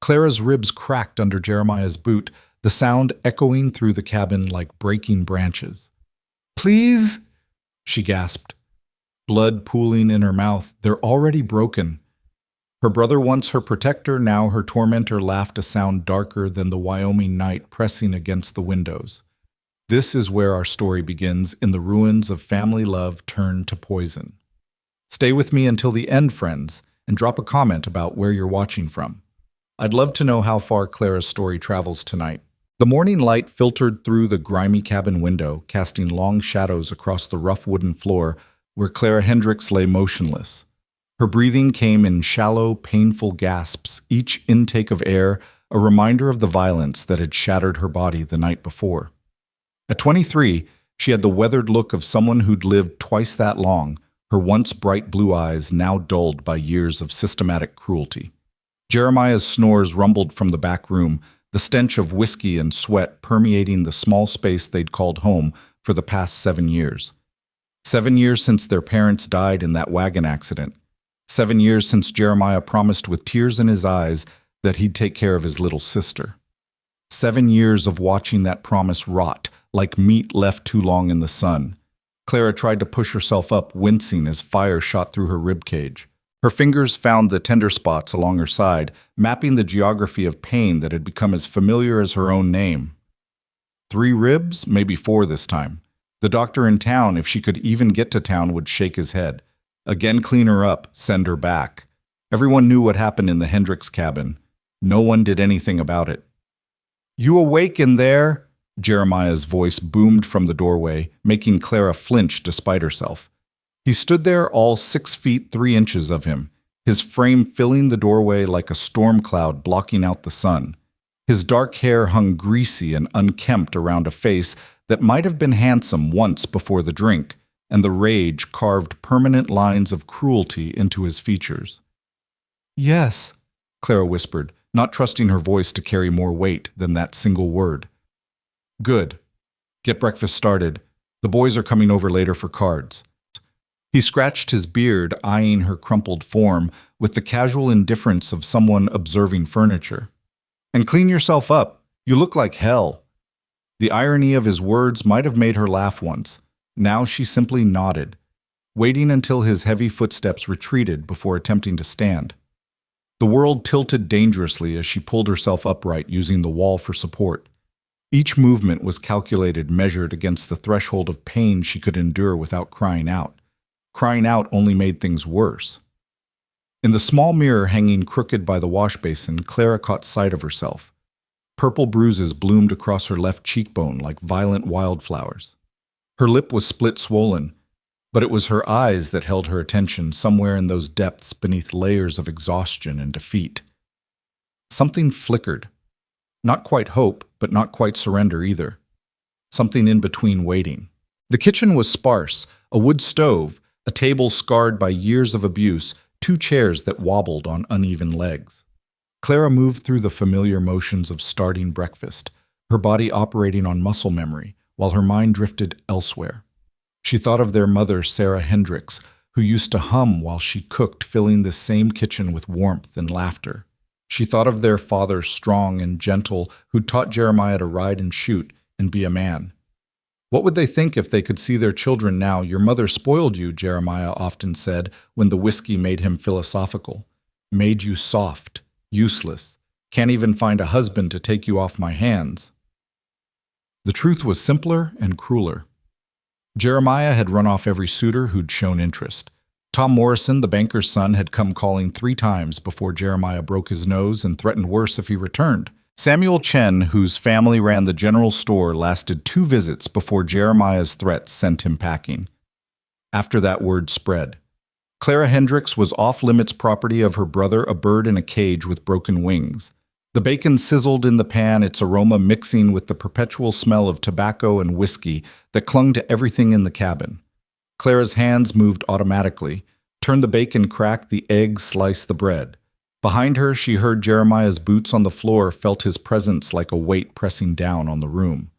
Clara's ribs cracked under Jeremiah's boot, the sound echoing through the cabin like breaking branches. "Please," she gasped, blood pooling in her mouth. "They're already broken." Her brother, once her protector, now her tormentor, laughed a sound darker than the Wyoming night pressing against the windows. This is where our story begins, in the ruins of family love turned to poison. Stay with me until the end, friends, and drop a comment about where you're watching from. I'd love to know how far Clara's story travels tonight. The morning light filtered through the grimy cabin window, casting long shadows across the rough wooden floor where Clara Hendricks lay motionless. Her breathing came in shallow, painful gasps, each intake of air a reminder of the violence that had shattered her body the night before. At 23, she had the weathered look of someone who'd lived twice that long, her once bright blue eyes now dulled by years of systematic cruelty. Jeremiah's snores rumbled from the back room, the stench of whiskey and sweat permeating the small space they'd called home for the past 7 years. 7 years since their parents died in that wagon accident. 7 years since Jeremiah promised with tears in his eyes that he'd take care of his little sister. 7 years of watching that promise rot, like meat left too long in the sun. Clara tried to push herself up, wincing as fire shot through her ribcage. Her fingers found the tender spots along her side, mapping the geography of pain that had become as familiar as her own name. 3 ribs, maybe 4 this time. The doctor in town, if she could even get to town, would shake his head. Again clean her up, send her back. Everyone knew what happened in the Hendricks cabin. No one did anything about it. "You awake in there?" Jeremiah's voice boomed from the doorway, making Clara flinch despite herself. He stood there, all 6 feet 3 inches of him, his frame filling the doorway like a storm cloud blocking out the sun. His dark hair hung greasy and unkempt around a face that might have been handsome once before the drink, and the rage carved permanent lines of cruelty into his features. "Yes," Clara whispered, not trusting her voice to carry more weight than that single word. "Good. Get breakfast started. The boys are coming over later for cards." He scratched his beard, eyeing her crumpled form with the casual indifference of someone observing furniture. "And clean yourself up. You look like hell." The irony of his words might have made her laugh once. Now she simply nodded, waiting until his heavy footsteps retreated before attempting to stand. The world tilted dangerously as she pulled herself upright, using the wall for support. Each movement was calculated, measured against the threshold of pain she could endure without crying out. Crying out only made things worse. In the small mirror hanging crooked by the wash basin, Clara caught sight of herself. Purple bruises bloomed across her left cheekbone like violent wildflowers. Her lip was split swollen, but it was her eyes that held her attention, somewhere in those depths beneath layers of exhaustion and defeat. Something flickered. Not quite hope, but not quite surrender either. Something in between waiting. The kitchen was sparse, a wood stove, a table scarred by years of abuse, 2 chairs that wobbled on uneven legs. Clara moved through the familiar motions of starting breakfast, her body operating on muscle memory, while her mind drifted elsewhere. She thought of their mother, Sarah Hendricks, who used to hum while she cooked, filling this same kitchen with warmth and laughter. She thought of their father, strong and gentle, who taught Jeremiah to ride and shoot and be a man. What would they think if they could see their children now? "Your mother spoiled you," Jeremiah often said when the whiskey made him philosophical. "Made you soft, useless. Can't even find a husband to take you off my hands." The truth was simpler and crueler. Jeremiah had run off every suitor who'd shown interest. Tom Morrison, the banker's son, had come calling 3 times before Jeremiah broke his nose and threatened worse if he returned. Samuel Chen, whose family ran the general store, lasted 2 visits before Jeremiah's threats sent him packing. After that, word spread. Clara Hendricks was off-limits property of her brother, a bird in a cage with broken wings. The bacon sizzled in the pan, its aroma mixing with the perpetual smell of tobacco and whiskey that clung to everything in the cabin. Clara's hands moved automatically, turned the bacon, cracked the egg, sliced the bread. Behind her, she heard Jeremiah's boots on the floor, felt his presence like a weight pressing down on the room.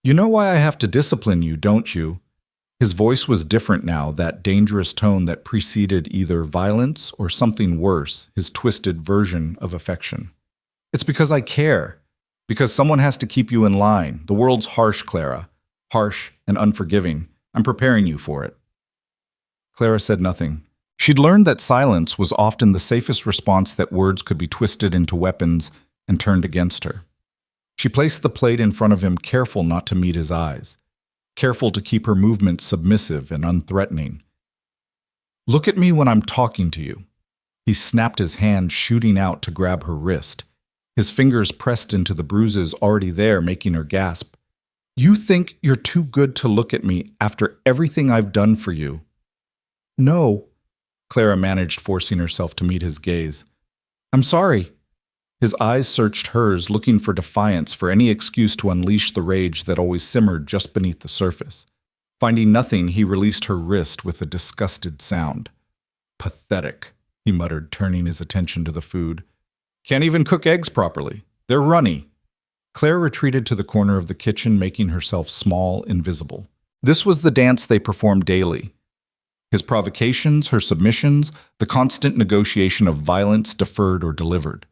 "You know why I have to discipline you, don't you?" His voice was different now, that dangerous tone that preceded either violence or something worse, his twisted version of affection. It's because I care. Because someone has to keep you in line. The world's harsh, Clara. Harsh and unforgiving. I'm preparing you for it. Clara said nothing. She'd learned that silence was often the safest response, that words could be twisted into weapons and turned against her. She placed the plate in front of him, careful not to meet his eyes, careful to keep her movements submissive and unthreatening. Look at me when I'm talking to you. He snapped his hand, shooting out to grab her wrist. His fingers pressed into the bruises already there, making her gasp. You think you're too good to look at me after everything I've done for you? No, Clara managed, forcing herself to meet his gaze. I'm sorry. His eyes searched hers, looking for defiance, for any excuse to unleash the rage that always simmered just beneath the surface. Finding nothing, he released her wrist with a disgusted sound. Pathetic, he muttered, turning his attention to the food. Can't even cook eggs properly. They're runny. Claire retreated to the corner of the kitchen, making herself small, invisible. This was the dance they performed daily. His provocations, her submissions, the constant negotiation of violence deferred or delivered.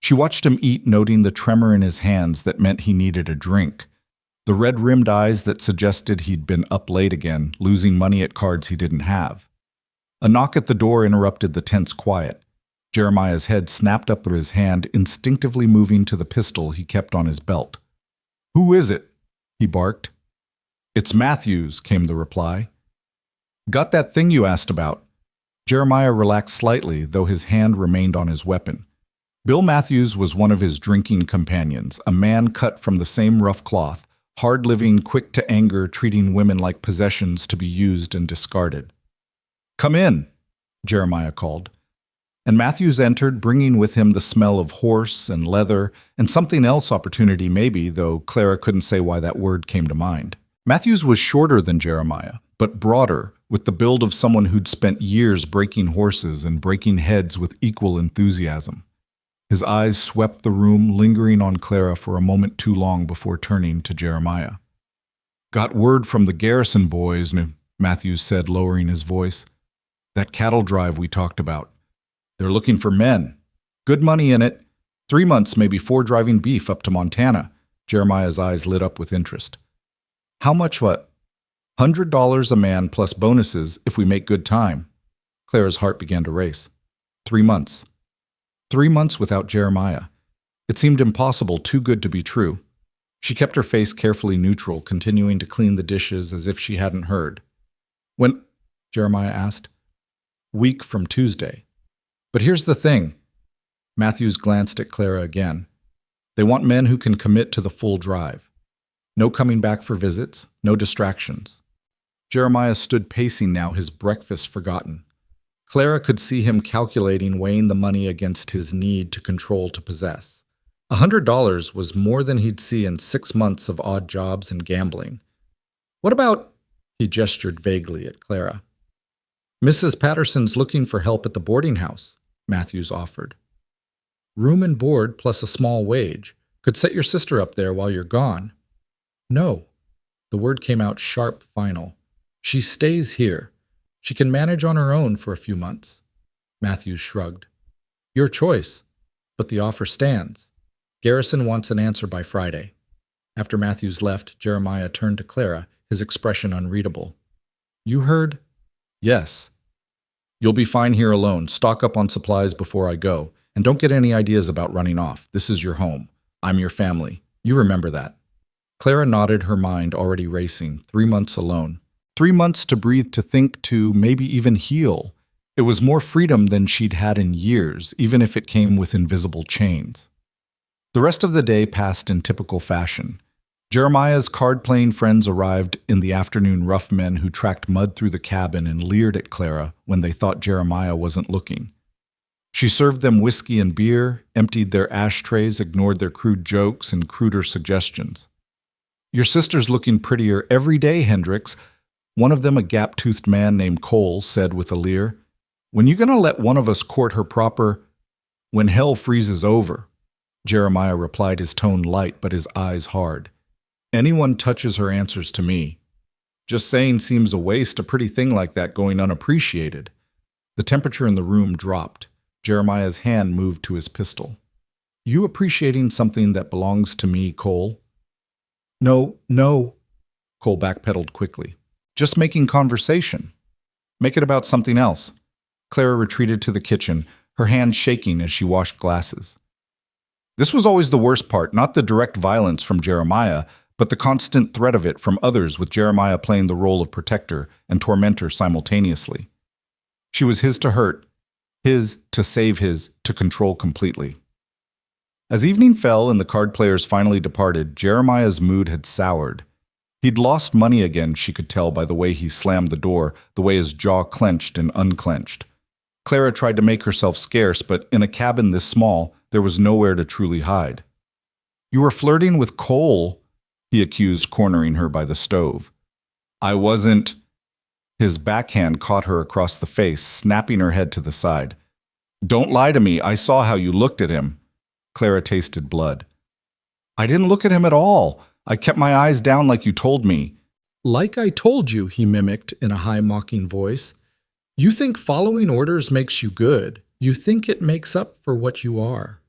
She watched him eat, noting the tremor in his hands that meant he needed a drink, the red-rimmed eyes that suggested he'd been up late again, losing money at cards he didn't have. A knock at the door interrupted the tense quiet. Jeremiah's head snapped up through his hand, instinctively moving to the pistol he kept on his belt. Who is it? He barked. It's Matthews, came the reply. Got that thing you asked about? Jeremiah relaxed slightly, though his hand remained on his weapon. Bill Matthews was one of his drinking companions, a man cut from the same rough cloth, hard-living, quick to anger, treating women like possessions to be used and discarded. Come in, Jeremiah called. And Matthews entered, bringing with him the smell of horse and leather, and something else, opportunity maybe, though Clara couldn't say why that word came to mind. Matthews was shorter than Jeremiah, but broader, with the build of someone who'd spent years breaking horses and breaking heads with equal enthusiasm. His eyes swept the room, lingering on Clara for a moment too long before turning to Jeremiah. Got word from the Garrison boys, Matthews said, lowering his voice. That cattle drive we talked about. They're looking for men. Good money in it. 3 months, maybe 4 driving beef up to Montana. Jeremiah's eyes lit up with interest. How much what? $100 a man plus bonuses if we make good time. Clara's heart began to race. 3 months. 3 months without Jeremiah. It seemed impossible, too good to be true. She kept her face carefully neutral, continuing to clean the dishes as if she hadn't heard. When? Jeremiah asked. Week from Tuesday. But here's the thing. Matthews glanced at Clara again. They want men who can commit to the full drive. No coming back for visits, no distractions. Jeremiah stood pacing now, his breakfast forgotten. Clara could see him calculating, weighing the money against his need to control, to possess. $100 was more than he'd see in 6 months of odd jobs and gambling. What about, he gestured vaguely at Clara. Mrs. Patterson's looking for help at the boarding house, Matthews offered. Room and board plus a small wage. Could set your sister up there while you're gone. No. The word came out sharp, final. She stays here. She can manage on her own for a few months. Matthews shrugged. Your choice, but the offer stands. Garrison wants an answer by Friday. After Matthews left, Jeremiah turned to Clara, his expression unreadable. You heard? Yes. You'll be fine here alone. Stock up on supplies before I go. And don't get any ideas about running off. This is your home. I'm your family. You remember that. Clara nodded, her mind already racing. 3 months alone. 3 months to breathe, to think, to maybe even heal. It was more freedom than she'd had in years, even if it came with invisible chains. The rest of the day passed in typical fashion. Jeremiah's card-playing friends arrived in the afternoon, rough men who tracked mud through the cabin and leered at Clara when they thought Jeremiah wasn't looking. She served them whiskey and beer, emptied their ashtrays, ignored their crude jokes and cruder suggestions. Your sister's looking prettier every day, Hendricks. One of them, a gap-toothed man named Cole, said with a leer. When you gonna let one of us court her proper? When hell freezes over. Jeremiah replied, his tone light but his eyes hard. Anyone touches her answers to me. Just saying seems a waste, a pretty thing like that going unappreciated. The temperature in the room dropped. Jeremiah's hand moved to his pistol. You appreciating something that belongs to me, Cole? No, no, Cole backpedaled quickly. Just making conversation. Make it about something else. Clara retreated to the kitchen, her hands shaking as she washed glasses. This was always the worst part, not the direct violence from Jeremiah, but the constant threat of it from others, with Jeremiah playing the role of protector and tormentor simultaneously. She was his to hurt, his to save, his to control completely. As evening fell and the card players finally departed, Jeremiah's mood had soured. He'd lost money again, she could tell by the way he slammed the door, the way his jaw clenched and unclenched. Clara tried to make herself scarce, but in a cabin this small, there was nowhere to truly hide. "You were flirting with Cole," he accused, cornering her by the stove. "I wasn't." His backhand caught her across the face, snapping her head to the side. "Don't lie to me. I saw how you looked at him." Clara tasted blood. "I didn't look at him at all. I kept my eyes down like you told me." "Like I told you," he mimicked in a high mocking voice. "You think following orders makes you good. You think it makes up for what you are."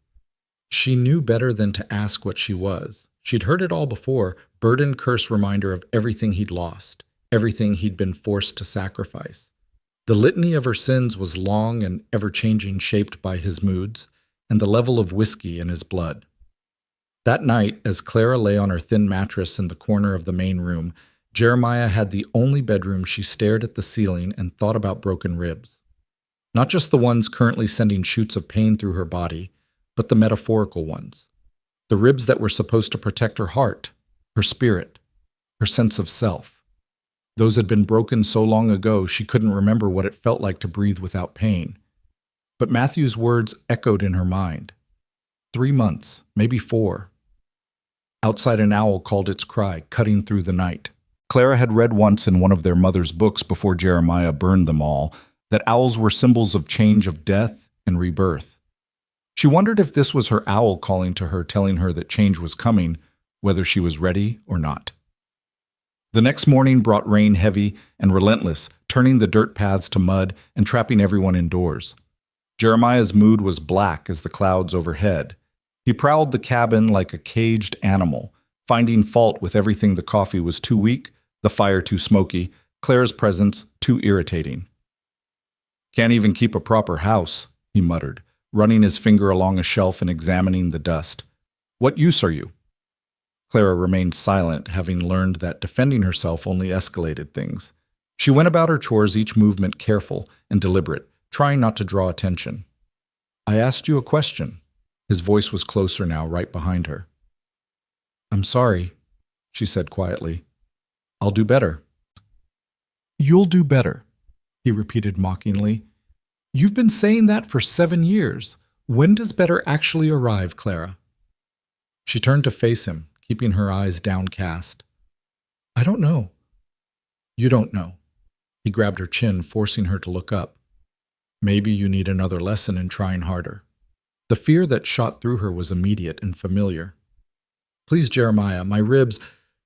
She knew better than to ask what she was. She'd heard it all before, burden curse reminder of everything he'd lost, everything he'd been forced to sacrifice. The litany of her sins was long and ever-changing, shaped by his moods and the level of whiskey in his blood. That night, as Clara lay on her thin mattress in the corner of the main room, Jeremiah had the only bedroom. She stared at the ceiling and thought about broken ribs. Not just the ones currently sending shoots of pain through her body, but the metaphorical ones. The ribs that were supposed to protect her heart, her spirit, her sense of self. Those had been broken so long ago she couldn't remember what it felt like to breathe without pain. But Matthew's words echoed in her mind. 3 months, maybe 4. Outside an owl called its cry, cutting through the night. Clara had read once in one of their mother's books before Jeremiah burned them all, that owls were symbols of change, of death and rebirth. She wondered if this was her owl calling to her, telling her that change was coming, whether she was ready or not. The next morning brought rain, heavy and relentless, turning the dirt paths to mud and trapping everyone indoors. Jeremiah's mood was black as the clouds overhead. He prowled the cabin like a caged animal, finding fault with everything. The coffee was too weak, the fire too smoky, Clara's presence too irritating. "Can't even keep a proper house," he muttered, running his finger along a shelf and examining the dust. "What use are you?" Clara remained silent, having learned that defending herself only escalated things. She went about her chores, each movement careful and deliberate, trying not to draw attention. "I asked you a question." His voice was closer now, right behind her. "I'm sorry," she said quietly. "I'll do better." "You'll do better," he repeated mockingly. "You've been saying that for 7 years. When does better actually arrive, Clara?" She turned to face him, keeping her eyes downcast. "I don't know." "You don't know." He grabbed her chin, forcing her to look up. "Maybe you need another lesson in trying harder." The fear that shot through her was immediate and familiar. "Please, Jeremiah,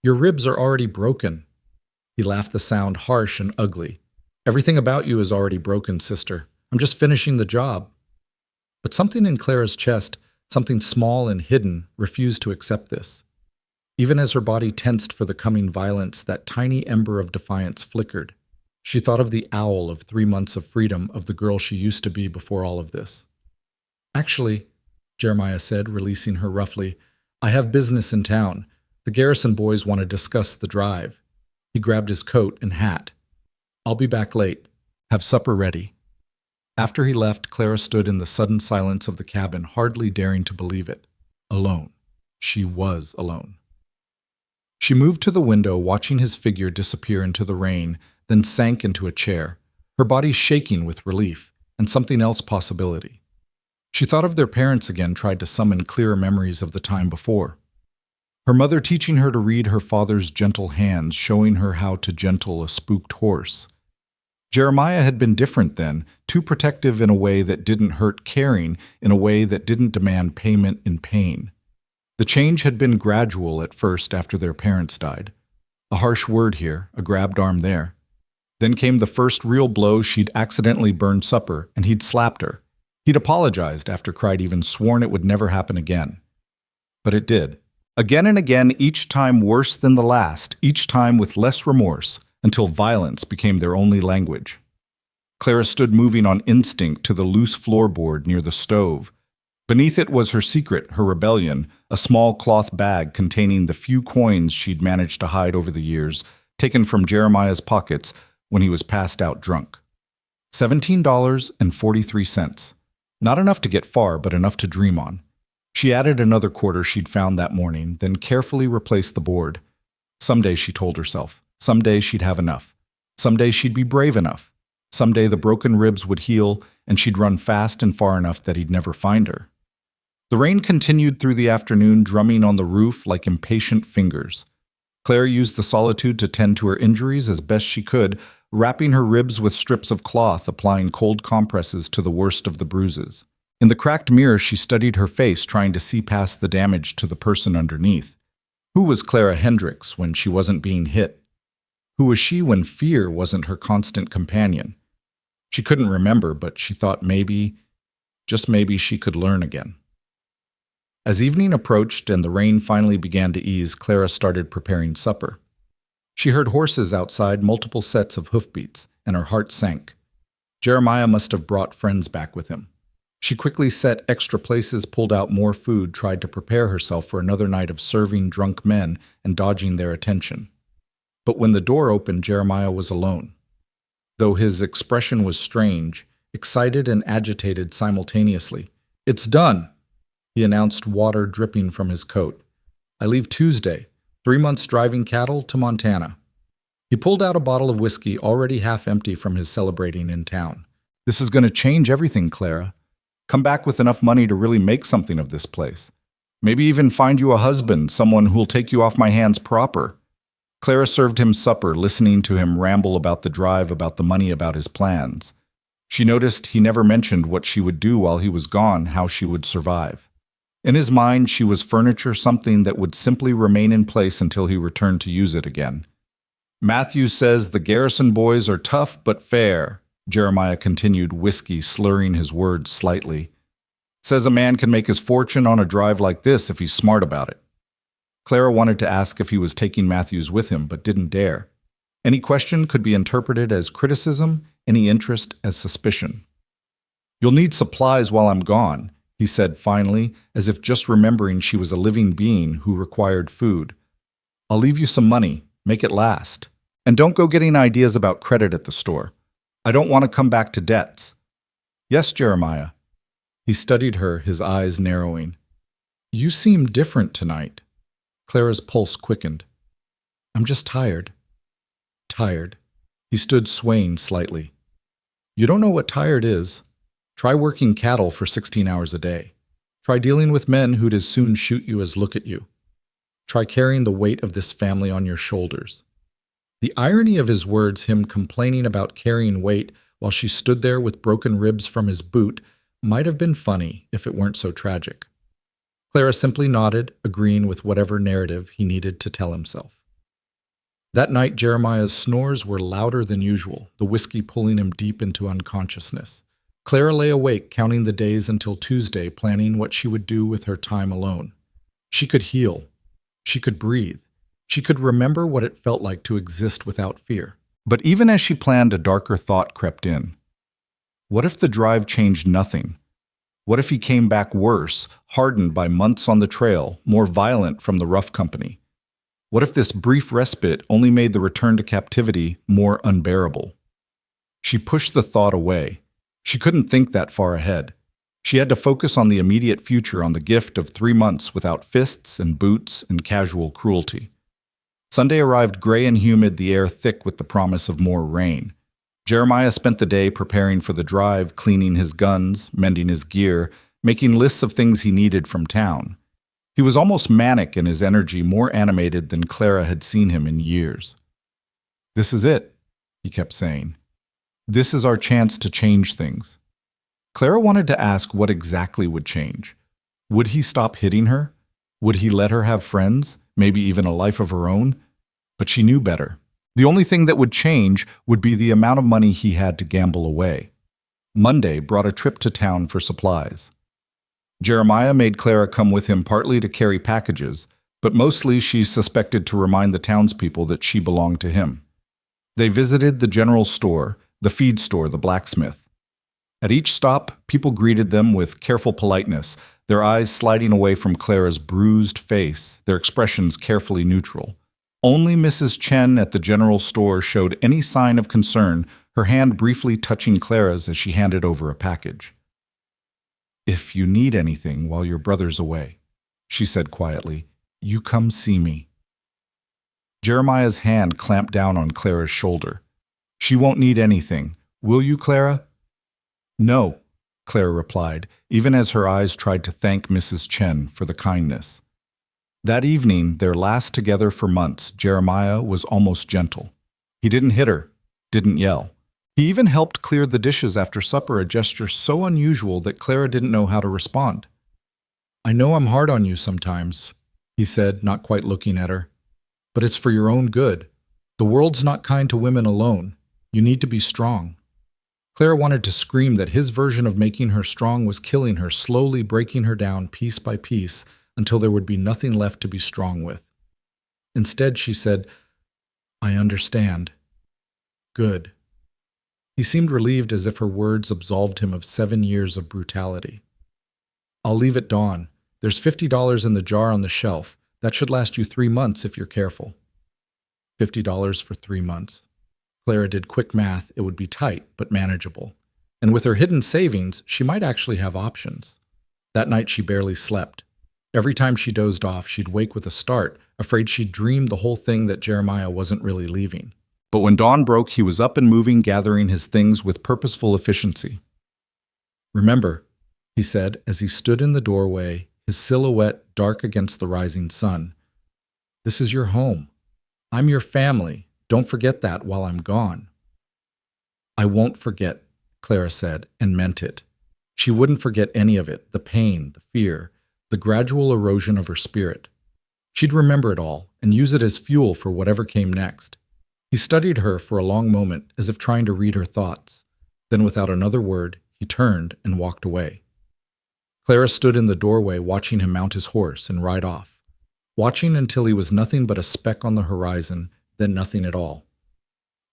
your ribs are already broken." He laughed, the sound harsh and ugly. "Everything about you is already broken, sister. I'm just finishing the job." But something in Clara's chest, something small and hidden, refused to accept this. Even as her body tensed for the coming violence, that tiny ember of defiance flickered. She thought of the owl of 3 months of freedom, of the girl she used to be before all of this. "Actually," Jeremiah said, releasing her roughly, "I have business in town. The Garrison boys want to discuss the drive." He grabbed his coat and hat. "I'll be back late. Have supper ready." After he left, Clara stood in the sudden silence of the cabin, hardly daring to believe it. Alone. She was alone. She moved to the window, watching his figure disappear into the rain, then sank into a chair, her body shaking with relief and something else possibility. She thought of their parents again, tried to summon clearer memories of the time before. Her mother teaching her to read her father's gentle hands, showing her how to gentle a spooked horse. Jeremiah had been different then, too protective in a way that didn't hurt, caring in a way that didn't demand payment in pain. The change had been gradual at first after their parents died. A harsh word here, a grabbed arm there. Then came the first real blow. She'd accidentally burned supper, and he'd slapped her. He'd apologized after Clyde even sworn it would never happen again. But it did. Again and again, each time worse than the last, each time with less remorse, until violence became their only language. Clara stood moving on instinct to the loose floorboard near the stove. Beneath it was her secret, her rebellion, a small cloth bag containing the few coins she'd managed to hide over the years, taken from Jeremiah's pockets when he was passed out drunk. $17.43. Not enough to get far, but enough to dream on. She added another quarter she'd found that morning, then carefully replaced the board. Someday, she told herself, someday she'd have enough. Someday she'd be brave enough. Someday the broken ribs would heal, and she'd run fast and far enough that he'd never find her. The rain continued through the afternoon, drumming on the roof like impatient fingers. Claire used the solitude to tend to her injuries as best she could, wrapping her ribs with strips of cloth, applying cold compresses to the worst of the bruises. In the cracked mirror, she studied her face, trying to see past the damage to the person underneath. Who was Clara Hendricks when she wasn't being hit? Who was she when fear wasn't her constant companion? She couldn't remember, but she thought maybe, just maybe, she could learn again. As evening approached and the rain finally began to ease, Clara started preparing supper. She heard horses outside, multiple sets of hoofbeats, and her heart sank. Jeremiah must have brought friends back with him. She quickly set extra places, pulled out more food, tried to prepare herself for another night of serving drunk men and dodging their attention. But when the door opened, Jeremiah was alone. Though his expression was strange, excited and agitated simultaneously. "It's done," he announced, water dripping from his coat. "I leave Tuesday, 3 months driving cattle to Montana." He pulled out a bottle of whiskey already half empty from his celebrating in town. "This is going to change everything, Clara. Come back with enough money to really make something of this place. Maybe even find you a husband, someone who'll take you off my hands proper." Clara served him supper, listening to him ramble about the drive, about the money, about his plans. She noticed he never mentioned what she would do while he was gone, how she would survive. In his mind, she was furniture, something that would simply remain in place until he returned to use it again. "Matthew says the Garrison boys are tough but fair," Jeremiah continued, whiskey slurring his words slightly. "Says a man can make his fortune on a drive like this if he's smart about it." Clara wanted to ask if he was taking Matthews with him, but didn't dare. Any question could be interpreted as criticism, any interest as suspicion. "You'll need supplies while I'm gone," he said finally, as if just remembering she was a living being who required food. "I'll leave you some money. Make it last. And don't go getting ideas about credit at the store. I don't want to come back to debts." "Yes, Jeremiah." He studied her, his eyes narrowing. "You seem different tonight." Clara's pulse quickened. "I'm just tired." "Tired." He stood swaying slightly. "You don't know what tired is. Try working cattle for 16 hours a day. Try dealing with men who'd as soon shoot you as look at you. Try carrying the weight of this family on your shoulders." The irony of his words, him complaining about carrying weight while she stood there with broken ribs from his boot, might have been funny if it weren't so tragic. Clara simply nodded, agreeing with whatever narrative he needed to tell himself. That night, Jeremiah's snores were louder than usual, the whiskey pulling him deep into unconsciousness. Clara lay awake, counting the days until Tuesday, planning what she would do with her time alone. She could heal. She could breathe. She could remember what it felt like to exist without fear. But even as she planned, a darker thought crept in. What if the drive changed nothing? What if he came back worse, hardened by months on the trail, more violent from the rough company? What if this brief respite only made the return to captivity more unbearable? She pushed the thought away. She couldn't think that far ahead. She had to focus on the immediate future, on the gift of 3 months without fists and boots and casual cruelty. Sunday arrived gray and humid, the air thick with the promise of more rain. Jeremiah spent the day preparing for the drive, cleaning his guns, mending his gear, making lists of things he needed from town. He was almost manic in his energy, more animated than Clara had seen him in years. "This is it," he kept saying. "This is our chance to change things." Clara wanted to ask what exactly would change. Would he stop hitting her? Would he let her have friends, maybe even a life of her own? But she knew better. The only thing that would change would be the amount of money he had to gamble away. Monday brought a trip to town for supplies. Jeremiah made Clara come with him partly to carry packages, but mostly she suspected to remind the townspeople that she belonged to him. They visited the general store, the feed store, the blacksmith. At each stop, people greeted them with careful politeness, their eyes sliding away from Clara's bruised face, their expressions carefully neutral. Only Mrs. Chen at the general store showed any sign of concern, her hand briefly touching Clara's as she handed over a package. "If you need anything while your brother's away," she said quietly, "you come see me." Jeremiah's hand clamped down on Clara's shoulder. "She won't need anything. Will you, Clara?" "No," Clara replied, even as her eyes tried to thank Mrs. Chen for the kindness. That evening, their last together for months, Jeremiah was almost gentle. He didn't hit her, didn't yell. He even helped clear the dishes after supper, a gesture so unusual that Clara didn't know how to respond. "I know I'm hard on you sometimes," he said, not quite looking at her. "But it's for your own good. The world's not kind to women alone. You need to be strong." Clara wanted to scream that his version of making her strong was killing her, slowly breaking her down piece by piece until there would be nothing left to be strong with. Instead, she said, "I understand." "Good." He seemed relieved, as if her words absolved him of 7 years of brutality. "I'll leave at dawn. There's $50 in the jar on the shelf. That should last you 3 months if you're careful." $50 for 3 months. Clara did quick math. It would be tight, but manageable. And with her hidden savings, she might actually have options. That night she barely slept. Every time she dozed off, she'd wake with a start, afraid she'd dreamed the whole thing that Jeremiah wasn't really leaving. But when dawn broke, he was up and moving, gathering his things with purposeful efficiency. "Remember," he said as he stood in the doorway, his silhouette dark against the rising sun, "this is your home. I'm your family. Don't forget that while I'm gone." "I won't forget," Clara said, and meant it. She wouldn't forget any of it, the pain, the fear, the gradual erosion of her spirit. She'd remember it all and use it as fuel for whatever came next. He studied her for a long moment, as if trying to read her thoughts. Then, without another word, he turned and walked away. Clara stood in the doorway, watching him mount his horse and ride off, watching until he was nothing but a speck on the horizon, then nothing at all.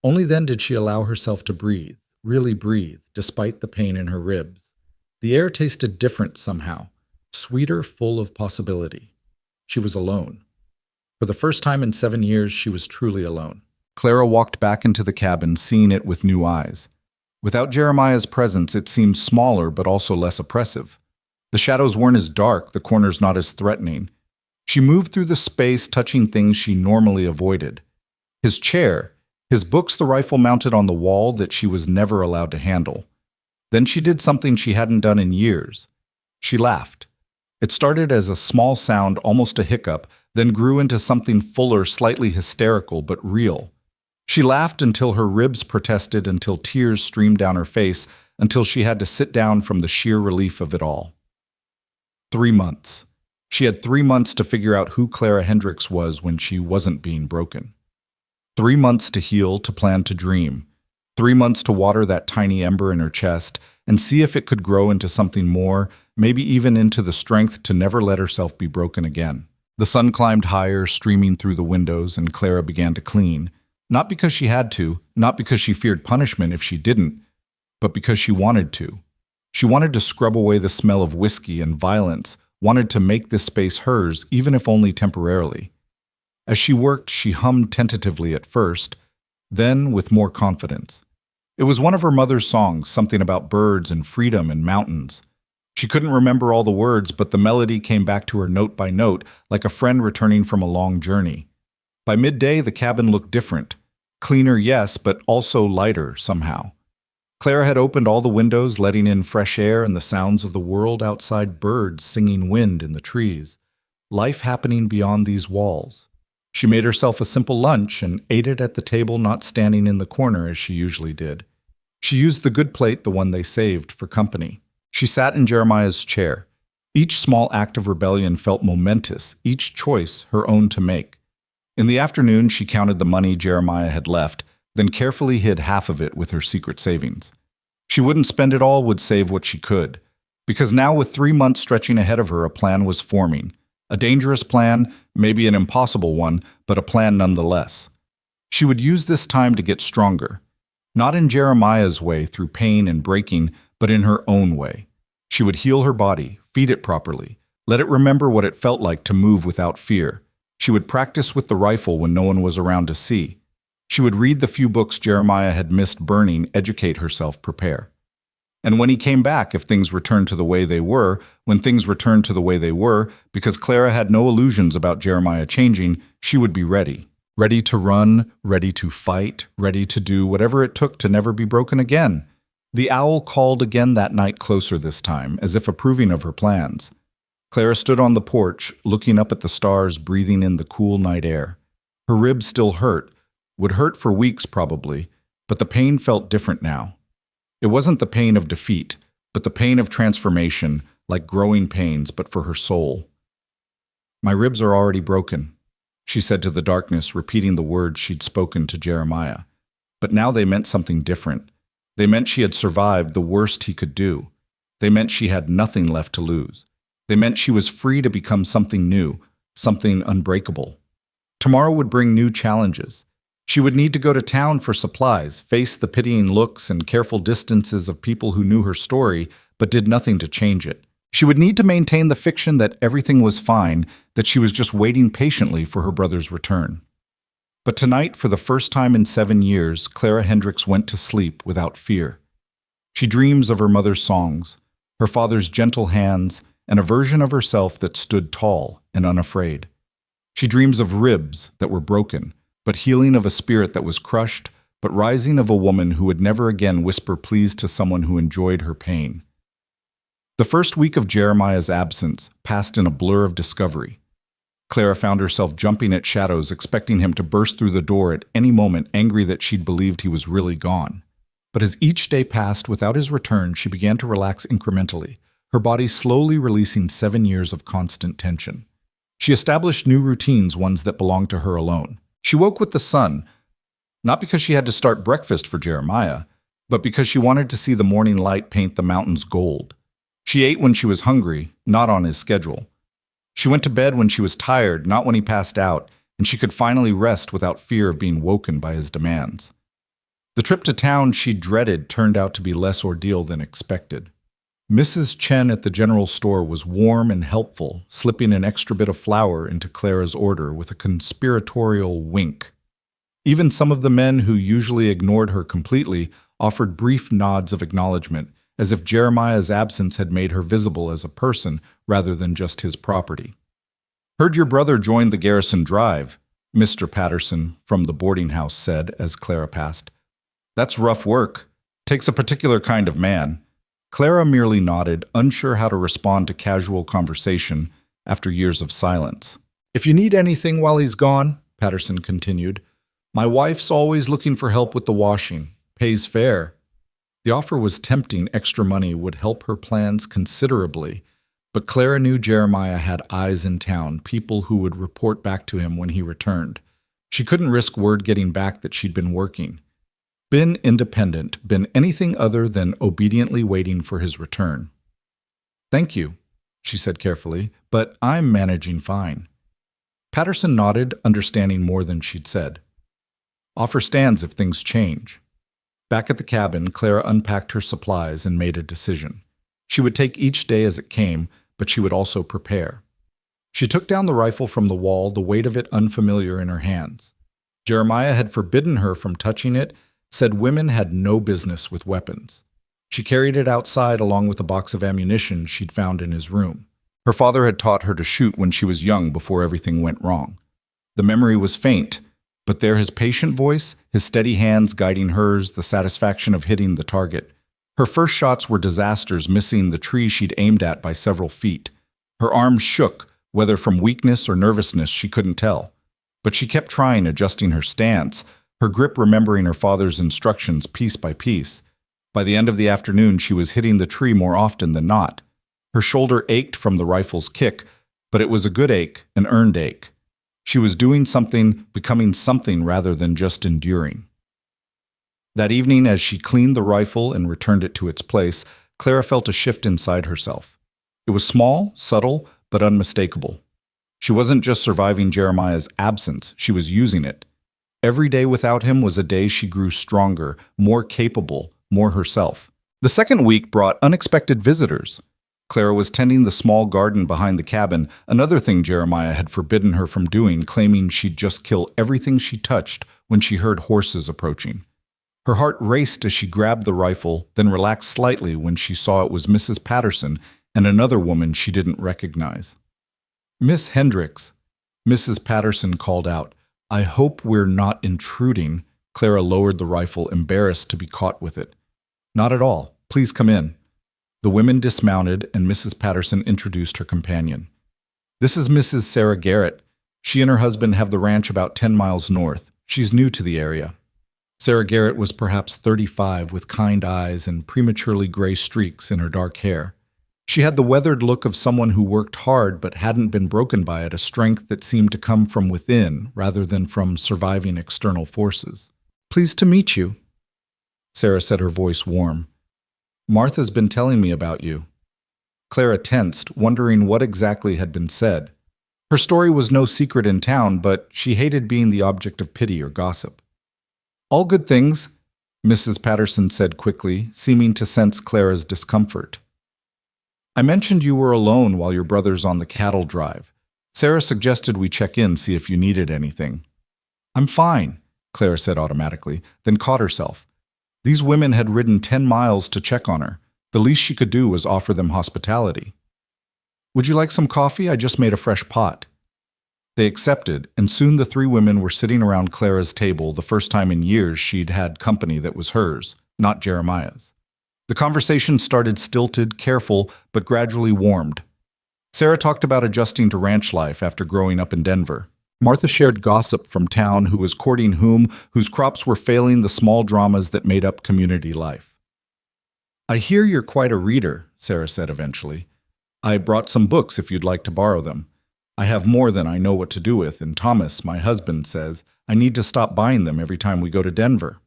Only then did she allow herself to breathe, really breathe, despite the pain in her ribs. The air tasted different somehow, sweeter, full of possibility. She was alone. For the first time in 7 years, she was truly alone. Clara walked back into the cabin, seeing it with new eyes. Without Jeremiah's presence, it seemed smaller but also less oppressive. The shadows weren't as dark, the corners not as threatening. She moved through the space, touching things she normally avoided. His chair, his books, the rifle mounted on the wall that she was never allowed to handle. Then she did something she hadn't done in years. She laughed. It started as a small sound, almost a hiccup, then grew into something fuller, slightly hysterical, but real. She laughed until her ribs protested, until tears streamed down her face, until she had to sit down from the sheer relief of it all. 3 months. She had 3 months to figure out who Clara Hendricks was when she wasn't being broken. 3 months to heal, to plan, to dream. 3 months to water that tiny ember in her chest and see if it could grow into something more, maybe even into the strength to never let herself be broken again. The sun climbed higher, streaming through the windows, and Clara began to clean. Not because she had to, not because she feared punishment if she didn't, but because she wanted to. She wanted to scrub away the smell of whiskey and violence, wanted to make this space hers, even if only temporarily. As she worked, she hummed tentatively at first, then with more confidence. It was one of her mother's songs, something about birds and freedom and mountains. She couldn't remember all the words, but the melody came back to her note by note, like a friend returning from a long journey. By midday, the cabin looked different. Cleaner, yes, but also lighter somehow. Clara had opened all the windows, letting in fresh air and the sounds of the world outside, birds singing, wind in the trees. Life happening beyond these walls. She made herself a simple lunch and ate it at the table, not standing in the corner as she usually did. She used the good plate, the one they saved, for company. She sat in Jeremiah's chair. Each small act of rebellion felt momentous, each choice her own to make. In the afternoon, she counted the money Jeremiah had left, then carefully hid half of it with her secret savings. She wouldn't spend it all, would save what she could. Because now, with 3 months stretching ahead of her, a plan was forming. A dangerous plan, maybe an impossible one, but a plan nonetheless. She would use this time to get stronger. Not in Jeremiah's way, through pain and breaking, but in her own way. She would heal her body, feed it properly, let it remember what it felt like to move without fear. She would practice with the rifle when no one was around to see. She would read the few books Jeremiah had missed burning, educate herself, prepare. And when he came back, if things returned to the way they were, when things returned to the way they were, because Clara had no illusions about Jeremiah changing, she would be ready. Ready to run, ready to fight, ready to do whatever it took to never be broken again. The owl called again that night, closer this time, as if approving of her plans. Clara stood on the porch, looking up at the stars, breathing in the cool night air. Her ribs still hurt, would hurt for weeks probably, but the pain felt different now. It wasn't the pain of defeat, but the pain of transformation, like growing pains, but for her soul. "My ribs are already broken," she said to the darkness, repeating the words she'd spoken to Jeremiah. But now they meant something different. They meant she had survived the worst he could do. They meant she had nothing left to lose. They meant she was free to become something new, something unbreakable. Tomorrow would bring new challenges. She would need to go to town for supplies, face the pitying looks and careful distances of people who knew her story but did nothing to change it. She would need to maintain the fiction that everything was fine, that she was just waiting patiently for her brother's return. But tonight, for the first time in 7 years, Clara Hendricks went to sleep without fear. She dreams of her mother's songs, her father's gentle hands, and a version of herself that stood tall and unafraid. She dreams of ribs that were broken, but healing of a spirit that was crushed, but rising of a woman who would never again whisper please to someone who enjoyed her pain. The first week of Jeremiah's absence passed in a blur of discovery. Clara found herself jumping at shadows, expecting him to burst through the door at any moment, angry that she'd believed he was really gone. But as each day passed without his return, she began to relax incrementally, her body slowly releasing 7 years of constant tension. She established new routines, ones that belonged to her alone. She woke with the sun, not because she had to start breakfast for Jeremiah, but because she wanted to see the morning light paint the mountains gold. She ate when she was hungry, not on his schedule. She went to bed when she was tired, not when he passed out, and she could finally rest without fear of being woken by his demands. The trip to town she dreaded turned out to be less ordeal than expected. Mrs. Chen at the general store was warm and helpful, slipping an extra bit of flour into Clara's order with a conspiratorial wink. Even some of the men who usually ignored her completely offered brief nods of acknowledgement, as if Jeremiah's absence had made her visible as a person rather than just his property. "Heard your brother joined the Garrison Drive," Mr. Patterson from the boarding house said as Clara passed. "That's rough work. Takes a particular kind of man." Clara merely nodded, unsure how to respond to casual conversation after years of silence. "If you need anything while he's gone," Patterson continued, "my wife's always looking for help with the washing. Pays fair." The offer was tempting. Extra money would help her plans considerably, but Clara knew Jeremiah had eyes in town, people who would report back to him when he returned. She couldn't risk word getting back that she'd been working. Been independent, been anything other than obediently waiting for his return. "Thank you," she said carefully, "but I'm managing fine." Patterson nodded, understanding more than she'd said. "Offer stands if things change." Back at the cabin, Clara unpacked her supplies and made a decision. She would take each day as it came, but she would also prepare. She took down the rifle from the wall, the weight of it unfamiliar in her hands. Jeremiah had forbidden her from touching it, said women had no business with weapons. She carried it outside along with a box of ammunition she'd found in his room. Her father had taught her to shoot when she was young before everything went wrong. The memory was faint, but there his patient voice, his steady hands guiding hers, the satisfaction of hitting the target. Her first shots were disasters, missing the tree she'd aimed at by several feet. Her arms shook, whether from weakness or nervousness she couldn't tell. But she kept trying, adjusting her stance, her grip remembering her father's instructions piece by piece. By the end of the afternoon, she was hitting the tree more often than not. Her shoulder ached from the rifle's kick, but it was a good ache, an earned ache. She was doing something, becoming something rather than just enduring. That evening, as she cleaned the rifle and returned it to its place, Clara felt a shift inside herself. It was small, subtle, but unmistakable. She wasn't just surviving Jeremiah's absence, she was using it. Every day without him was a day she grew stronger, more capable, more herself. The second week brought unexpected visitors. Clara was tending the small garden behind the cabin, another thing Jeremiah had forbidden her from doing, claiming she'd just kill everything she touched when she heard horses approaching. Her heart raced as she grabbed the rifle, then relaxed slightly when she saw it was Mrs. Patterson and another woman she didn't recognize. "Miss Hendricks," Mrs. Patterson called out. "I hope we're not intruding." Clara lowered the rifle, embarrassed to be caught with it. "Not at all. Please come in." The women dismounted, and Mrs. Patterson introduced her companion. "This is Mrs. Sarah Garrett. She and her husband have the ranch about 10 miles north. She's new to the area." Sarah Garrett was perhaps 35, with kind eyes and prematurely gray streaks in her dark hair. She had the weathered look of someone who worked hard but hadn't been broken by it, a strength that seemed to come from within rather than from surviving external forces. "Pleased to meet you," Sarah said, her voice warm. "Martha's been telling me about you." Clara tensed, wondering what exactly had been said. Her story was no secret in town, but she hated being the object of pity or gossip. "All good things," Mrs. Patterson said quickly, seeming to sense Clara's discomfort. "I mentioned you were alone while your brother's on the cattle drive. Sarah suggested we check in, see if you needed anything." "I'm fine," Clara said automatically, then caught herself. These women had ridden 10 miles to check on her. The least she could do was offer them hospitality. "Would you like some coffee? I just made a fresh pot." They accepted, and soon the three women were sitting around Clara's table, the first time in years she'd had company that was hers, not Jeremiah's. The conversation started stilted, careful, but gradually warmed. Sarah talked about adjusting to ranch life after growing up in Denver. Martha shared gossip from town, who was courting whom, whose crops were failing, the small dramas that made up community life. "I hear you're quite a reader," Sarah said eventually. "I brought some books if you'd like to borrow them. I have more than I know what to do with, and Thomas, my husband, says I need to stop buying them every time we go to Denver."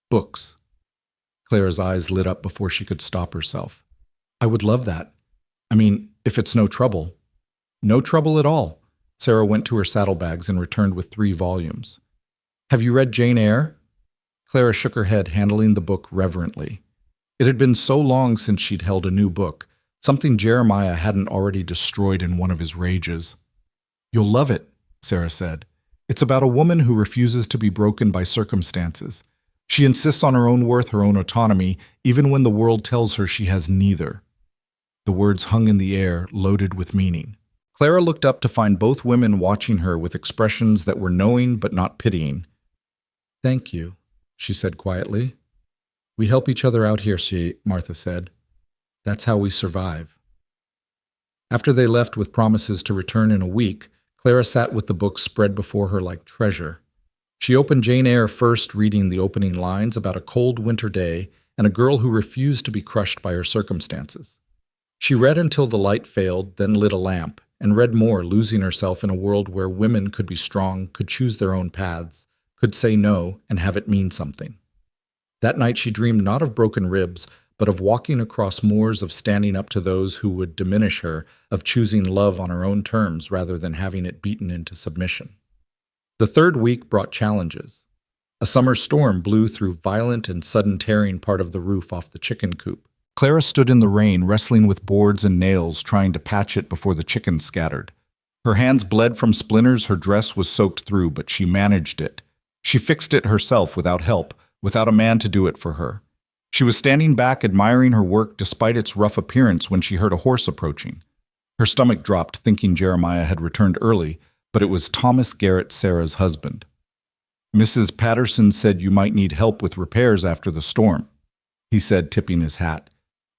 "Books." Clara's eyes lit up before she could stop herself. "I would love that. I mean, if it's no trouble." "No trouble at all." Sarah went to her saddlebags and returned with 3 volumes. "Have you read Jane Eyre?" Clara shook her head, handling the book reverently. It had been so long since she'd held a new book, something Jeremiah hadn't already destroyed in one of his rages. "You'll love it," Sarah said. "It's about a woman who refuses to be broken by circumstances. She insists on her own worth, her own autonomy, even when the world tells her she has neither." The words hung in the air, loaded with meaning. Clara looked up to find both women watching her with expressions that were knowing but not pitying. "Thank you," she said quietly. "We help each other out here," Martha said. "That's how we survive." After they left with promises to return in a week, Clara sat with the book spread before her like treasure. She opened Jane Eyre first, reading the opening lines about a cold winter day and a girl who refused to be crushed by her circumstances. She read until the light failed, then lit a lamp, and read more, losing herself in a world where women could be strong, could choose their own paths, could say no, and have it mean something. That night she dreamed not of broken ribs, but of walking across moors, of standing up to those who would diminish her, of choosing love on her own terms rather than having it beaten into submission. The third week brought challenges. A summer storm blew through violent and sudden, tearing part of the roof off the chicken coop. Clara stood in the rain, wrestling with boards and nails, trying to patch it before the chickens scattered. Her hands bled from splinters, her dress was soaked through, but she managed it. She fixed it herself without help, without a man to do it for her. She was standing back, admiring her work despite its rough appearance, when she heard a horse approaching. Her stomach dropped, thinking Jeremiah had returned early, but it was Thomas Garrett, Sarah's husband. "Mrs. Patterson said you might need help with repairs after the storm," he said, tipping his hat.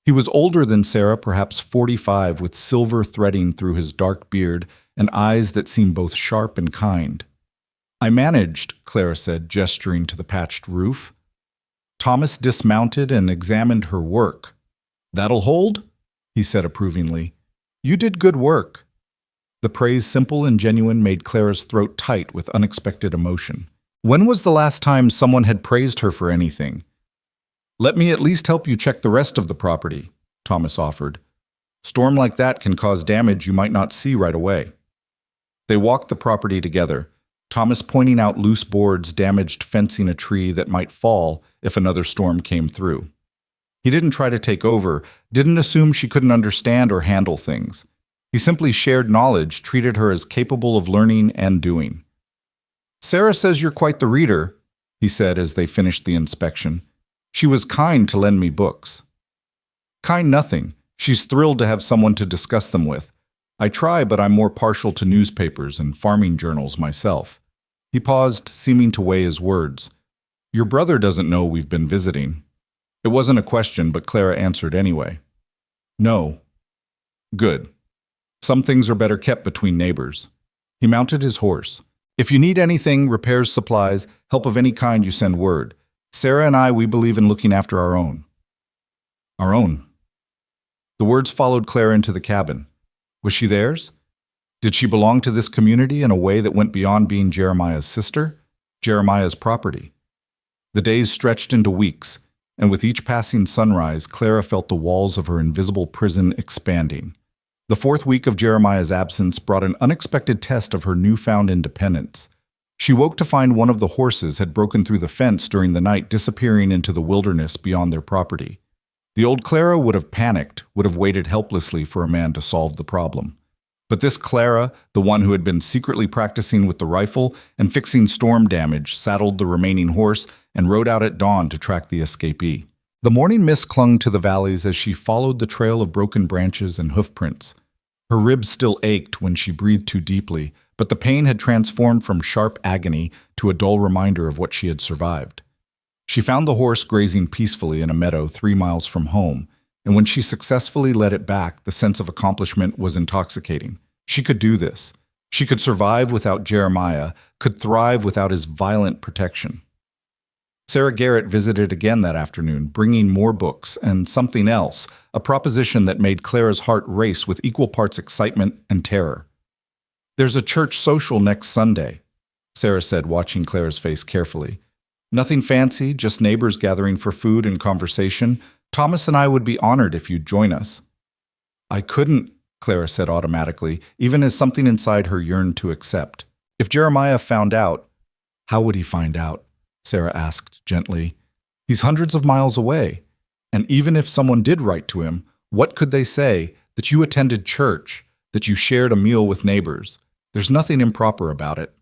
He was older than Sarah, perhaps 45, with silver threading through his dark beard and eyes that seemed both sharp and kind. "I managed," Clara said, gesturing to the patched roof. Thomas dismounted and examined her work. "That'll hold?" he said approvingly. "You did good work." The praise, simple and genuine, made Clara's throat tight with unexpected emotion. When was the last time someone had praised her for anything? Let me at least help you check the rest of the property, Thomas offered. Storm like that can cause damage you might not see right away. They walked the property together, Thomas pointing out loose boards damaged fencing a tree that might fall if another storm came through. He didn't try to take over, didn't assume she couldn't understand or handle things. He simply shared knowledge, treated her as capable of learning and doing. Sarah says you're quite the reader, he said as they finished the inspection. She was kind to lend me books. Kind nothing. She's thrilled to have someone to discuss them with. I try, but I'm more partial to newspapers and farming journals myself. He paused, seeming to weigh his words. Your brother doesn't know we've been visiting. It wasn't a question, but Clara answered anyway. No. Good. Some things are better kept between neighbors. He mounted his horse. If you need anything, repairs, supplies, help of any kind, you send word. Sarah and we believe in looking after our own. Our own. The words followed Clara into the cabin. Was she theirs? Did she belong to this community in a way that went beyond being Jeremiah's sister, Jeremiah's property? The days stretched into weeks, and with each passing sunrise, Clara felt the walls of her invisible prison expanding. The fourth week of Jeremiah's absence brought an unexpected test of her newfound independence. She woke to find one of the horses had broken through the fence during the night, disappearing into the wilderness beyond their property. The old Clara would have panicked, would have waited helplessly for a man to solve the problem. But this Clara, the one who had been secretly practicing with the rifle and fixing storm damage, saddled the remaining horse and rode out at dawn to track the escapee. The morning mist clung to the valleys as she followed the trail of broken branches and hoofprints. Her ribs still ached when she breathed too deeply, but the pain had transformed from sharp agony to a dull reminder of what she had survived. She found the horse grazing peacefully in a meadow 3 miles from home, and when she successfully led it back, the sense of accomplishment was intoxicating. She could do this. She could survive without Jeremiah, could thrive without his violent protection. Sarah Garrett visited again that afternoon, bringing more books and something else, a proposition that made Clara's heart race with equal parts excitement and terror. There's a church social next Sunday, Sarah said, watching Clara's face carefully. Nothing fancy, just neighbors gathering for food and conversation. Thomas and I would be honored if you'd join us. I couldn't, Clara said automatically, even as something inside her yearned to accept. If Jeremiah found out, how would he find out? Sarah asked gently. He's hundreds of miles away. And even if someone did write to him, what could they say? That you attended church, that you shared a meal with neighbors. There's nothing improper about it.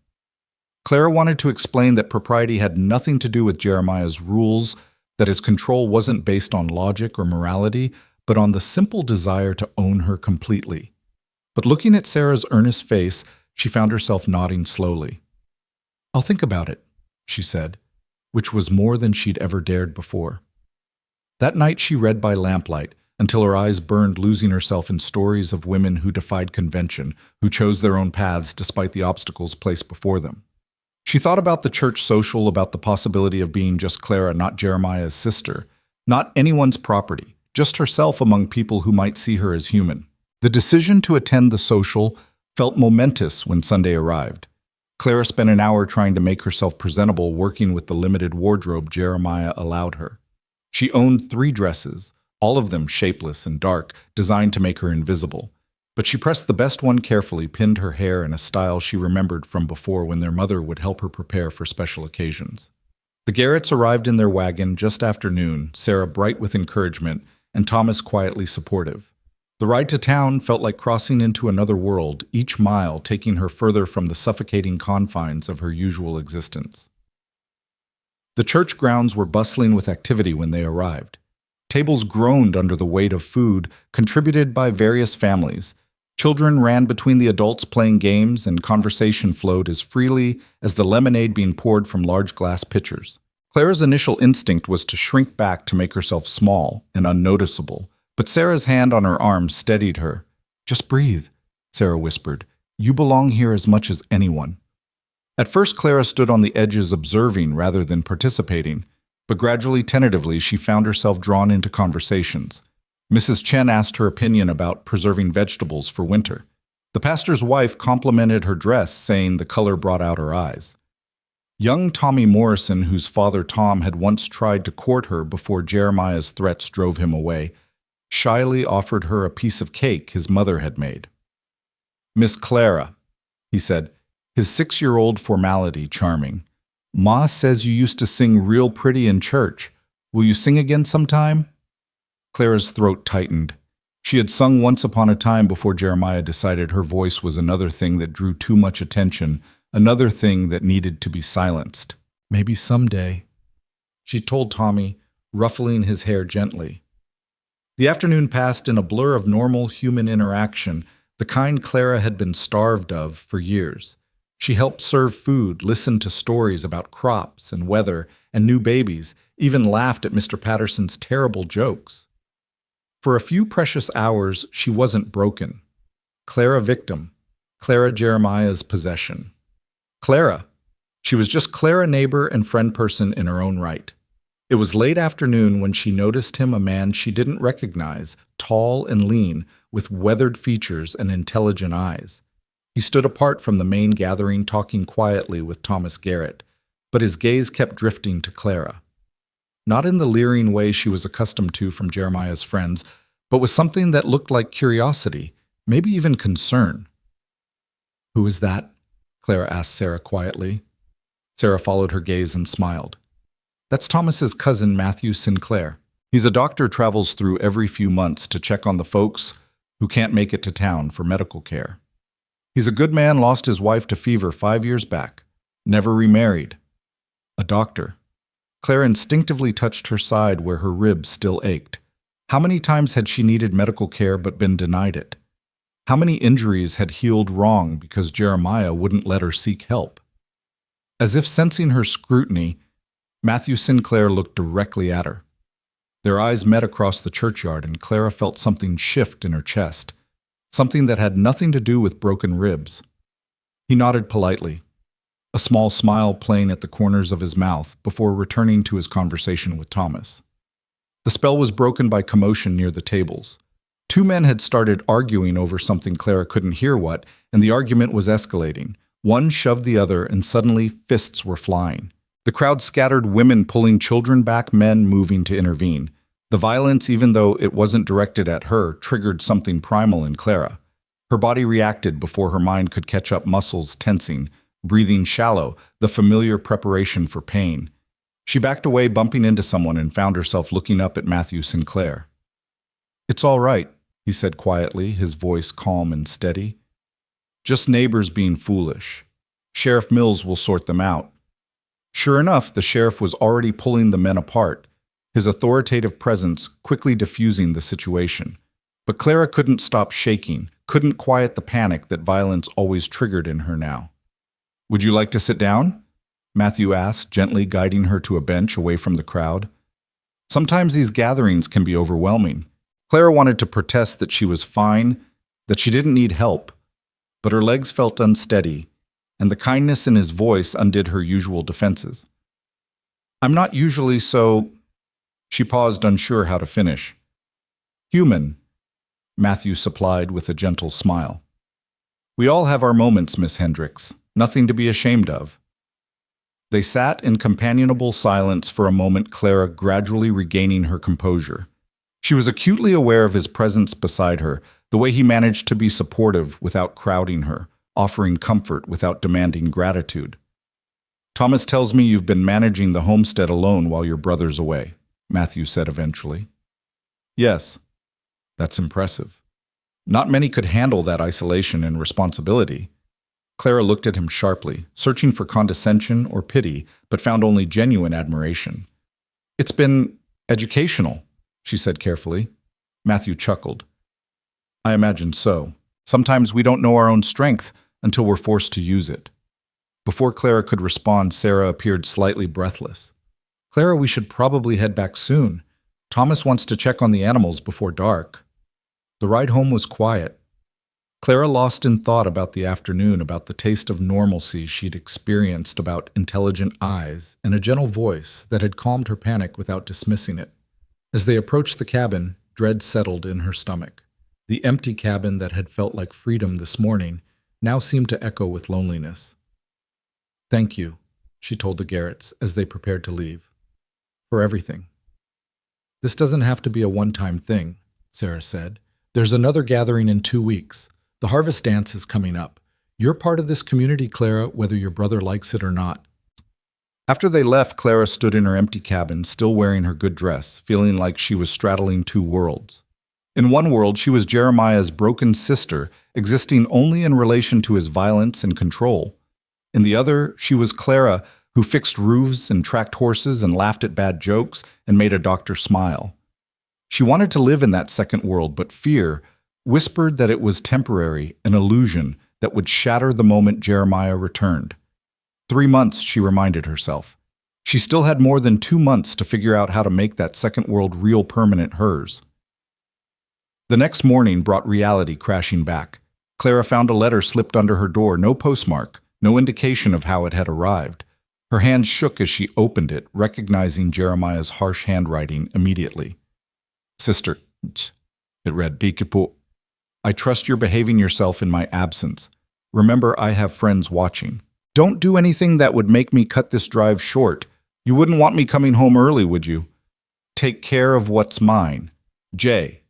Clara wanted to explain that propriety had nothing to do with Jeremiah's rules, that his control wasn't based on logic or morality, but on the simple desire to own her completely. But looking at Sarah's earnest face, she found herself nodding slowly. I'll think about it, she said, which was more than she'd ever dared before. That night she read by lamplight until her eyes burned, losing herself in stories of women who defied convention, who chose their own paths despite the obstacles placed before them. She thought about the church social, about the possibility of being just Clara, not Jeremiah's sister, not anyone's property, just herself among people who might see her as human. The decision to attend the social felt momentous when Sunday arrived. Clara spent an hour trying to make herself presentable, working with the limited wardrobe Jeremiah allowed her. She owned 3 dresses, all of them shapeless and dark, designed to make her invisible. But she pressed the best one carefully, pinned her hair in a style she remembered from before when their mother would help her prepare for special occasions. The Garretts arrived in their wagon just after noon, Sarah bright with encouragement and Thomas quietly supportive. The ride to town felt like crossing into another world, each mile taking her further from the suffocating confines of her usual existence. The church grounds were bustling with activity when they arrived. Tables groaned under the weight of food contributed by various families. Children ran between the adults playing games, and conversation flowed as freely as the lemonade being poured from large glass pitchers. Clara's initial instinct was to shrink back to make herself small and unnoticeable, but Sarah's hand on her arm steadied her. Just breathe, Sarah whispered. You belong here as much as anyone. At first, Clara stood on the edges observing rather than participating, but gradually, tentatively, she found herself drawn into conversations. Mrs. Chen asked her opinion about preserving vegetables for winter. The pastor's wife complimented her dress, saying the color brought out her eyes. Young Tommy Morrison, whose father Tom had once tried to court her before Jeremiah's threats drove him away, shyly offered her a piece of cake his mother had made. "Miss Clara," he said, his 6-year-old formality charming. "Ma says you used to sing real pretty in church. Will you sing again sometime?" Clara's throat tightened. She had sung once upon a time before Jeremiah decided her voice was another thing that drew too much attention, another thing that needed to be silenced. "Maybe someday," she told Tommy, ruffling his hair gently. The afternoon passed in a blur of normal human interaction, the kind Clara had been starved of for years. She helped serve food, listened to stories about crops and weather and new babies, even laughed at Mr. Patterson's terrible jokes. For a few precious hours, she wasn't broken. Clara victim, Clara Jeremiah's possession. Clara. She was just Clara neighbor and friend person in her own right. It was late afternoon when she noticed him, a man she didn't recognize, tall and lean, with weathered features and intelligent eyes. He stood apart from the main gathering, talking quietly with Thomas Garrett, but his gaze kept drifting to Clara. Not in the leering way she was accustomed to from Jeremiah's friends, but with something that looked like curiosity, maybe even concern. "Who is that?" Clara asked Sarah quietly. Sarah followed her gaze and smiled. "That's Thomas's cousin, Matthew Sinclair. He's a doctor, travels through every few months to check on the folks who can't make it to town for medical care. He's a good man, lost his wife to fever 5 years back. Never remarried. A doctor." Claire instinctively touched her side where her ribs still ached. How many times had she needed medical care but been denied it? How many injuries had healed wrong because Jeremiah wouldn't let her seek help? As if sensing her scrutiny, Matthew Sinclair looked directly at her. Their eyes met across the churchyard, and Clara felt something shift in her chest, something that had nothing to do with broken ribs. He nodded politely, a small smile playing at the corners of his mouth before returning to his conversation with Thomas. The spell was broken by commotion near the tables. 2 men had started arguing over something Clara couldn't hear what, and the argument was escalating. One shoved the other, and suddenly fists were flying. The crowd scattered, women pulling children back, men moving to intervene. The violence, even though it wasn't directed at her, triggered something primal in Clara. Her body reacted before her mind could catch up, muscles tensing, breathing shallow, the familiar preparation for pain. She backed away, bumping into someone, and found herself looking up at Matthew Sinclair. "It's all right," he said quietly, his voice calm and steady. "Just neighbors being foolish. Sheriff Mills will sort them out." Sure enough, the sheriff was already pulling the men apart, his authoritative presence quickly diffusing the situation. But Clara couldn't stop shaking, couldn't quiet the panic that violence always triggered in her now. "Would you like to sit down?" Matthew asked, gently guiding her to a bench away from the crowd. Sometimes these gatherings can be overwhelming. Clara wanted to protest that she was fine, that she didn't need help, but her legs felt unsteady, and the kindness in his voice undid her usual defenses. "I'm not usually so—" She paused, unsure how to finish. "Human," Matthew supplied with a gentle smile. "We all have our moments, Miss Hendricks. Nothing to be ashamed of." They sat in companionable silence for a moment, Clara gradually regaining her composure. She was acutely aware of his presence beside her, the way he managed to be supportive without crowding her, offering comfort without demanding gratitude. "Thomas tells me you've been managing the homestead alone while your brother's away," Matthew said eventually. "Yes, that's impressive. Not many could handle that isolation and responsibility." Clara looked at him sharply, searching for condescension or pity, but found only genuine admiration. "It's been educational," she said carefully. Matthew chuckled. "I imagine so. Sometimes we don't know our own strength until we're forced to use it." Before Clara could respond, Sarah appeared slightly breathless. "Clara, we should probably head back soon. Thomas wants to check on the animals before dark." The ride home was quiet. Clara lost in thought about the afternoon, about the taste of normalcy she'd experienced, about intelligent eyes and a gentle voice that had calmed her panic without dismissing it. As they approached the cabin, dread settled in her stomach. The empty cabin that had felt like freedom this morning now seemed to echo with loneliness. "Thank you," she told the Garretts as they prepared to leave. For everything. This doesn't have to be a one-time thing, Sarah said. There's another gathering in 2 weeks. The harvest dance is coming up. You're part of this community, Clara, whether your brother likes it or not. After they left, Clara stood in her empty cabin, still wearing her good dress, feeling like she was straddling two worlds. In one world, she was Jeremiah's broken sister, existing only in relation to his violence and control. In the other, she was Clara, who fixed roofs and tracked horses and laughed at bad jokes and made a doctor smile. She wanted to live in that second world, but fear whispered that it was temporary, an illusion that would shatter the moment Jeremiah returned. 3 months, she reminded herself. She still had more than 2 months to figure out how to make that second world real permanent hers. The next morning brought reality crashing back. Clara found a letter slipped under her door, no postmark, no indication of how it had arrived. Her hands shook as she opened it, recognizing Jeremiah's harsh handwriting immediately. Sister, it read, Bikipo, I trust you're behaving yourself in my absence. Remember, I have friends watching. Don't do anything that would make me cut this drive short. You wouldn't want me coming home early, would you? Take care of what's mine. J.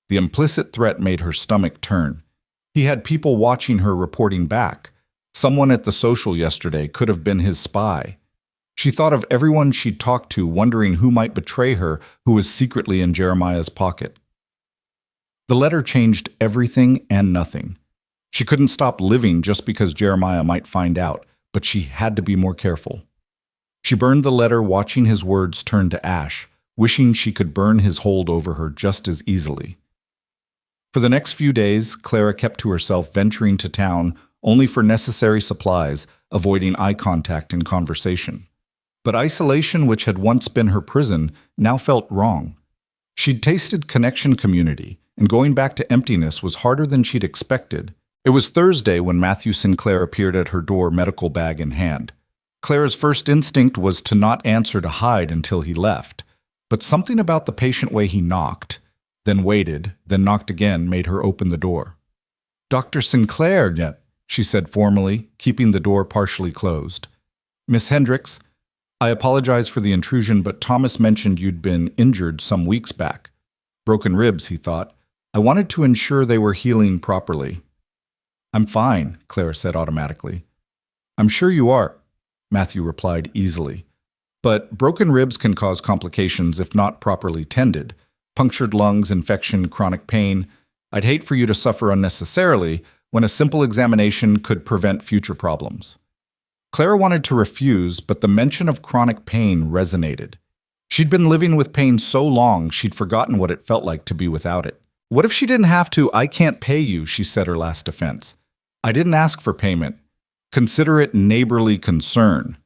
The implicit threat made her stomach turn. He had people watching her reporting back. Someone at the social yesterday could have been his spy. She thought of everyone she'd talked to, wondering who might betray her, who was secretly in Jeremiah's pocket. The letter changed everything and nothing. She couldn't stop living just because Jeremiah might find out, but she had to be more careful. She burned the letter, watching his words turn to ash, wishing she could burn his hold over her just as easily. For the next few days, Clara kept to herself, venturing to town only for necessary supplies, avoiding eye contact and conversation. But isolation, which had once been her prison, now felt wrong. She'd tasted connection, community, and going back to emptiness was harder than she'd expected. It was Thursday when Matthew Sinclair appeared at her door, medical bag in hand. Clara's first instinct was to not answer, to hide until he left. But something about the patient way he knocked, then waited, then knocked again, made her open the door. Dr. Sinclair, yet, she said formally, keeping the door partially closed. Miss Hendricks, I apologize for the intrusion, but Thomas mentioned you'd been injured some weeks back. Broken ribs, he thought. I wanted to ensure they were healing properly. I'm fine, Clara said automatically. I'm sure you are, Matthew replied easily. But broken ribs can cause complications if not properly tended. Punctured lungs, infection, chronic pain. I'd hate for you to suffer unnecessarily when a simple examination could prevent future problems. Clara wanted to refuse, but the mention of chronic pain resonated. She'd been living with pain so long she'd forgotten what it felt like to be without it. What if she didn't have to? I can't pay you, she said, her last defense. I didn't ask for payment. Consider it neighborly concern.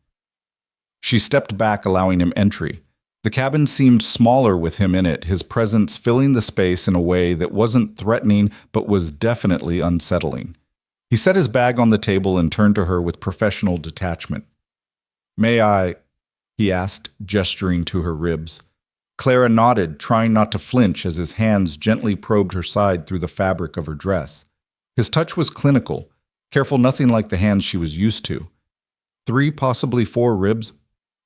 She stepped back, allowing him entry. The cabin seemed smaller with him in it, his presence filling the space in a way that wasn't threatening but was definitely unsettling. He set his bag on the table and turned to her with professional detachment. May I? He asked, gesturing to her ribs. Clara nodded, trying not to flinch as his hands gently probed her side through the fabric of her dress. His touch was clinical, careful, nothing like the hands she was used to. 3, possibly 4 ribs,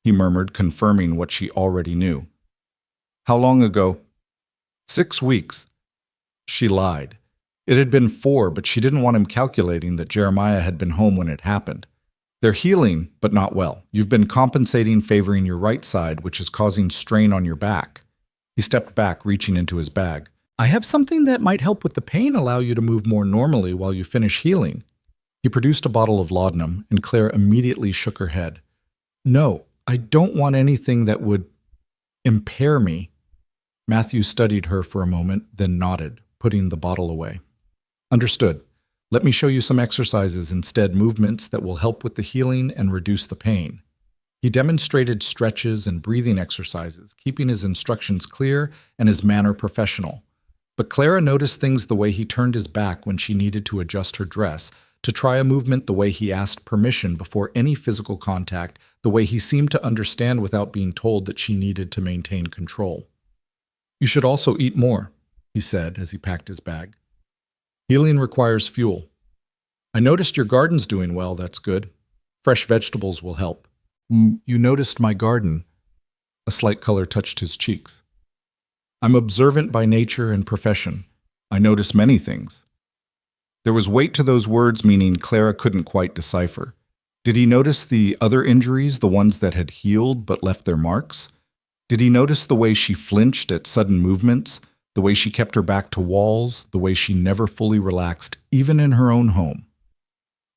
he murmured, confirming what she already knew. How long ago? 6 weeks. She lied. It had been 4, but she didn't want him calculating that Jeremiah had been home when it happened. They're healing, but not well. You've been compensating, favoring your right side, which is causing strain on your back. He stepped back, reaching into his bag. I have something that might help with the pain, allow you to move more normally while you finish healing. He produced a bottle of laudanum, and Claire immediately shook her head. No, I don't want anything that would impair me. Matthew studied her for a moment, then nodded, putting the bottle away. Understood. Let me show you some exercises instead, movements that will help with the healing and reduce the pain. He demonstrated stretches and breathing exercises, keeping his instructions clear and his manner professional. But Clara noticed things the way he turned his back when she needed to adjust her dress, to try a movement the way he asked permission before any physical contact, the way he seemed to understand without being told that she needed to maintain control. You should also eat more, he said as he packed his bag. Healing requires fuel. I noticed your garden's doing well, that's good. Fresh vegetables will help. You noticed my garden." A slight color touched his cheeks. "I'm observant by nature and profession. I notice many things." There was weight to those words, meaning Clara couldn't quite decipher. Did he notice the other injuries, the ones that had healed but left their marks? Did he notice the way she flinched at sudden movements, the way she kept her back to walls, the way she never fully relaxed, even in her own home?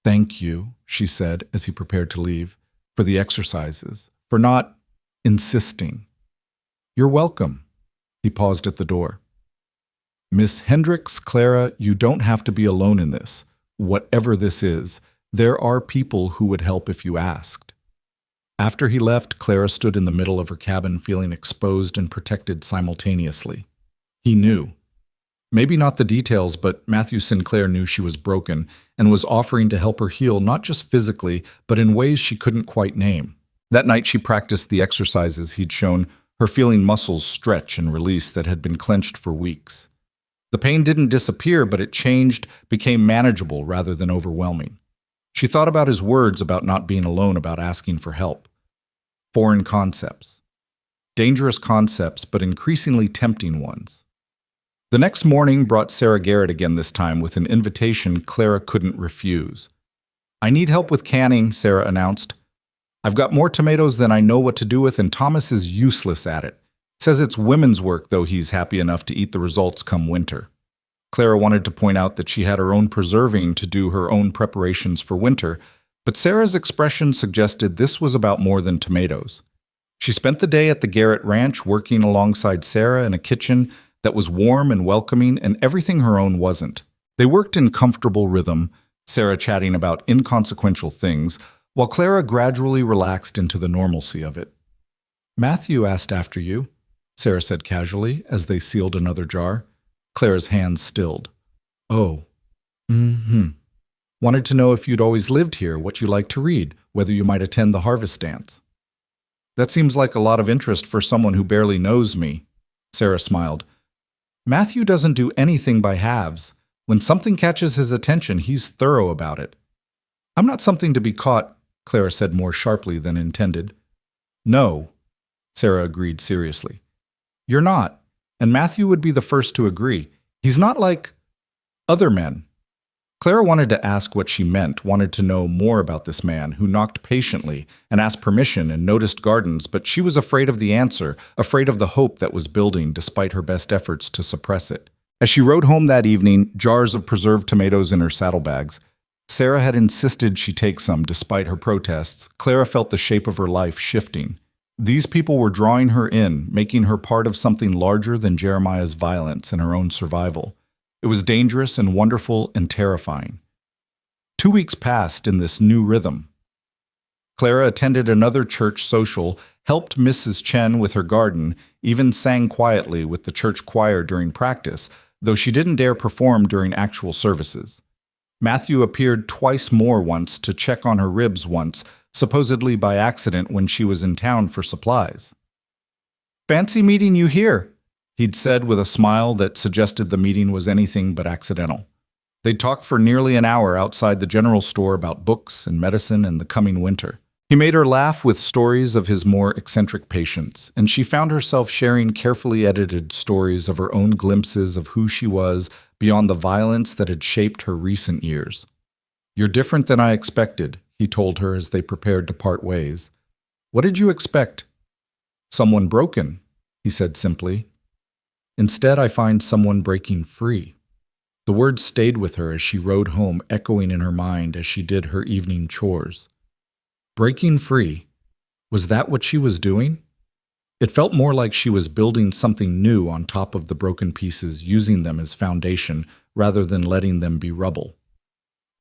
"Thank you," she said as he prepared to leave, "for the exercises, for not insisting." "You're welcome." He paused at the door. "Miss Hendricks, Clara, you don't have to be alone in this. Whatever this is, there are people who would help if you asked." After he left, Clara stood in the middle of her cabin feeling exposed and protected simultaneously. He knew. Maybe not the details, but Matthew Sinclair knew she was broken and was offering to help her heal not just physically, but in ways she couldn't quite name. That night she practiced the exercises he'd shown her, feeling muscles stretch and release that had been clenched for weeks. The pain didn't disappear, but it changed, became manageable rather than overwhelming. She thought about his words about not being alone, about asking for help. Foreign concepts. Dangerous concepts, but increasingly tempting ones. The next morning brought Sarah Garrett again, this time with an invitation Clara couldn't refuse. "I need help with canning," Sarah announced. "I've got more tomatoes than I know what to do with, and Thomas is useless at it. Says it's women's work, though he's happy enough to eat the results come winter." Clara wanted to point out that she had her own preserving to do, her own preparations for winter, but Sarah's expression suggested this was about more than tomatoes. She spent the day at the Garrett Ranch working alongside Sarah in a kitchen that was warm and welcoming, and everything her own wasn't. They worked in comfortable rhythm, Sarah chatting about inconsequential things, while Clara gradually relaxed into the normalcy of it. "Matthew asked after you," Sarah said casually as they sealed another jar. Clara's hands stilled. "Oh. Wanted to know if you'd always lived here, what you like to read, whether you might attend the harvest dance." "That seems like a lot of interest for someone who barely knows me." Sarah smiled. "Matthew doesn't do anything by halves. When something catches his attention, he's thorough about it." "I'm not something to be caught," Clara said more sharply than intended. "No," Sarah agreed seriously. "You're not, and Matthew would be the first to agree. He's not like other men." Clara wanted to ask what she meant, wanted to know more about this man who knocked patiently and asked permission and noticed gardens, but she was afraid of the answer, afraid of the hope that was building despite her best efforts to suppress it. As she rode home that evening, jars of preserved tomatoes in her saddlebags, Sarah had insisted she take some despite her protests. Clara felt the shape of her life shifting. These people were drawing her in, making her part of something larger than Jeremiah's violence and her own survival. It was dangerous and wonderful and terrifying. 2 weeks passed in this new rhythm. Clara attended another church social, helped Mrs. Chen with her garden, even sang quietly with the church choir during practice, though she didn't dare perform during actual services. Matthew appeared twice more, once to check on her ribs, once, supposedly by accident when she was in town for supplies. "Fancy meeting you here," he'd said with a smile that suggested the meeting was anything but accidental. They'd talked for nearly an hour outside the general store about books and medicine and the coming winter. He made her laugh with stories of his more eccentric patients, and she found herself sharing carefully edited stories of her own glimpses of who she was beyond the violence that had shaped her recent years. "You're different than I expected," he told her as they prepared to part ways. "What did you expect?" "Someone broken," he said simply. "Instead, I find someone breaking free." The words stayed with her as she rode home, echoing in her mind as she did her evening chores. Breaking free. Was that what she was doing? It felt more like she was building something new on top of the broken pieces, using them as foundation rather than letting them be rubble.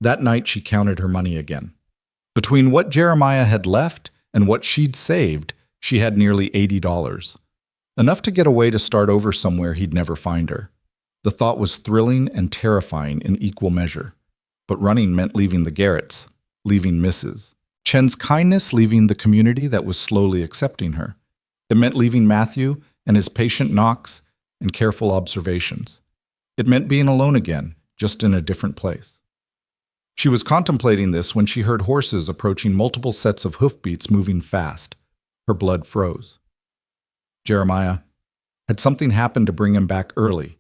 That night she counted her money again. Between what Jeremiah had left and what she'd saved, she had nearly $80. Enough to get away to start over somewhere he'd never find her. The thought was thrilling and terrifying in equal measure. But running meant leaving the Garretts, leaving Mrs. Chen's kindness, leaving the community that was slowly accepting her. It meant leaving Matthew and his patient knocks and careful observations. It meant being alone again, just in a different place. She was contemplating this when she heard horses approaching, multiple sets of hoofbeats moving fast. Her blood froze. Jeremiah, had something happened to bring him back early?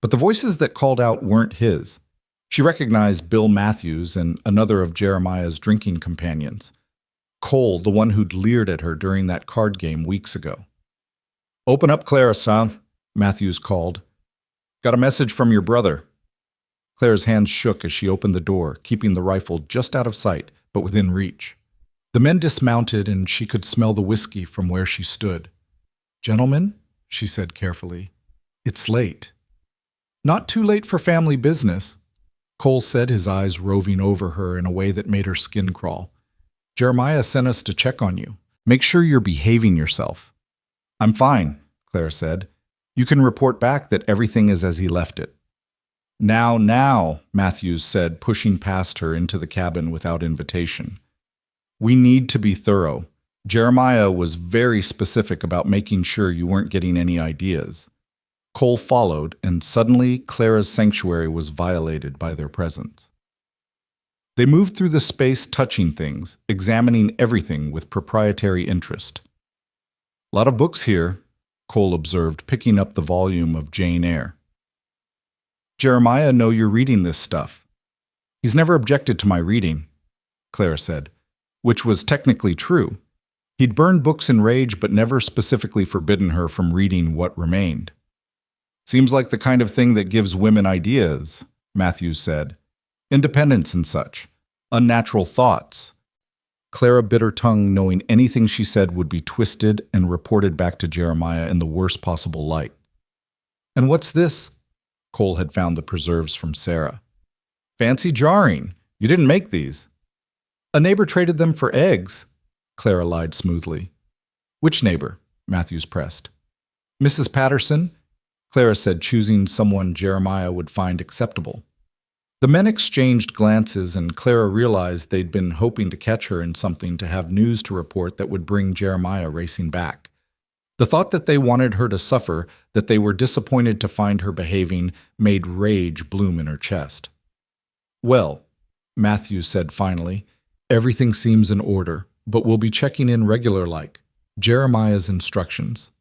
But the voices that called out weren't his. She recognized Bill Matthews and another of Jeremiah's drinking companions. Cole, the one who'd leered at her during that card game weeks ago. "Open up, Clara, son," Matthews called. "Got a message from your brother." Clara's hands shook as she opened the door, keeping the rifle just out of sight, but within reach. The men dismounted, and she could smell the whiskey from where she stood. "Gentlemen," she said carefully, "it's late." "Not too late for family business," Cole said, his eyes roving over her in a way that made her skin crawl. "Jeremiah sent us to check on you. Make sure you're behaving yourself." "I'm fine," Clara said. "You can report back that everything is as he left it." Now, Matthews said, pushing past her into the cabin without invitation. "We need to be thorough. Jeremiah was very specific about making sure you weren't getting any ideas." Cole followed, and suddenly Clara's sanctuary was violated by their presence. They moved through the space, touching things, examining everything with proprietary interest. "Lot of books here," Cole observed, picking up the volume of Jane Eyre. "Jeremiah know you're reading this stuff." "He's never objected to my reading," Clara said, which was technically true. He'd burned books in rage, but never specifically forbidden her from reading what remained. "Seems like the kind of thing that gives women ideas," Matthews said. "Independence and such. Unnatural thoughts." Clara bit her tongue, knowing anything she said would be twisted and reported back to Jeremiah in the worst possible light. "And what's this?" Cole had found the preserves from Sarah. "Fancy jarring. You didn't make these." "A neighbor traded them for eggs," Clara lied smoothly. "Which neighbor?" Matthews pressed. "Mrs. Patterson," Clara said, choosing someone Jeremiah would find acceptable. The men exchanged glances, and Clara realized they'd been hoping to catch her in something to have news to report that would bring Jeremiah racing back. The thought that they wanted her to suffer, that they were disappointed to find her behaving, made rage bloom in her chest. "Well," Matthews said finally, "everything seems in order, but we'll be checking in regular like. Jeremiah's instructions."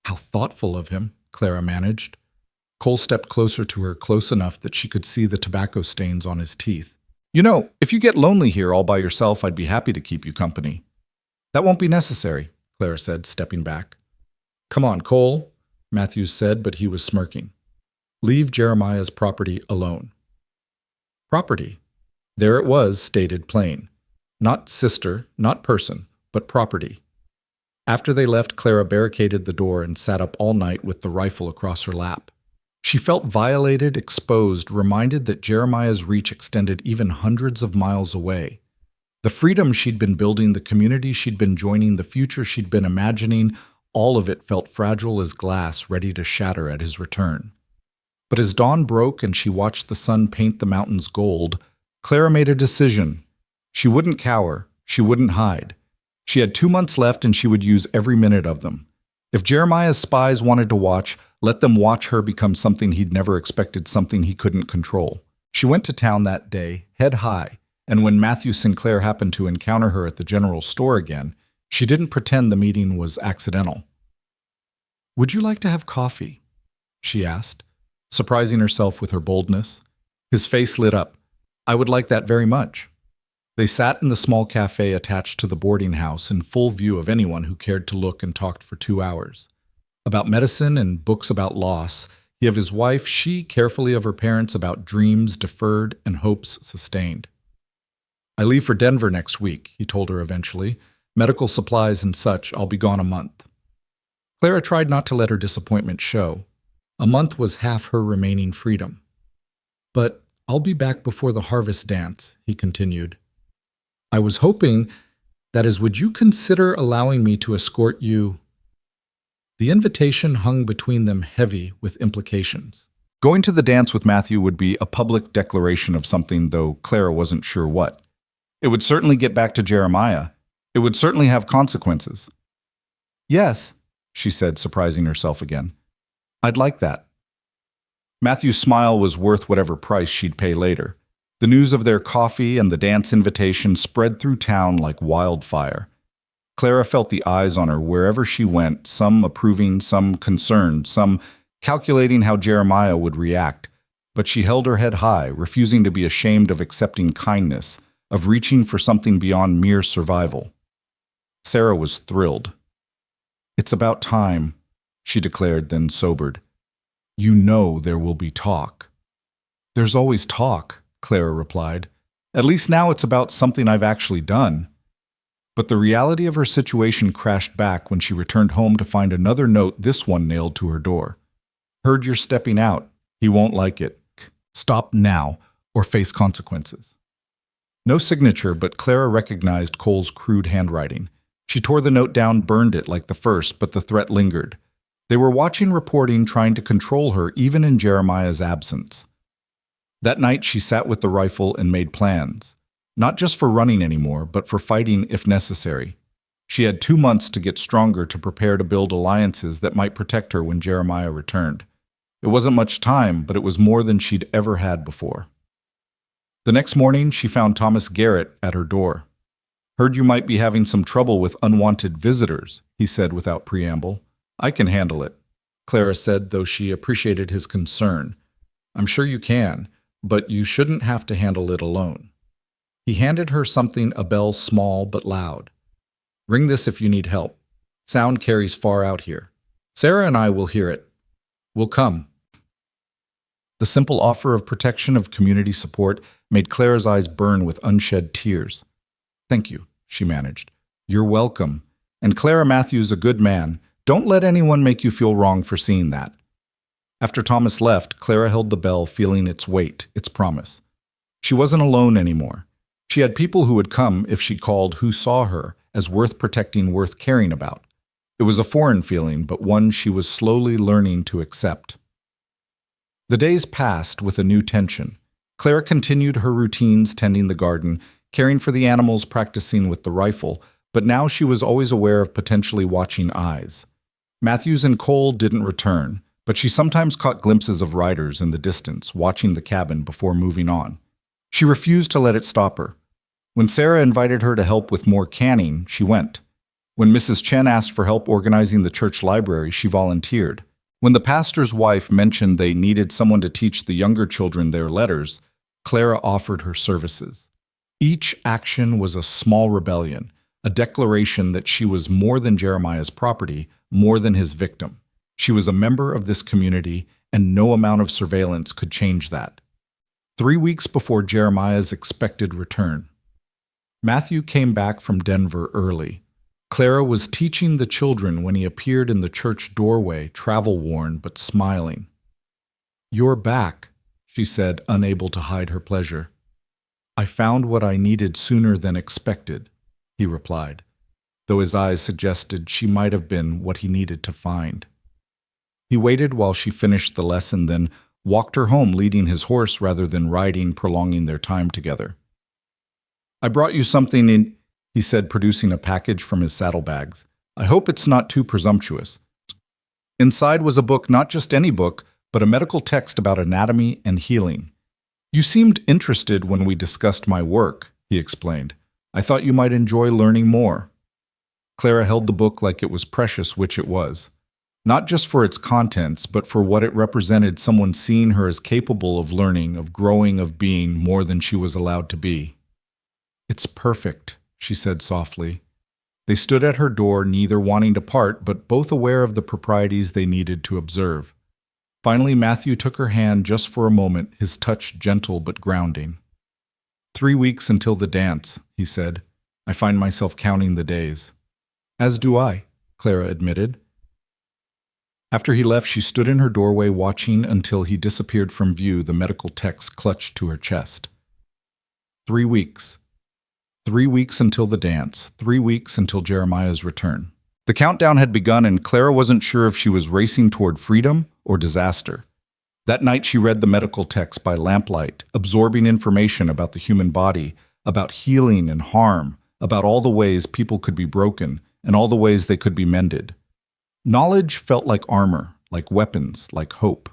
"How thoughtful of him," Clara managed. Cole stepped closer to her, close enough that she could see the tobacco stains on his teeth. "You know, if you get lonely here all by yourself, I'd be happy to keep you company." "That won't be necessary," Clara said, stepping back. "Come on, Cole," Matthews said, but he was smirking. "Leave Jeremiah's property alone." Property. There it was, stated plain. Not sister, not person, but property. After they left, Clara barricaded the door and sat up all night with the rifle across her lap. She felt violated, exposed, reminded that Jeremiah's reach extended even hundreds of miles away. The freedom she'd been building, the community she'd been joining, the future she'd been imagining, all of it felt fragile as glass, ready to shatter at his return. But as dawn broke and she watched the sun paint the mountains gold, Clara made a decision. She wouldn't cower. She wouldn't hide. She had 2 months left, and she would use every minute of them. If Jeremiah's spies wanted to watch, let them watch her become something he'd never expected, something he couldn't control. She went to town that day, head high, and when Matthew Sinclair happened to encounter her at the general store again, she didn't pretend the meeting was accidental. "Would you like to have coffee?" she asked, surprising herself with her boldness. His face lit up. "I would like that very much." They sat in the small cafe attached to the boarding house, in full view of anyone who cared to look, and talked for 2 hours. About medicine and books about loss, he of his wife, she carefully of her parents, about dreams deferred and hopes sustained. "I leave for Denver next week," he told her eventually. "Medical supplies and such. I'll be gone a month." Clara tried not to let her disappointment show. A month was half her remaining freedom. "But I'll be back before the harvest dance," he continued. "I was hoping, that is, would you consider allowing me to escort you?" The invitation hung between them, heavy with implications. Going to the dance with Matthew would be a public declaration of something, though Clara wasn't sure what. It would certainly get back to Jeremiah. It would certainly have consequences. "Yes," she said, surprising herself again. "I'd like that." Matthew's smile was worth whatever price she'd pay later. The news of their coffee and the dance invitation spread through town like wildfire. Clara felt the eyes on her wherever she went, some approving, some concerned, some calculating how Jeremiah would react. But she held her head high, refusing to be ashamed of accepting kindness, of reaching for something beyond mere survival. Sarah was thrilled. "It's about time," she declared, then sobered. "You know there will be talk." "There's always talk," Clara replied. "At least now it's about something I've actually done." But the reality of her situation crashed back when she returned home to find another note, this one nailed to her door. "Heard you're stepping out. He won't like it. Stop now or face consequences." No signature, but Clara recognized Cole's crude handwriting. She tore the note down, burned it like the first, but the threat lingered. They were watching reporting, trying to control her even in Jeremiah's absence. That night she sat with the rifle and made plans. Not just for running anymore, but for fighting if necessary. She had 2 months to get stronger, to prepare to build alliances that might protect her when Jeremiah returned. It wasn't much time, but it was more than she'd ever had before. The next morning, she found Thomas Garrett at her door. "Heard you might be having some trouble with unwanted visitors," he said without preamble. "I can handle it," Clara said, though she appreciated his concern. "I'm sure you can, but you shouldn't have to handle it alone." He handed her something, a bell small but loud. "Ring this if you need help. Sound carries far out here. Sarah and I will hear it. We'll come." The simple offer of protection, of community support, made Clara's eyes burn with unshed tears. "Thank you," she managed. "You're welcome. And Clara Matthews a good man. Don't let anyone make you feel wrong for seeing that." After Thomas left, Clara held the bell, feeling its weight, its promise. She wasn't alone anymore. She had people who would come if she called, who saw her as worth protecting, worth caring about. It was a foreign feeling, but one she was slowly learning to accept. The days passed with a new tension. Clara continued her routines, tending the garden, caring for the animals, practicing with the rifle, but now she was always aware of potentially watching eyes. Matthews and Cole didn't return, but she sometimes caught glimpses of riders in the distance, watching the cabin before moving on. She refused to let it stop her. When Sarah invited her to help with more canning, she went. When Mrs. Chen asked for help organizing the church library, she volunteered. When the pastor's wife mentioned they needed someone to teach the younger children their letters, Clara offered her services. Each action was a small rebellion, a declaration that she was more than Jeremiah's property, more than his victim. She was a member of this community, and no amount of surveillance could change that. 3 weeks before Jeremiah's expected return, Matthew came back from Denver early. Clara was teaching the children when he appeared in the church doorway, travel-worn but smiling. "You're back," she said, unable to hide her pleasure. "I found what I needed sooner than expected," he replied, though his eyes suggested she might have been what he needed to find. He waited while she finished the lesson, then walked her home leading his horse rather than riding, prolonging their time together. "I brought you something in," he said, producing a package from his saddlebags. "I hope it's not too presumptuous." Inside was a book, not just any book, but a medical text about anatomy and healing. "You seemed interested when we discussed my work," he explained. "I thought you might enjoy learning more." Clara held the book like it was precious, which it was. Not just for its contents, but for what it represented, someone seeing her as capable of learning, of growing, of being more than she was allowed to be. "It's perfect," she said softly. They stood at her door, neither wanting to part, but both aware of the proprieties they needed to observe. Finally, Matthew took her hand just for a moment, his touch gentle but grounding. 3 weeks until the dance," he said. "I find myself counting the days." "As do I," Clara admitted. After he left, she stood in her doorway watching until he disappeared from view, the medical text clutched to her chest. 3 weeks. 3 weeks until the dance. 3 weeks until Jeremiah's return. The countdown had begun, and Clara wasn't sure if she was racing toward freedom or disaster. That night she read the medical text by lamplight, absorbing information about the human body, about healing and harm, about all the ways people could be broken, and all the ways they could be mended. Knowledge felt like armor, like weapons, like hope.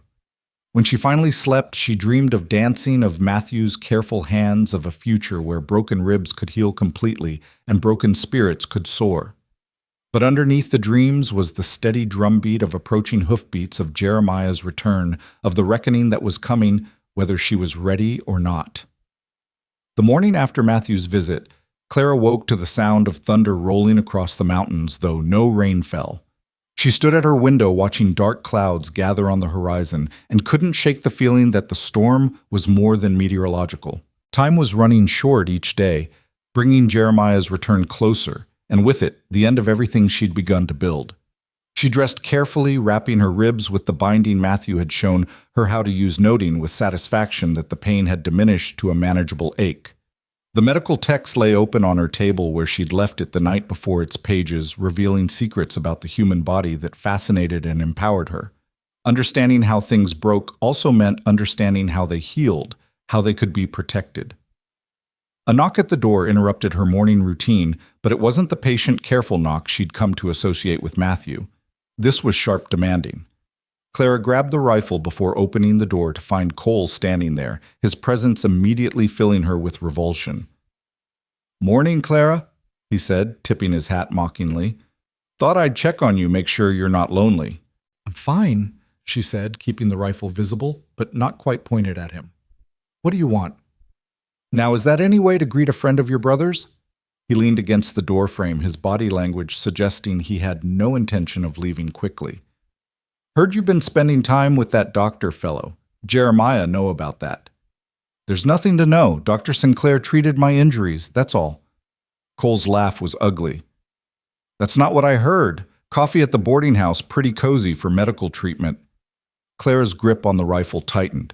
When she finally slept, she dreamed of dancing, of Matthew's careful hands, of a future where broken ribs could heal completely and broken spirits could soar. But underneath the dreams was the steady drumbeat of approaching hoofbeats of Jeremiah's return, of the reckoning that was coming, whether she was ready or not. The morning after Matthew's visit, Clara woke to the sound of thunder rolling across the mountains, though no rain fell. She stood at her window watching dark clouds gather on the horizon and couldn't shake the feeling that the storm was more than meteorological. Time was running short each day, bringing Jeremiah's return closer, and with it, the end of everything she'd begun to build. She dressed carefully, wrapping her ribs with the binding Matthew had shown her how to use, noting with satisfaction that the pain had diminished to a manageable ache. The medical text lay open on her table where she'd left it the night before, its pages revealing secrets about the human body that fascinated and empowered her. Understanding how things broke also meant understanding how they healed, how they could be protected. A knock at the door interrupted her morning routine, but it wasn't the patient, careful knock she'd come to associate with Matthew. This was sharp, demanding. Clara grabbed the rifle before opening the door to find Cole standing there, his presence immediately filling her with revulsion. "Morning, Clara," he said, tipping his hat mockingly. "Thought I'd check on you, make sure you're not lonely." "I'm fine," she said, keeping the rifle visible, but not quite pointed at him. "What do you want?" "Now, is that any way to greet a friend of your brother's?" He leaned against the doorframe, his body language suggesting he had no intention of leaving quickly. "Heard you've been spending time with that doctor fellow. Jeremiah know about that." "There's nothing to know. Dr. Sinclair treated my injuries, that's all." Cole's laugh was ugly. "That's not what I heard. Coffee at the boarding house, pretty cozy for medical treatment." Clara's grip on the rifle tightened.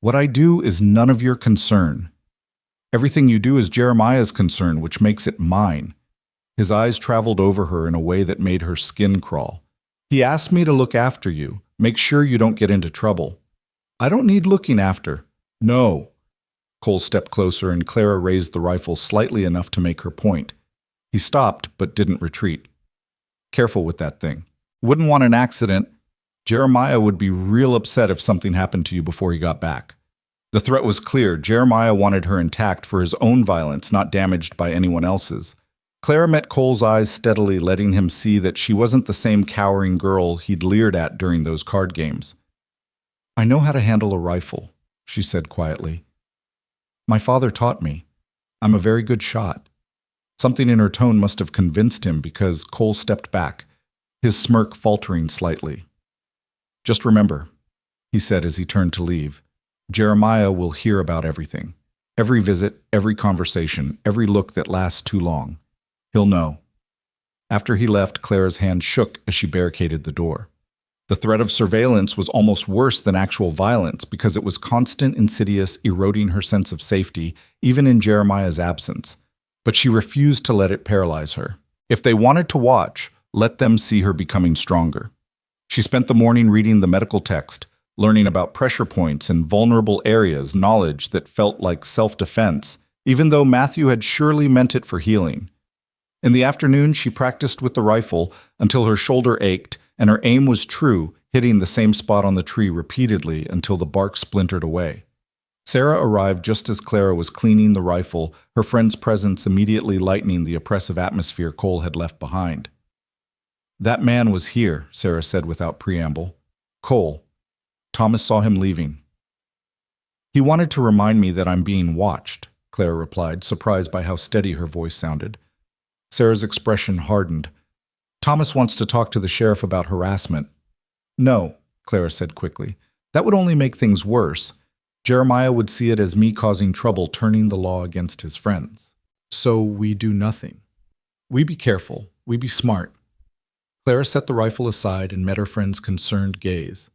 "What I do is none of your concern. Everything you do is Jeremiah's concern, which makes it mine." His eyes traveled over her in a way that made her skin crawl. "He asked me to look after you, make sure you don't get into trouble." "I don't need looking after." "No." Cole stepped closer and Clara raised the rifle slightly enough to make her point. He stopped but didn't retreat. "Careful with that thing. Wouldn't want an accident. Jeremiah would be real upset if something happened to you before he got back." The threat was clear. Jeremiah wanted her intact for his own violence, not damaged by anyone else's. Clara met Cole's eyes steadily, letting him see that she wasn't the same cowering girl he'd leered at during those card games. "I know how to handle a rifle," she said quietly. "My father taught me. I'm a very good shot." Something in her tone must have convinced him because Cole stepped back, his smirk faltering slightly. "Just remember," he said as he turned to leave, "Jeremiah will hear about everything. Every visit, every conversation, every look that lasts too long. He'll know." After he left, Clara's hand shook as she barricaded the door. The threat of surveillance was almost worse than actual violence because it was constant, insidious, eroding her sense of safety, even in Jeremiah's absence. But she refused to let it paralyze her. If they wanted to watch, let them see her becoming stronger. She spent the morning reading the medical text, learning about pressure points and vulnerable areas, knowledge that felt like self-defense, even though Matthew had surely meant it for healing. In the afternoon, she practiced with the rifle until her shoulder ached and her aim was true, hitting the same spot on the tree repeatedly until the bark splintered away. Sarah arrived just as Clara was cleaning the rifle, her friend's presence immediately lightening the oppressive atmosphere Cole had left behind. "That man was here," Sarah said without preamble. "Cole. Thomas saw him leaving." "He wanted to remind me that I'm being watched," Clara replied, surprised by how steady her voice sounded. Sarah's expression hardened. "Thomas wants to talk to the sheriff about harassment." "No," Clara said quickly. "That would only make things worse. Jeremiah would see it as me causing trouble, turning the law against his friends. So we do nothing. We be careful. We be smart." Clara set the rifle aside and met her friend's concerned gaze.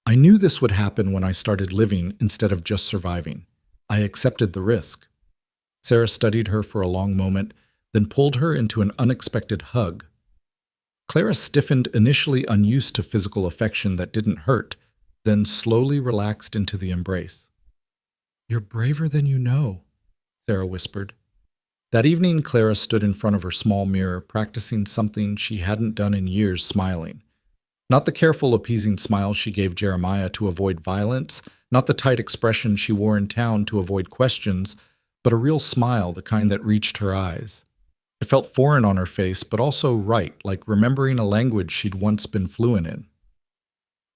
"I knew this would happen when I started living instead of just surviving. I accepted the risk." Sarah studied her for a long moment, then pulled her into an unexpected hug. Clara stiffened, initially unused to physical affection that didn't hurt, then slowly relaxed into the embrace. "You're braver than you know," Sarah whispered. That evening, Clara stood in front of her small mirror, practicing something she hadn't done in years, smiling. Not the careful, appeasing smile she gave Jeremiah to avoid violence, not the tight expression she wore in town to avoid questions, but a real smile, the kind that reached her eyes. It felt foreign on her face, but also right, like remembering a language she'd once been fluent in.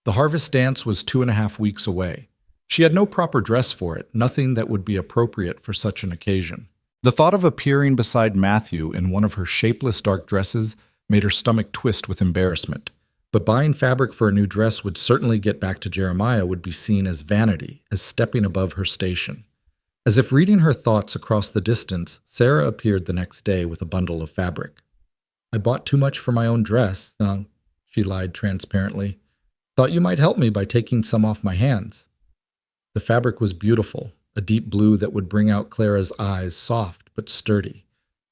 The harvest dance was 2.5 weeks away. She had no proper dress for it, nothing that would be appropriate for such an occasion. The thought of appearing beside Matthew in one of her shapeless dark dresses made her stomach twist with embarrassment. But buying fabric for a new dress would certainly get back to Jeremiah would be seen as vanity, as stepping above her station. As if reading her thoughts across the distance, Sarah appeared the next day with a bundle of fabric. "I bought too much for my own dress," she lied transparently. "Thought you might help me by taking some off my hands." The fabric was beautiful, a deep blue that would bring out Clara's eyes, soft but sturdy,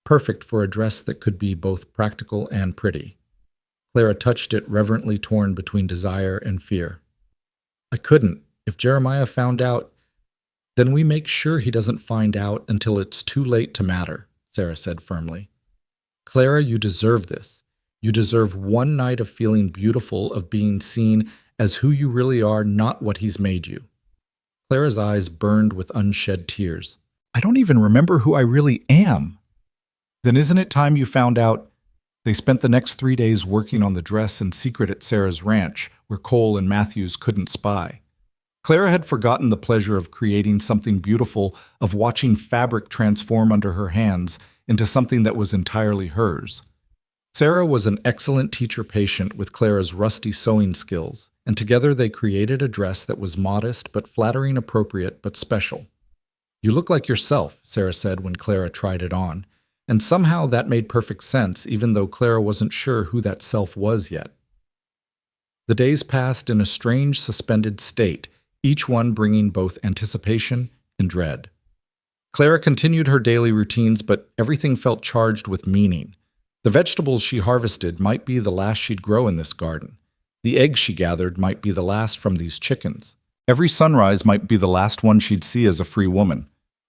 perfect for a dress that could be both practical and pretty. Clara touched it, reverently torn between desire and fear. "I couldn't. If Jeremiah found out, then we make sure he doesn't find out until it's too late to matter," Sarah said firmly. "Clara, you deserve this. You deserve one night of feeling beautiful, of being seen as who you really are, not what he's made you." Clara's eyes burned with unshed tears. "I don't even remember who I really am." "Then isn't it time you found out?" They spent the next 3 days working on the dress in secret at Sarah's ranch, where Cole and Matthews couldn't spy. Clara had forgotten the pleasure of creating something beautiful, of watching fabric transform under her hands into something that was entirely hers. Sarah was an excellent teacher-patient with Clara's rusty sewing skills, and together they created a dress that was modest but flattering, appropriate but special. "You look like yourself," Sarah said when Clara tried it on, and somehow that made perfect sense, even though Clara wasn't sure who that self was yet. The days passed in a strange, suspended state, each one bringing both anticipation and dread. Clara continued her daily routines, but everything felt charged with meaning. The vegetables she harvested might be the last she'd grow in this garden. The eggs she gathered might be the last from these chickens. Every sunrise might be the last one she'd see as a free woman.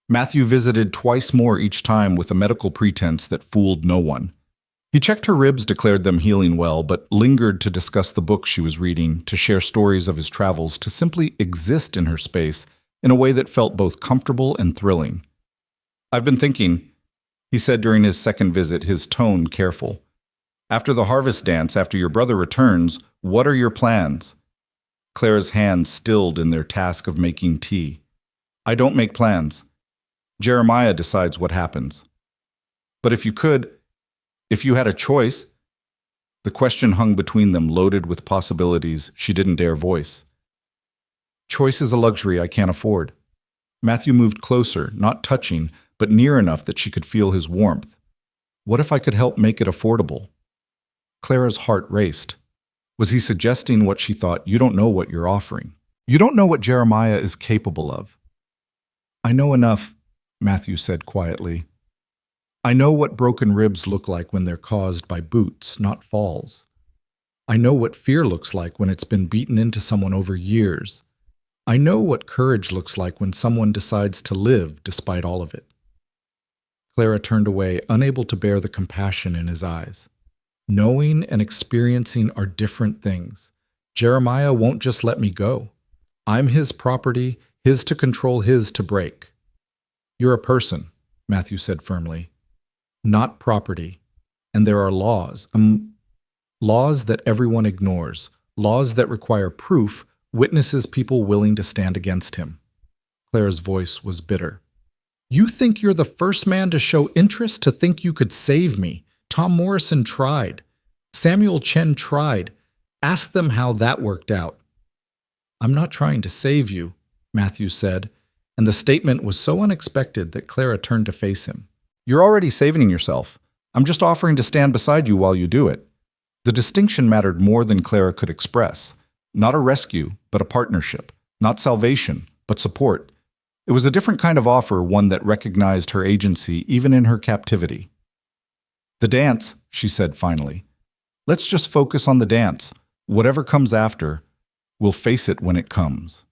Matthew visited twice more each time with a medical pretense that fooled no one. He checked her ribs, declared them healing well, but lingered to discuss the book she was reading, to share stories of his travels, to simply exist in her space in a way that felt both comfortable and thrilling. "I've been thinking," he said during his second visit, his tone careful. "After the harvest dance, after your brother returns, what are your plans?" Clara's hands stilled in their task of making tea. "I don't make plans. Jeremiah decides what happens. But if you had a choice," the question hung between them, loaded with possibilities she didn't dare voice. "Choice is a luxury I can't afford." Matthew moved closer, not touching, but near enough that she could feel his warmth. "What if I could help make it affordable?" Clara's heart raced. Was he suggesting what she thought? "You don't know what you're offering. You don't know what Jeremiah is capable of." "I know enough," Matthew said quietly. "I know what broken ribs look like when they're caused by boots, not falls. I know what fear looks like when it's been beaten into someone over years. I know what courage looks like when someone decides to live despite all of it." Clara turned away, unable to bear the compassion in his eyes. Knowing and experiencing are different things. Jeremiah won't just let me go. I'm his property, his to control, his to break. "You're a person," Matthew said firmly, "not property. And there are laws. Laws that everyone ignores. Laws that require proof, witnesses, people willing to stand against him." Clara's voice was bitter. "You think you're the first man to show interest, to think you could save me? Tom Morrison tried. Samuel Chen tried. Ask them how that worked out." "I'm not trying to save you," Matthew said, and the statement was so unexpected that Clara turned to face him. "You're already saving yourself. I'm just offering to stand beside you while you do it." The distinction mattered more than Clara could express. Not a rescue, but a partnership. Not salvation, but support. It was a different kind of offer, one that recognized her agency even in her captivity. "The dance," she said finally. "Let's just focus on the dance. Whatever comes after, we'll face it when it comes."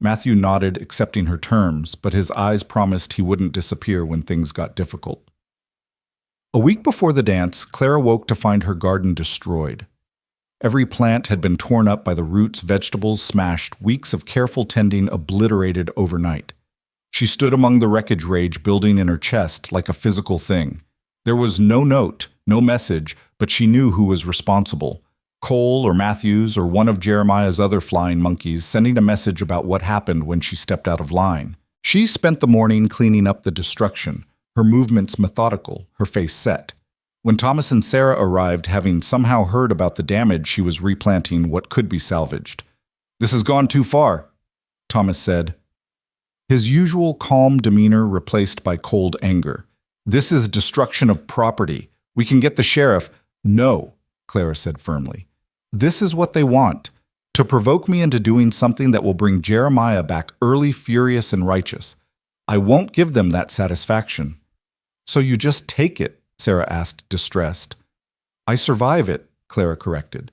Matthew nodded, accepting her terms, but his eyes promised he wouldn't disappear when things got difficult. A week before the dance, Clara woke to find her garden destroyed. Every plant had been torn up by the roots, vegetables smashed, weeks of careful tending obliterated overnight. She stood among the wreckage, rage building in her chest like a physical thing. There was no note, no message, but she knew who was responsible. Cole or Matthews or one of Jeremiah's other flying monkeys sending a message about what happened when she stepped out of line. She spent the morning cleaning up the destruction, her movements methodical, her face set. When Thomas and Sarah arrived, having somehow heard about the damage, she was replanting what could be salvaged. "This has gone too far," Thomas said, his usual calm demeanor replaced by cold anger. "This is destruction of property. We can get the sheriff." "No," Clara said firmly. "This is what they want, to provoke me into doing something that will bring Jeremiah back early, furious, and righteous. I won't give them that satisfaction." "So you just take it?" Sarah asked, distressed. "I survive it," Clara corrected.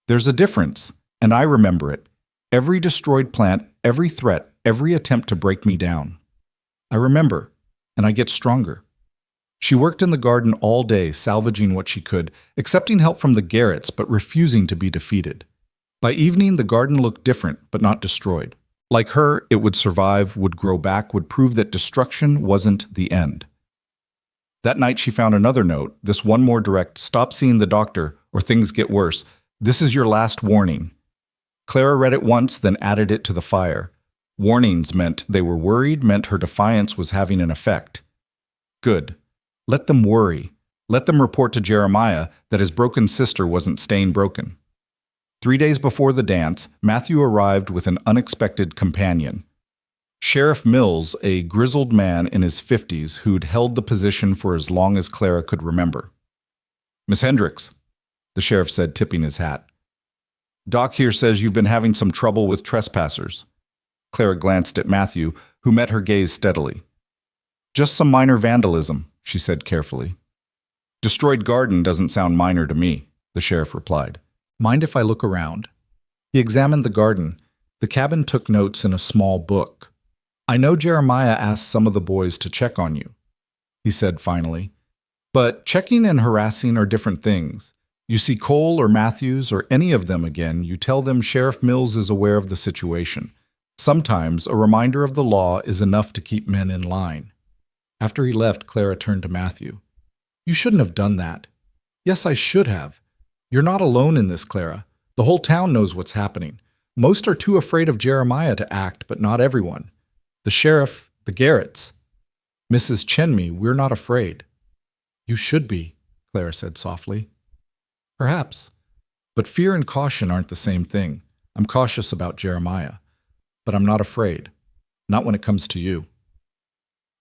"There's a difference, and I remember it. Every destroyed plant, every threat, every attempt to break me down. I remember, and I get stronger." She worked in the garden all day, salvaging what she could, accepting help from the Garretts, but refusing to be defeated. By evening, the garden looked different, but not destroyed. Like her, it would survive, would grow back, would prove that destruction wasn't the end. That night, she found another note, this one more direct: "Stop seeing the doctor, or things get worse. This is your last warning." Clara read it once, then added it to the fire. Warnings meant they were worried, meant her defiance was having an effect. Good. Let them worry. Let them report to Jeremiah that his broken sister wasn't staying broken. 3 days before the dance, Matthew arrived with an unexpected companion. Sheriff Mills, a grizzled man in his 50s who'd held the position for as long as Clara could remember. "Miss Hendricks," the sheriff said, tipping his hat. "Doc here says you've been having some trouble with trespassers." Clara glanced at Matthew, who met her gaze steadily. "Just some minor vandalism," she said carefully. "Destroyed garden doesn't sound minor to me," the sheriff replied. "Mind if I look around?" He examined the garden. The cabin took notes in a small book. "I know Jeremiah asked some of the boys to check on you," he said finally. "But checking and harassing are different things. You see Cole or Matthews or any of them again, you tell them Sheriff Mills is aware of the situation. Sometimes a reminder of the law is enough to keep men in line." After he left, Clara turned to Matthew. "You shouldn't have done that." "Yes, I should have. You're not alone in this, Clara. The whole town knows what's happening. Most are too afraid of Jeremiah to act, but not everyone. The sheriff, the Garretts. Mrs. Chenme, we're not afraid." "You should be," Clara said softly. "Perhaps. But fear and caution aren't the same thing. I'm cautious about Jeremiah. But I'm not afraid. Not when it comes to you."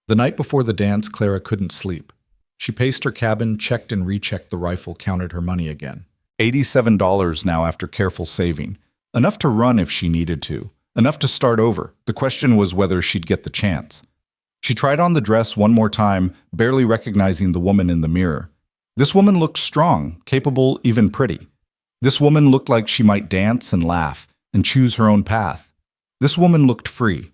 The night before the dance, Clara couldn't sleep. She paced her cabin, checked and rechecked the rifle, counted her money again. $87 now after careful saving. Enough to run if she needed to. Enough to start over. The question was whether she'd get the chance. She tried on the dress one more time, barely recognizing the woman in the mirror. This woman looked strong, capable, even pretty. This woman looked like she might dance and laugh and choose her own path. This woman looked free.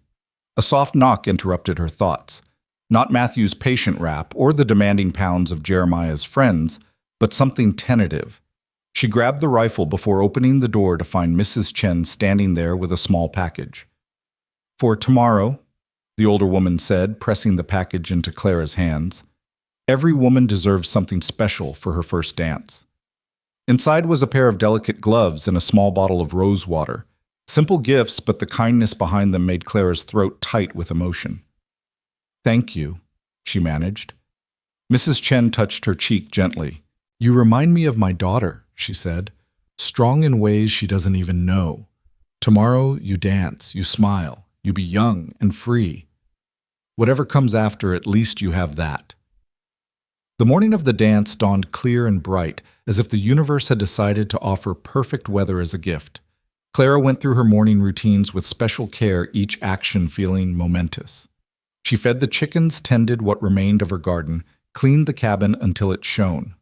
A soft knock interrupted her thoughts. Not Matthew's patient rap or the demanding pounds of Jeremiah's friends, but something tentative. She grabbed the rifle before opening the door to find Mrs. Chen standing there with a small package. "For tomorrow," the older woman said, pressing the package into Clara's hands. "Every woman deserves something special for her first dance." Inside was a pair of delicate gloves and a small bottle of rose water. Simple gifts, but the kindness behind them made Clara's throat tight with emotion. "Thank you," she managed. Mrs. Chen touched her cheek gently. "You remind me of my daughter," she said, "strong in ways she doesn't even know. Tomorrow you dance, you smile, you be young and free. Whatever comes after, at least you have that." The morning of the dance dawned clear and bright, as if the universe had decided to offer perfect weather as a gift. Clara went through her morning routines with special care, each action feeling momentous. She fed the chickens, tended what remained of her garden, cleaned the cabin until it shone.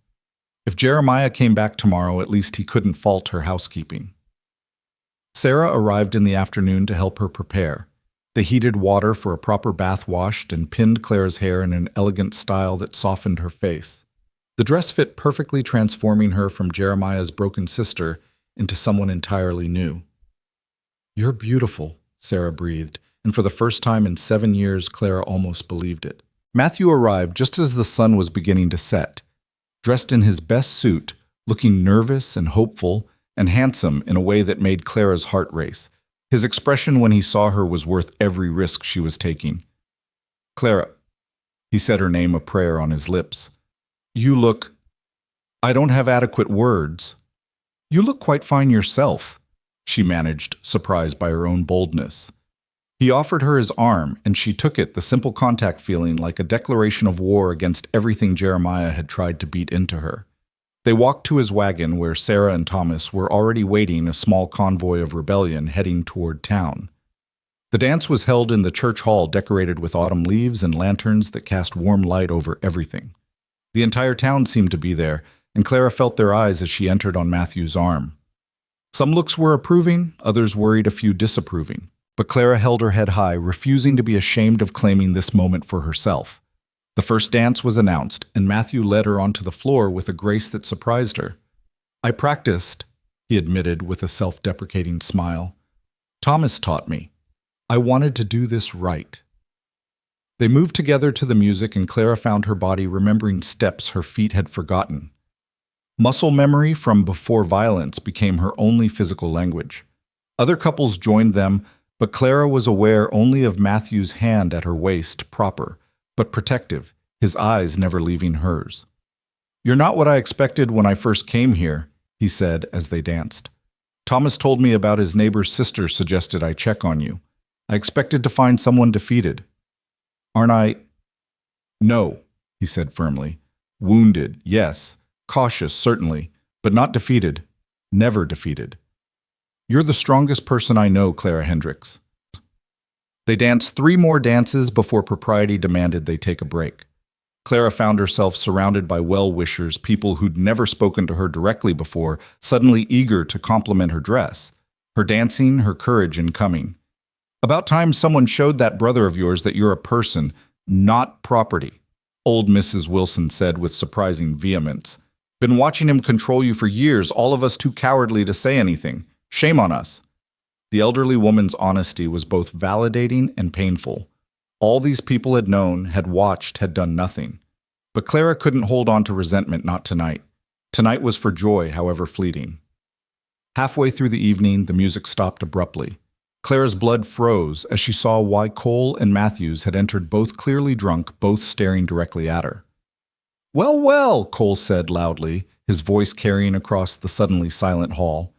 If Jeremiah came back tomorrow, at least he couldn't fault her housekeeping. Sarah arrived in the afternoon to help her prepare. They heated water for a proper bath, washed, and pinned Clara's hair in an elegant style that softened her face. The dress fit perfectly, transforming her from Jeremiah's broken sister into someone entirely new. "You're beautiful," Sarah breathed, and for the first time in 7 years, Clara almost believed it. Matthew arrived just as the sun was beginning to set, dressed in his best suit, looking nervous and hopeful, and handsome in a way that made Clara's heart race. His expression when he saw her was worth every risk she was taking. "Clara," he said her name a prayer on his lips. "You look— I don't have adequate words. You look quite fine yourself," she managed, surprised by her own boldness. He offered her his arm, and she took it, the simple contact feeling like a declaration of war against everything Jeremiah had tried to beat into her. They walked to his wagon where Sarah and Thomas were already waiting a small convoy of rebellion heading toward town. The dance was held in the church hall decorated with autumn leaves and lanterns that cast warm light over everything. The entire town seemed to be there, and Clara felt their eyes as she entered on Matthew's arm. Some looks were approving, others worried, a few disapproving. But Clara held her head high, refusing to be ashamed of claiming this moment for herself. The first dance was announced, and Matthew led her onto the floor with a grace that surprised her. "I practiced," he admitted with a self-deprecating smile. "Thomas taught me. I wanted to do this right." They moved together to the music, and Clara found her body remembering steps her feet had forgotten. Muscle memory from before violence became her only physical language. Other couples joined them, but Clara was aware only of Matthew's hand at her waist, proper, but protective, his eyes never leaving hers. "You're not what I expected when I first came here," he said as they danced. "Thomas told me about his neighbor's sister suggested I check on you. I expected to find someone defeated. Aren't I?" "No," he said firmly. "Wounded, yes. Cautious, certainly, but not defeated. Never defeated. You're the strongest person I know, Clara Hendricks." They danced 3 more dances before propriety demanded they take a break. Clara found herself surrounded by well-wishers, people who'd never spoken to her directly before, suddenly eager to compliment her dress, her dancing, her courage in coming. "About time someone showed that brother of yours that you're a person, not property," old Mrs. Wilson said with surprising vehemence. "Been watching him control you for years, all of us too cowardly to say anything. Shame on us." The elderly woman's honesty was both validating and painful. All these people had known, had watched, had done nothing. But Clara couldn't hold on to resentment, not tonight. Tonight was for joy, however fleeting. Halfway through the evening, the music stopped abruptly. Clara's blood froze as she saw why Cole and Matthews had entered both clearly drunk, both staring directly at her. "Well, well," Cole said loudly, his voice carrying across the suddenly silent hall.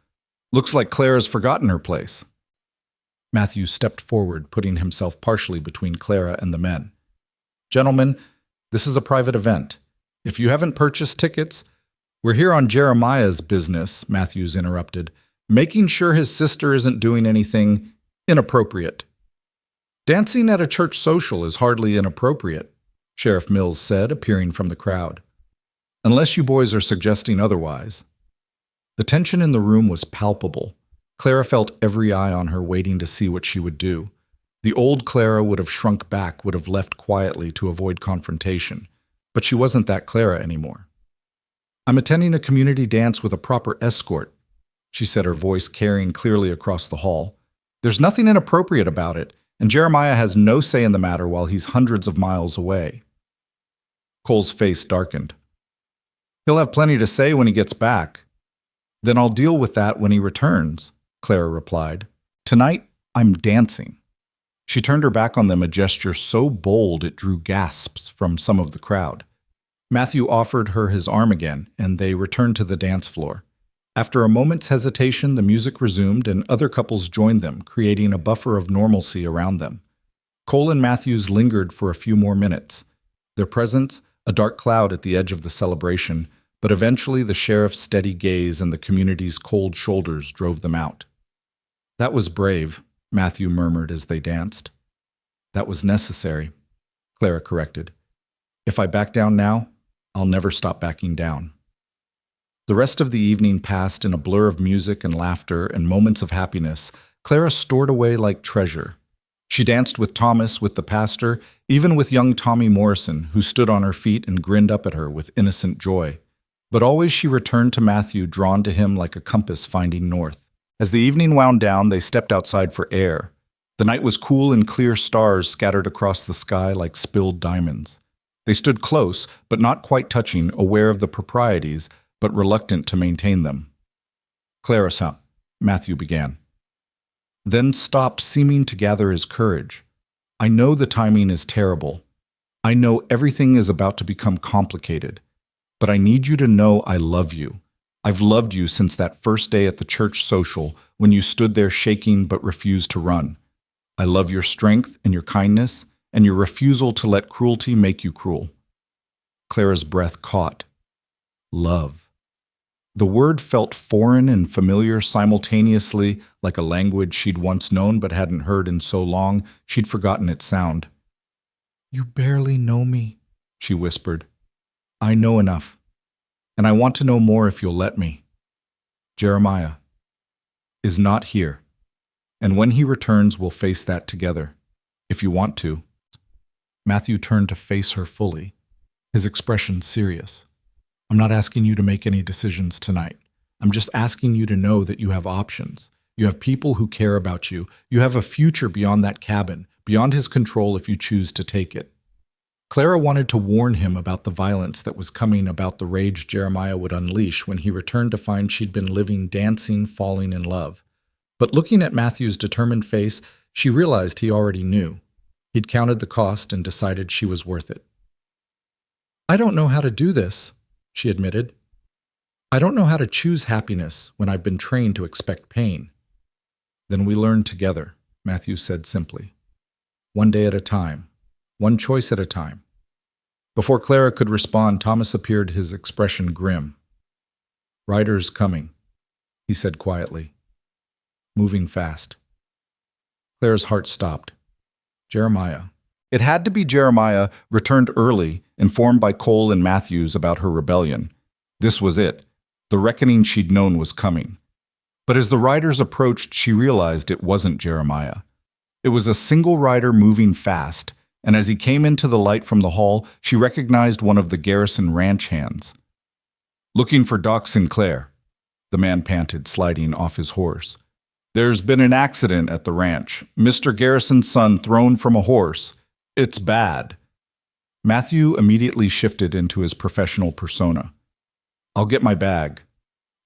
"Looks like Clara's forgotten her place." Matthews stepped forward, putting himself partially between Clara and the men. "Gentlemen, this is a private event. If you haven't purchased tickets—" "We're here on Jeremiah's business," Matthews interrupted, "making sure his sister isn't doing anything inappropriate." "Dancing at a church social is hardly inappropriate," Sheriff Mills said, appearing from the crowd. "Unless you boys are suggesting otherwise." The tension in the room was palpable. Clara felt every eye on her, waiting to see what she would do. The old Clara would have shrunk back, would have left quietly to avoid confrontation. But she wasn't that Clara anymore. "I'm attending a community dance with a proper escort," she said, her voice carrying clearly across the hall. "There's nothing inappropriate about it, and Jeremiah has no say in the matter while he's hundreds of miles away." Cole's face darkened. "He'll have plenty to say when he gets back." "Then I'll deal with that when he returns," Clara replied. "Tonight, I'm dancing." She turned her back on them, a gesture so bold it drew gasps from some of the crowd. Matthew offered her his arm again, and they returned to the dance floor. After a moment's hesitation, the music resumed, and other couples joined them, creating a buffer of normalcy around them. Cole and Matthews lingered for a few more minutes. Their presence, a dark cloud at the edge of the celebration, but eventually the sheriff's steady gaze and the community's cold shoulders drove them out. "That was brave," Matthew murmured as they danced. "That was necessary," Clara corrected. "If I back down now, I'll never stop backing down." The rest of the evening passed in a blur of music and laughter and moments of happiness Clara stored away like treasure. She danced with Thomas, with the pastor, even with young Tommy Morrison, who stood on her feet and grinned up at her with innocent joy. But always she returned to Matthew, drawn to him like a compass finding north. As the evening wound down, they stepped outside for air. The night was cool and clear stars scattered across the sky like spilled diamonds. They stood close, but not quite touching, aware of the proprieties, but reluctant to maintain them. "Clarissa," Matthew began. Then stopped, seeming to gather his courage. "I know the timing is terrible. I know everything is about to become complicated. But I need you to know I love you. I've loved you since that first day at the church social when you stood there shaking but refused to run. I love your strength and your kindness and your refusal to let cruelty make you cruel." Clara's breath caught. Love. The word felt foreign and familiar simultaneously, like a language she'd once known but hadn't heard in so long she'd forgotten its sound. "You barely know me," she whispered. "I know enough, and I want to know more if you'll let me. Jeremiah is not here, and when he returns, we'll face that together, if you want to." Matthew turned to face her fully, his expression serious. "I'm not asking you to make any decisions tonight. I'm just asking you to know that you have options. You have people who care about you. You have a future beyond that cabin, beyond his control if you choose to take it." Clara wanted to warn him about the violence that was coming, about the rage Jeremiah would unleash when he returned to find she'd been living, dancing, falling in love. But looking at Matthew's determined face, she realized he already knew. He'd counted the cost and decided she was worth it. "I don't know how to do this," she admitted. "I don't know how to choose happiness when I've been trained to expect pain." "Then we learn together," Matthew said simply. "One day at a time. One choice at a time." Before Clara could respond, Thomas appeared, his expression grim. "Rider's coming," he said quietly. "Moving fast." Clara's heart stopped. Jeremiah. It had to be Jeremiah, returned early, informed by Cole and Matthews about her rebellion. This was it. The reckoning she'd known was coming. But as the riders approached, she realized it wasn't Jeremiah. It was a single rider moving fast, and as he came into the light from the hall, she recognized one of the Garrison ranch hands. "Looking for Doc Sinclair," the man panted, sliding off his horse. "There's been an accident at the ranch. Mr. Garrison's son thrown from a horse. It's bad." Matthew immediately shifted into his professional persona. "I'll get my bag."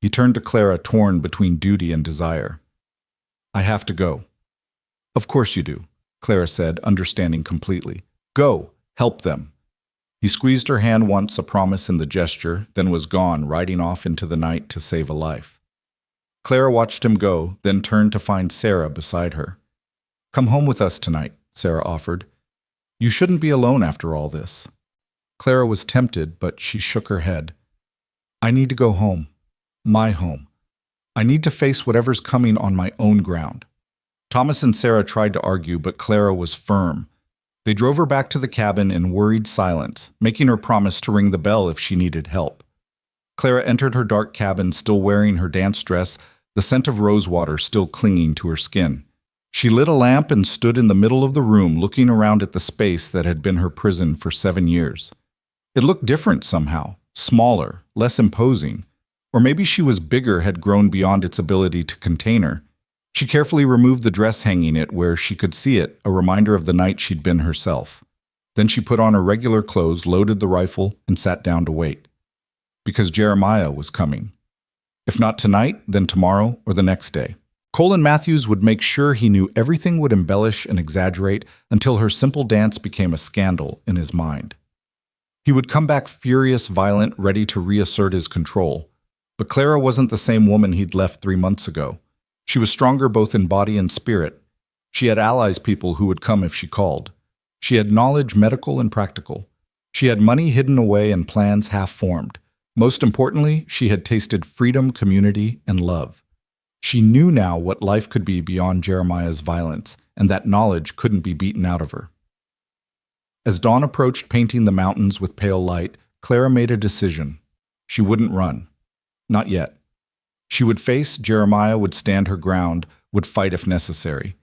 He turned to Clara, torn between duty and desire. "I have to go." "Of course you do," Clara said, understanding completely. "Go, help them." He squeezed her hand once, a promise in the gesture, then was gone, riding off into the night to save a life. Clara watched him go, then turned to find Sarah beside her. "Come home with us tonight," Sarah offered. "You shouldn't be alone after all this." Clara was tempted, but she shook her head. "I need to go home. My home. I need to face whatever's coming on my own ground." Thomas and Sarah tried to argue, but Clara was firm. They drove her back to the cabin in worried silence, making her promise to ring the bell if she needed help. Clara entered her dark cabin, still wearing her dance dress, the scent of rosewater still clinging to her skin. She lit a lamp and stood in the middle of the room, looking around at the space that had been her prison for 7 years. It looked different somehow, smaller, less imposing. Or maybe she was bigger, had grown beyond its ability to contain her. She carefully removed the dress, hanging it where she could see it, a reminder of the night she'd been herself. Then she put on her regular clothes, loaded the rifle, and sat down to wait. Because Jeremiah was coming. If not tonight, then tomorrow or the next day. Cole and Matthews would make sure he knew everything, would embellish and exaggerate until her simple dance became a scandal in his mind. He would come back furious, violent, ready to reassert his control. But Clara wasn't the same woman he'd left 3 months ago. She was stronger both in body and spirit. She had allies, people who would come if she called. She had knowledge, medical and practical. She had money hidden away and plans half-formed. Most importantly, she had tasted freedom, community, and love. She knew now what life could be beyond Jeremiah's violence, and that knowledge couldn't be beaten out of her. As dawn approached, painting the mountains with pale light, Clara made a decision. She wouldn't run. Not yet. She would face Jeremiah, would stand her ground, would fight if necessary.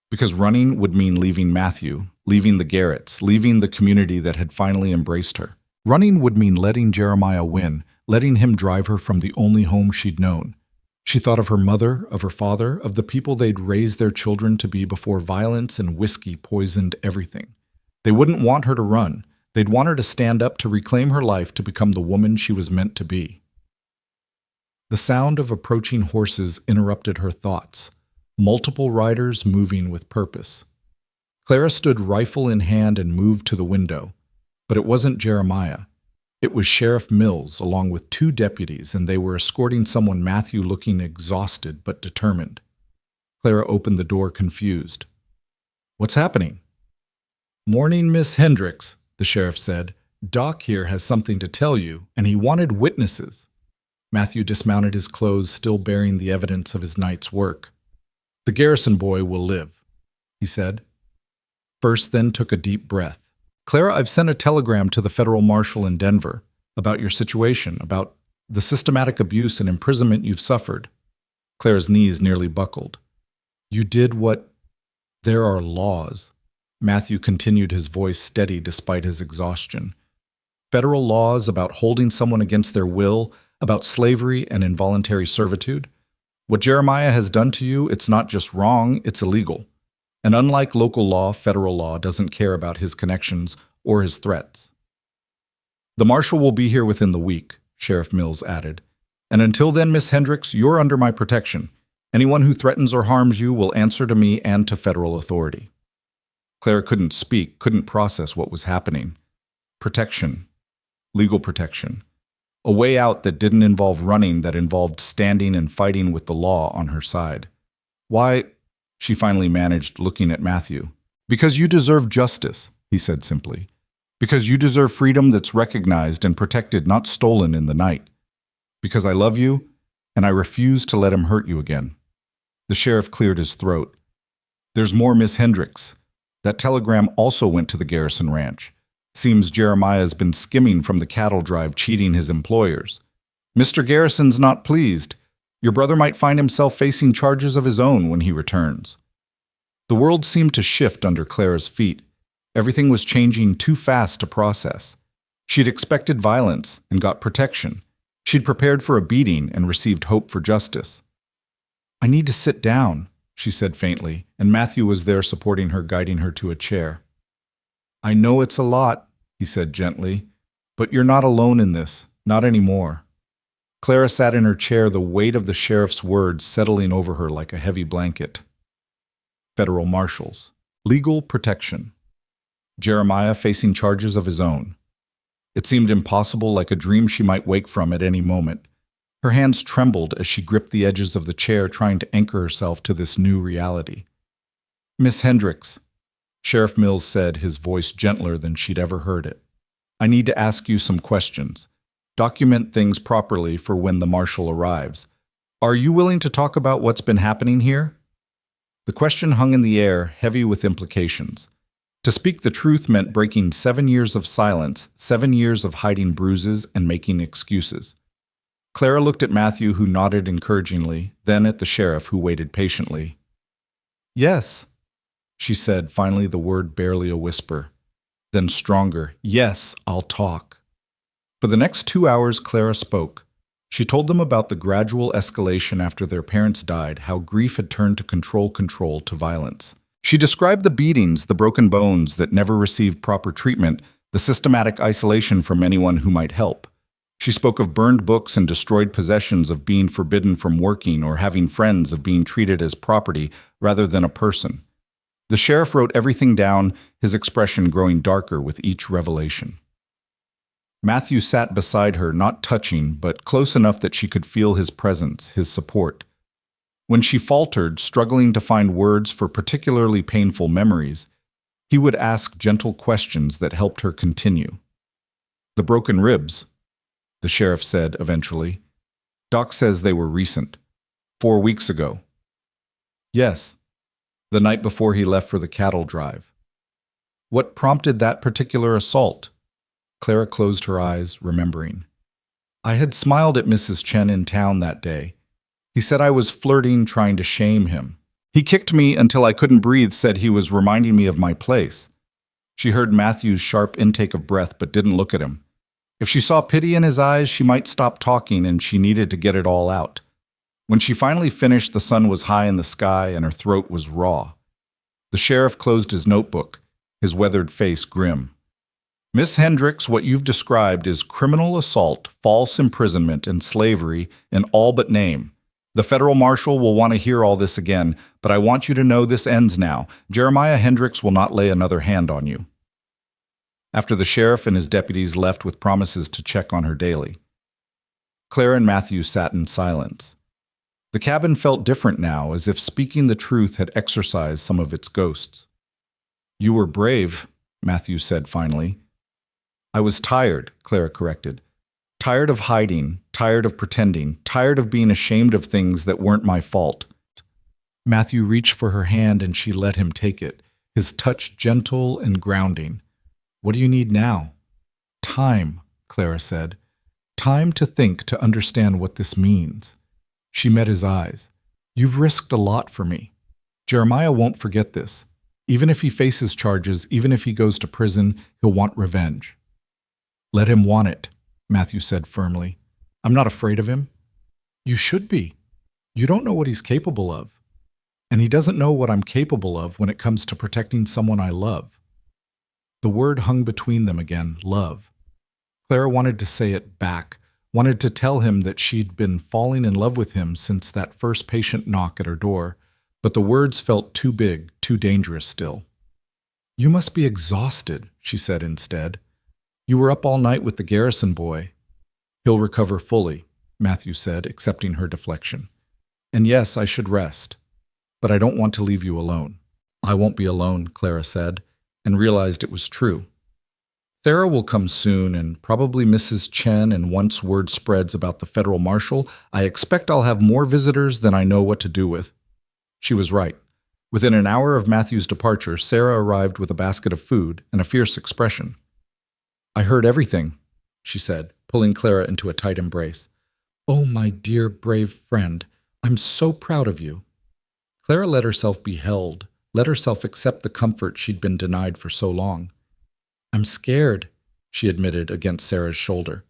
Because running would mean leaving Matthew, leaving the Garretts, leaving the community that had finally embraced her. Running would mean letting Jeremiah win, letting him drive her from the only home she'd known. She thought of her mother, of her father, of the people they'd raised their children to be before violence and whiskey poisoned everything. They wouldn't want her to run. They'd want her to stand up, to reclaim her life, to become the woman she was meant to be. The sound of approaching horses interrupted her thoughts, multiple riders moving with purpose. Clara stood rifle in hand and moved to the window. But it wasn't Jeremiah. It was Sheriff Mills, along with 2 deputies, and they were escorting someone, Matthew, looking exhausted but determined. Clara opened the door, confused. "What's happening?" "Morning, Miss Hendricks," the sheriff said. "Doc here has something to tell you, and he wanted witnesses." Matthew dismounted his clothes, still bearing the evidence of his night's work. "The garrison boy will live," he said. First then took a deep breath. "Clara, I've sent a telegram to the federal marshal in Denver about your situation, about the systematic abuse and imprisonment you've suffered." Clara's knees nearly buckled. "You did what—" "There are laws." Matthew continued, his voice steady despite his exhaustion. "Federal laws about holding someone against their will, about slavery and involuntary servitude. What Jeremiah has done to you, it's not just wrong, it's illegal. And unlike local law, federal law doesn't care about his connections or his threats." "The marshal will be here within the week," Sheriff Mills added. "And until then, Miss Hendricks, you're under my protection. Anyone who threatens or harms you will answer to me and to federal authority." Clara couldn't speak, couldn't process what was happening. Protection. Legal protection. A way out that didn't involve running, that involved standing and fighting with the law on her side. "Why," she finally managed, looking at Matthew. "Because you deserve justice," he said simply. "Because you deserve freedom that's recognized and protected, not stolen in the night. Because I love you, and I refuse to let him hurt you again." The sheriff cleared his throat. "There's more, Miss Hendricks. That telegram also went to the Garrison Ranch. Seems Jeremiah's been skimming from the cattle drive, cheating his employers. Mr. Garrison's not pleased. Your brother might find himself facing charges of his own when he returns." The world seemed to shift under Clara's feet. Everything was changing too fast to process. She'd expected violence and got protection. She'd prepared for a beating and received hope for justice. "I need to sit down," she said faintly, and Matthew was there supporting her, guiding her to a chair. "I know it's a lot," he said gently, "but you're not alone in this, not anymore." Clara sat in her chair, the weight of the sheriff's words settling over her like a heavy blanket. Federal marshals. Legal protection. Jeremiah facing charges of his own. It seemed impossible, like a dream she might wake from at any moment. Her hands trembled as she gripped the edges of the chair, trying to anchor herself to this new reality. "Miss Hendricks," Sheriff Mills said, his voice gentler than she'd ever heard it. "I need to ask you some questions. Document things properly for when the marshal arrives. Are you willing to talk about what's been happening here?" The question hung in the air, heavy with implications. To speak the truth meant breaking 7 years of silence, 7 years of hiding bruises and making excuses. Clara looked at Matthew, who nodded encouragingly, then at the sheriff, who waited patiently. "Yes," she said, finally, the word barely a whisper. Then stronger, "Yes, I'll talk." For the next 2 hours, Clara spoke. She told them about the gradual escalation after their parents died, how grief had turned to control to violence. She described the beatings, the broken bones that never received proper treatment, the systematic isolation from anyone who might help. She spoke of burned books and destroyed possessions, of being forbidden from working or having friends, of being treated as property rather than a person. The sheriff wrote everything down, his expression growing darker with each revelation. Matthew sat beside her, not touching, but close enough that she could feel his presence, his support. When she faltered, struggling to find words for particularly painful memories, he would ask gentle questions that helped her continue. "The broken ribs," the sheriff said eventually. "Doc says they were recent. 4 weeks ago." "Yes, the night before he left for the cattle drive." "What prompted that particular assault?" Clara closed her eyes, remembering. "I had smiled at Mrs. Chen in town that day. He said I was flirting, trying to shame him. He kicked me until I couldn't breathe, said he was reminding me of my place." She heard Matthew's sharp intake of breath but didn't look at him. If she saw pity in his eyes, she might stop talking, and she needed to get it all out. When she finally finished, the sun was high in the sky and her throat was raw. The sheriff closed his notebook, his weathered face grim. Miss Hendricks, what you've described is criminal assault, false imprisonment, and slavery in all but name. The federal marshal will want to hear all this again, but I want you to know this ends now. Jeremiah Hendricks will not lay another hand on you. After the sheriff and his deputies left with promises to check on her daily, Clara and Matthew sat in silence. The cabin felt different now, as if speaking the truth had exorcised some of its ghosts. "You were brave," Matthew said finally. "I was tired," Clara corrected. "Tired of hiding, tired of pretending, tired of being ashamed of things that weren't my fault." Matthew reached for her hand and she let him take it, his touch gentle and grounding. "What do you need now?" "Time," Clara said. "Time to think, to understand what this means." She met his eyes. "You've risked a lot for me. Jeremiah won't forget this. Even if he faces charges, even if he goes to prison, he'll want revenge." "Let him want it," Matthew said firmly. "I'm not afraid of him." "You should be. You don't know what he's capable of. And he doesn't know what I'm capable of when it comes to protecting someone I love." The word hung between them again, love. Clara wanted to say it back, wanted to tell him that she'd been falling in love with him since that first patient knock at her door, but the words felt too big, too dangerous still. "You must be exhausted," she said instead. "You were up all night with the garrison boy." "He'll recover fully," Matthew said, accepting her deflection. "And yes, I should rest. But I don't want to leave you alone." "I won't be alone," Clara said, and realized it was true. "Sarah will come soon, and probably Mrs. Chen, and once word spreads about the federal marshal, I expect I'll have more visitors than I know what to do with." She was right. Within an hour of Matthew's departure, Sarah arrived with a basket of food and a fierce expression. "I heard everything," she said, pulling Clara into a tight embrace. "Oh, my dear, brave friend, I'm so proud of you." Clara let herself be held, let herself accept the comfort she'd been denied for so long. "I'm scared," she admitted against Sarah's shoulder.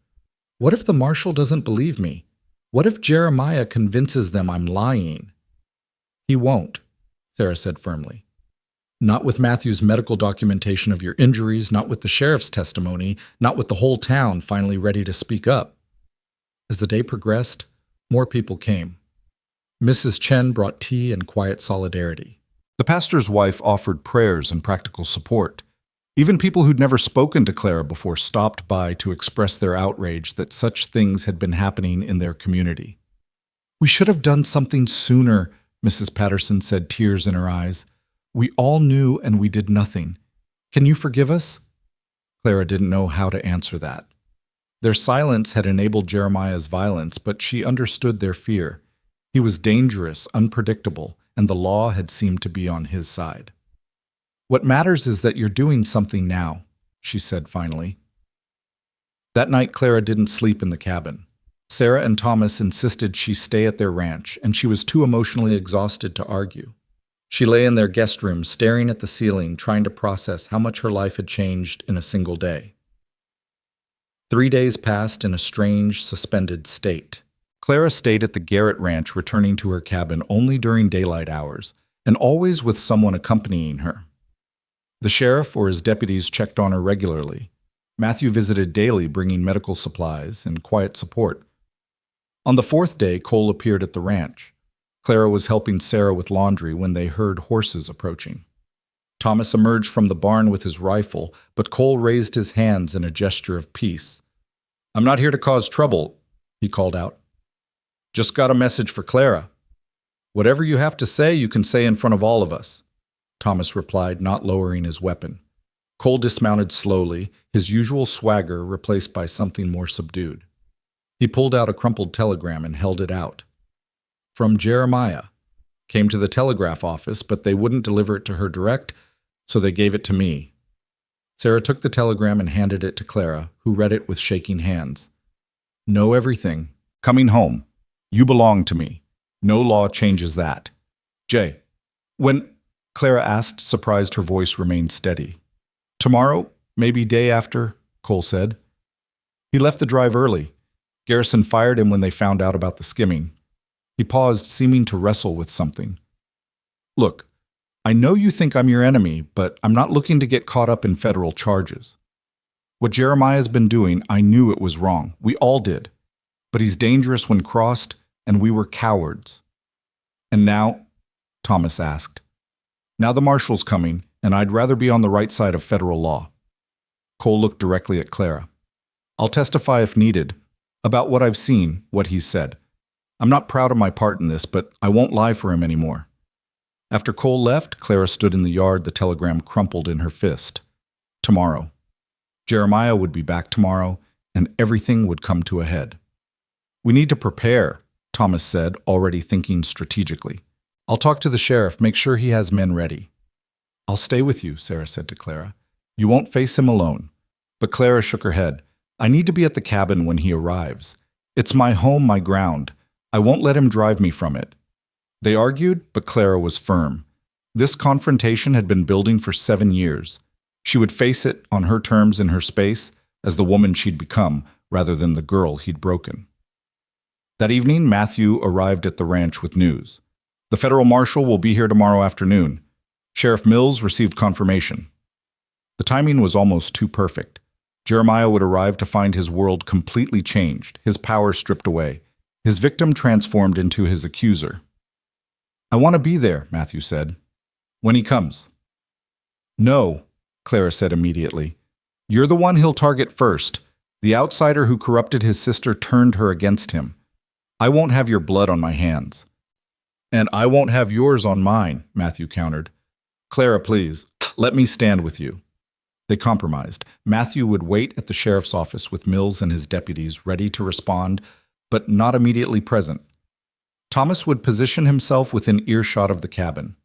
"What if the marshal doesn't believe me? What if Jeremiah convinces them I'm lying?" "He won't," Sarah said firmly. "Not with Matthew's medical documentation of your injuries, not with the sheriff's testimony, not with the whole town finally ready to speak up." As the day progressed, more people came. Mrs. Chen brought tea and quiet solidarity. The pastor's wife offered prayers and practical support. Even people who'd never spoken to Clara before stopped by to express their outrage that such things had been happening in their community. "We should have done something sooner," Mrs. Patterson said, tears in her eyes. "We all knew and we did nothing. Can you forgive us?" Clara didn't know how to answer that. Their silence had enabled Jeremiah's violence, but she understood their fear. He was dangerous, unpredictable, and the law had seemed to be on his side. "What matters is that you're doing something now," she said finally. That night, Clara didn't sleep in the cabin. Sarah and Thomas insisted she stay at their ranch, and she was too emotionally exhausted to argue. She lay in their guest room, staring at the ceiling, trying to process how much her life had changed in a single day. 3 days passed in a strange, suspended state. Clara stayed at the Garrett Ranch, returning to her cabin only during daylight hours, and always with someone accompanying her. The sheriff or his deputies checked on her regularly. Matthew visited daily, bringing medical supplies and quiet support. On the 4th day, Cole appeared at the ranch. Clara was helping Sarah with laundry when they heard horses approaching. Thomas emerged from the barn with his rifle, but Cole raised his hands in a gesture of peace. "I'm not here to cause trouble," he called out. "Just got a message for Clara. Whatever you have to say, you can say in front of all of us," Thomas replied, not lowering his weapon. Cole dismounted slowly, his usual swagger replaced by something more subdued. He pulled out a crumpled telegram and held it out. "From Jeremiah. Came to the telegraph office, but they wouldn't deliver it to her direct, so they gave it to me." Sarah took the telegram and handed it to Clara, who read it with shaking hands. "Know everything. Coming home. You belong to me. No law changes that. Jay." "When?" Clara asked, surprised her voice remained steady. "Tomorrow, maybe day after," Cole said. He left the drive early. Garrison fired him when they found out about the skimming. He paused, seeming to wrestle with something. Look, I know you think I'm your enemy, but I'm not looking to get caught up in federal charges. What Jeremiah's been doing, I knew it was wrong. We all did. But he's dangerous when crossed, and we were cowards. And now? Thomas asked. Now the marshal's coming, and I'd rather be on the right side of federal law. Cole looked directly at Clara. I'll testify if needed, about what I've seen, what he's said. I'm not proud of my part in this, but I won't lie for him anymore. After Cole left, Clara stood in the yard, the telegram crumpled in her fist. Tomorrow. Jeremiah would be back tomorrow, and everything would come to a head. We need to prepare, Thomas said, already thinking strategically. I'll talk to the sheriff, make sure he has men ready. I'll stay with you, Sarah said to Clara. You won't face him alone. But Clara shook her head. I need to be at the cabin when he arrives. It's my home, my ground. I won't let him drive me from it. They argued, but Clara was firm. This confrontation had been building for 7 years. She would face it on her terms in her space, as the woman she'd become, rather than the girl he'd broken. That evening, Matthew arrived at the ranch with news. The federal marshal will be here tomorrow afternoon. Sheriff Mills received confirmation. The timing was almost too perfect. Jeremiah would arrive to find his world completely changed, his power stripped away, his victim transformed into his accuser. I want to be there, Matthew said. When he comes. No, Clara said immediately. You're the one he'll target first. The outsider who corrupted his sister turned her against him. I won't have your blood on my hands. And I won't have yours on mine, Matthew countered. Clara, please, let me stand with you. They compromised. Matthew would wait at the sheriff's office with Mills and his deputies ready to respond, but not immediately present. Thomas would position himself within earshot of the cabin.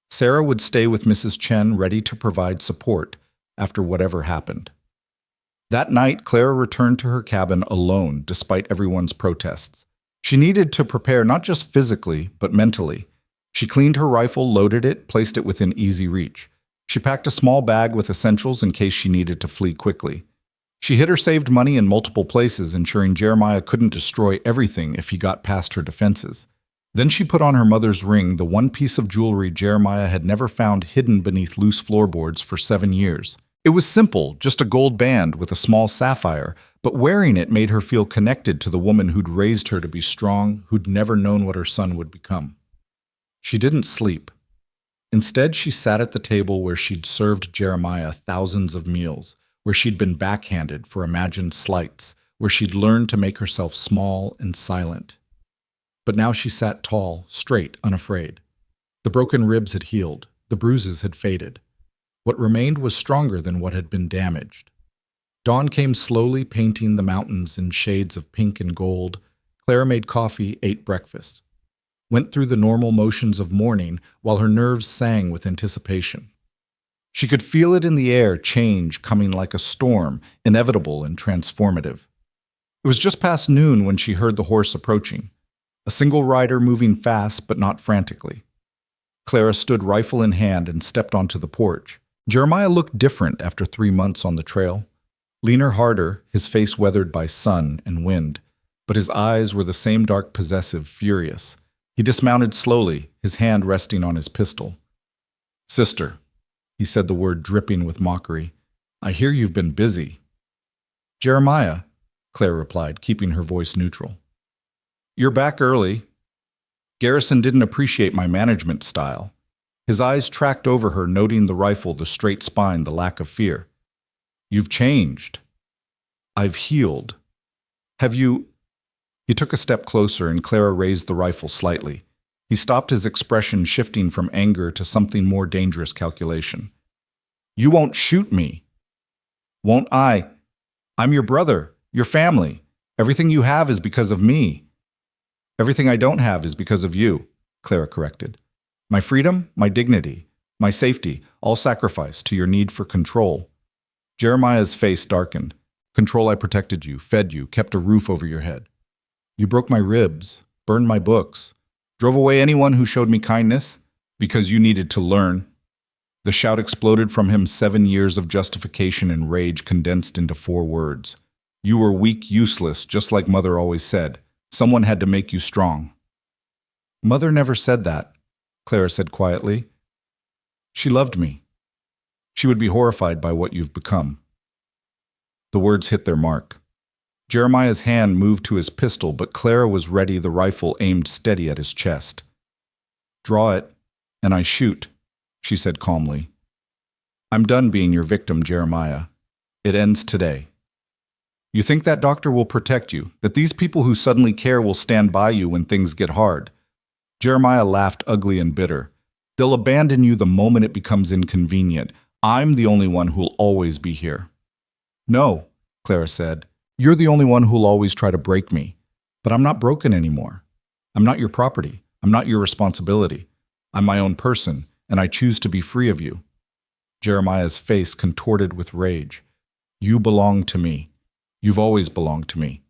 Sarah would stay with Mrs. Chen ready to provide support after whatever happened. That night, Clara returned to her cabin alone despite everyone's protests. She needed to prepare not just physically, but mentally. She cleaned her rifle, loaded it, placed it within easy reach. She packed a small bag with essentials in case she needed to flee quickly. She hid her saved money in multiple places, ensuring Jeremiah couldn't destroy everything if he got past her defenses. Then she put on her mother's ring, the one piece of jewelry Jeremiah had never found hidden beneath loose floorboards for 7 years. It was simple, just a gold band with a small sapphire, but wearing it made her feel connected to the woman who'd raised her to be strong, who'd never known what her son would become. She didn't sleep. Instead, she sat at the table where she'd served Jeremiah thousands of meals, where she'd been backhanded for imagined slights, where she'd learned to make herself small and silent. But now she sat tall, straight, unafraid. The broken ribs had healed. The bruises had faded. What remained was stronger than what had been damaged. Dawn came slowly, painting the mountains in shades of pink and gold. Clara made coffee, ate breakfast. Went through the normal motions of mourning while her nerves sang with anticipation. She could feel it in the air, change coming like a storm, inevitable and transformative. It was just past noon when she heard the horse approaching. A single rider moving fast but not frantically. Clara stood rifle in hand and stepped onto the porch. Jeremiah looked different after 3 months on the trail. Leaner, harder, his face weathered by sun and wind, but his eyes were the same dark, possessive, furious. He dismounted slowly, his hand resting on his pistol. Sister, he said, the word dripping with mockery. I hear you've been busy. Jeremiah, Claire replied, keeping her voice neutral. You're back early. Garrison didn't appreciate my management style. His eyes tracked over her, noting the rifle, the straight spine, the lack of fear. You've changed. I've healed. Have you... He took a step closer and Clara raised the rifle slightly. He stopped, his expression shifting from anger to something more dangerous, calculation. You won't shoot me. Won't I? I'm your brother, your family. Everything you have is because of me. Everything I don't have is because of you, Clara corrected. My freedom, my dignity, my safety, all sacrificed to your need for control. Jeremiah's face darkened. Control, I protected you, fed you, kept a roof over your head. You broke my ribs, burned my books, drove away anyone who showed me kindness because you needed to learn. The shout exploded from him, 7 years of justification and rage condensed into 4 words. You were weak, useless, just like Mother always said. Someone had to make you strong. Mother never said that, Clara said quietly. She loved me. She would be horrified by what you've become. The words hit their mark. Jeremiah's hand moved to his pistol, but Clara was ready, the rifle aimed steady at his chest. Draw it, and I shoot, she said calmly. I'm done being your victim, Jeremiah. It ends today. You think that doctor will protect you, that these people who suddenly care will stand by you when things get hard? Jeremiah laughed ugly and bitter. They'll abandon you the moment it becomes inconvenient. I'm the only one who'll always be here. No, Clara said. You're the only one who'll always try to break me. But I'm not broken anymore. I'm not your property. I'm not your responsibility. I'm my own person, and I choose to be free of you. Jeremiah's face contorted with rage. You belong to me. You've always belonged to me.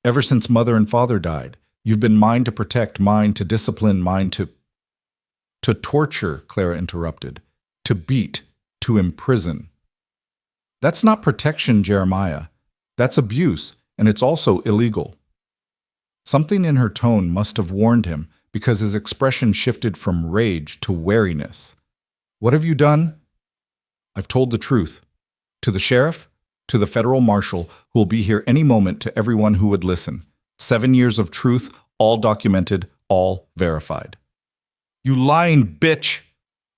Ever since Mother and Father died, you've been mine to protect, mine to discipline, mine to torture, Clara interrupted. To beat, to imprison. That's not protection, Jeremiah. That's abuse, and it's also illegal. Something in her tone must have warned him, because his expression shifted from rage to wariness. What have you done? I've told the truth. To the sheriff, to the federal marshal, who will be here any moment, to everyone who would listen. 7 years of truth, all documented, all verified. You lying bitch!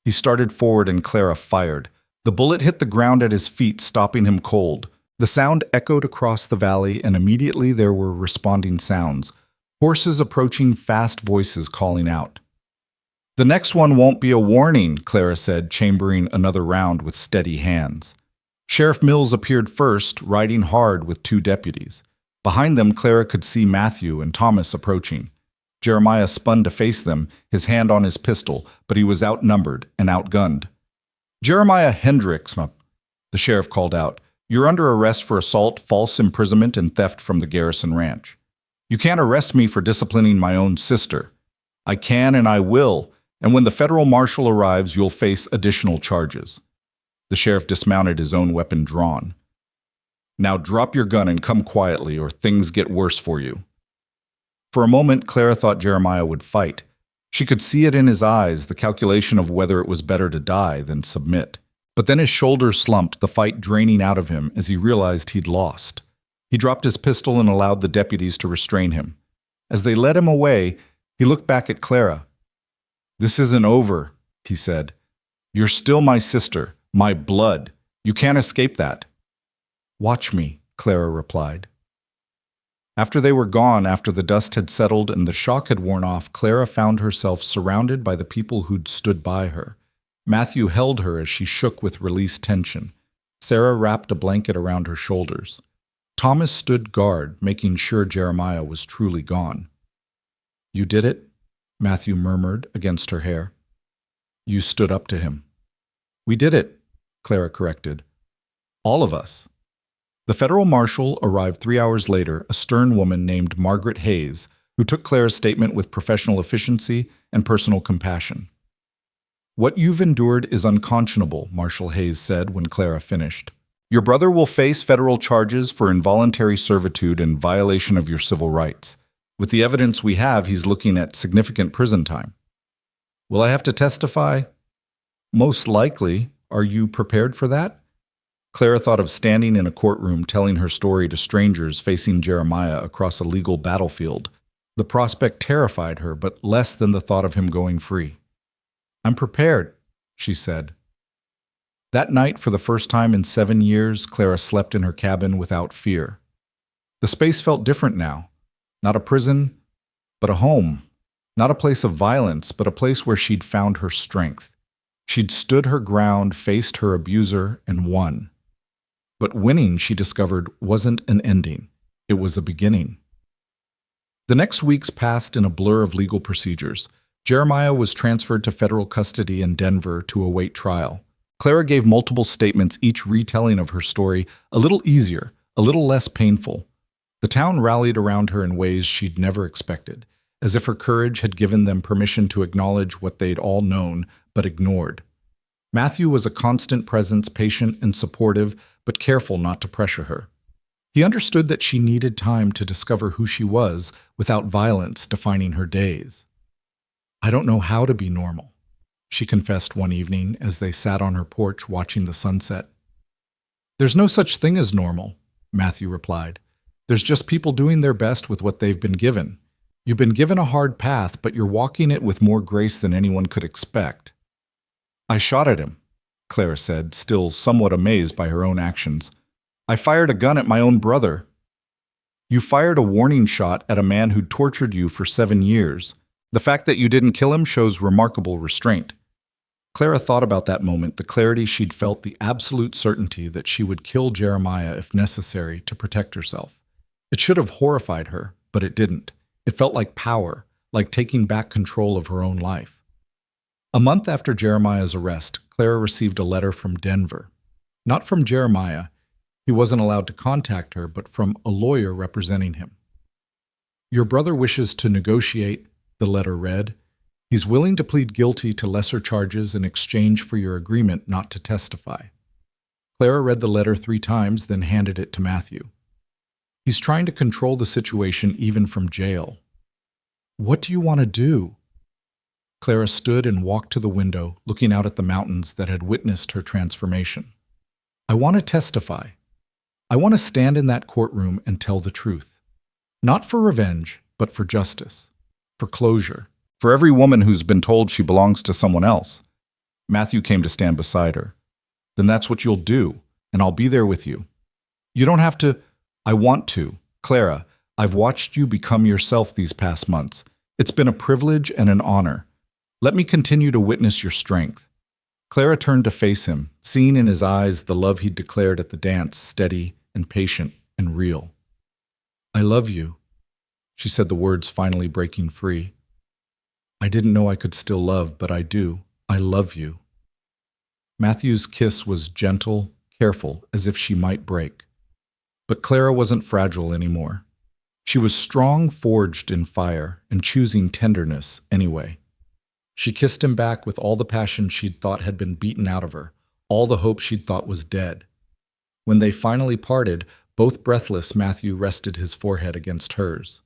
He started forward and Clara fired. The bullet hit the ground at his feet, stopping him cold. The sound echoed across the valley, and immediately there were responding sounds. Horses approaching, fast voices calling out. The next one won't be a warning, Clara said, chambering another round with steady hands. Sheriff Mills appeared first, riding hard with 2 deputies. Behind them, Clara could see Matthew and Thomas approaching. Jeremiah spun to face them, his hand on his pistol, but he was outnumbered and outgunned. Jeremiah Hendricks, the sheriff called out. You're under arrest for assault, false imprisonment, and theft from the Garrison Ranch. You can't arrest me for disciplining my own sister. I can and I will, and when the federal marshal arrives, you'll face additional charges. The sheriff dismounted, his own weapon drawn. Now drop your gun and come quietly, or things get worse for you. For a moment, Clara thought Jeremiah would fight. She could see it in his eyes, the calculation of whether it was better to die than submit. But then his shoulders slumped, the fight draining out of him as he realized he'd lost. He dropped his pistol and allowed the deputies to restrain him. As they led him away, he looked back at Clara. This isn't over, he said. You're still my sister, my blood. You can't escape that. Watch me, Clara replied. After they were gone, after the dust had settled and the shock had worn off, Clara found herself surrounded by the people who'd stood by her. Matthew held her as she shook with released tension. Sarah wrapped a blanket around her shoulders. Thomas stood guard, making sure Jeremiah was truly gone. You did it? Matthew murmured against her hair. You stood up to him. We did it, Clara corrected. All of us. The federal marshal arrived 3 hours later, a stern woman named Margaret Hayes, who took Clara's statement with professional efficiency and personal compassion. What you've endured is unconscionable, Marshal Hayes said when Clara finished. Your brother will face federal charges for involuntary servitude and violation of your civil rights. With the evidence we have, he's looking at significant prison time. Will I have to testify? Most likely. Are you prepared for that? Clara thought of standing in a courtroom telling her story to strangers facing Jeremiah across a legal battlefield. The prospect terrified her, but less than the thought of him going free. I'm prepared, she said. That night, for the first time in 7 years, Clara slept in her cabin without fear. The space felt different now. Not a prison, but a home. Not a place of violence, but a place where she'd found her strength. She'd stood her ground, faced her abuser, and won. But winning, she discovered, wasn't an ending. It was a beginning. The next weeks passed in a blur of legal procedures. Jeremiah was transferred to federal custody in Denver to await trial. Clara gave multiple statements, each retelling of her story a little easier, a little less painful. The town rallied around her in ways she'd never expected, as if her courage had given them permission to acknowledge what they'd all known but ignored. Matthew was a constant presence, patient and supportive, but careful not to pressure her. He understood that she needed time to discover who she was without violence defining her days. "I don't know how to be normal," she confessed one evening as they sat on her porch watching the sunset. "There's no such thing as normal," Matthew replied. "There's just people doing their best with what they've been given. You've been given a hard path, but you're walking it with more grace than anyone could expect." "I shot at him," Clara said, still somewhat amazed by her own actions. "I fired a gun at my own brother." "You fired a warning shot at a man who tortured you for 7 years. The fact that you didn't kill him shows remarkable restraint." Clara thought about that moment, the clarity she'd felt, the absolute certainty that she would kill Jeremiah if necessary to protect herself. It should have horrified her, but it didn't. It felt like power, like taking back control of her own life. A month after Jeremiah's arrest, Clara received a letter from Denver. Not from Jeremiah. He wasn't allowed to contact her, but from a lawyer representing him. "Your brother wishes to negotiate," the letter read. "He's willing to plead guilty to lesser charges in exchange for your agreement not to testify." Clara read the letter 3 times, then handed it to Matthew. "He's trying to control the situation even from jail." "What do you want to do?" Clara stood and walked to the window, looking out at the mountains that had witnessed her transformation. "I want to testify. I want to stand in that courtroom and tell the truth. Not for revenge, but for justice. For closure. For every woman who's been told she belongs to someone else." Matthew came to stand beside her. "Then that's what you'll do, and I'll be there with you. You don't have to—" "I want to. Clara, I've watched you become yourself these past months. It's been a privilege and an honor. Let me continue to witness your strength." Clara turned to face him, seeing in his eyes the love he'd declared at the dance, steady and patient and real. "I love you," she said, the words finally breaking free. "I didn't know I could still love, but I do. I love you." Matthew's kiss was gentle, careful, as if she might break. But Clara wasn't fragile anymore. She was strong, forged in fire, and choosing tenderness anyway. She kissed him back with all the passion she'd thought had been beaten out of her, all the hope she'd thought was dead. When they finally parted, both breathless, Matthew rested his forehead against hers.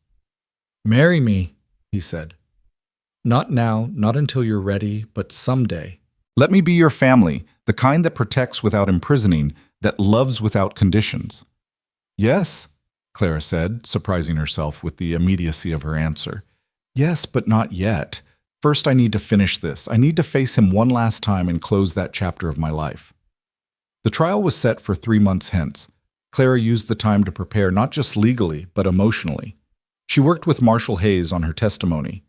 "Marry me," he said. "Not now, not until you're ready, but someday. Let me be your family, the kind that protects without imprisoning, that loves without conditions." "Yes," Clara said, surprising herself with the immediacy of her answer. "Yes, but not yet. First, I need to finish this. I need to face him one last time and close that chapter of my life." The trial was set for 3 months hence. Clara used the time to prepare not just legally, but emotionally. She worked with Marshall Hayes on her testimony.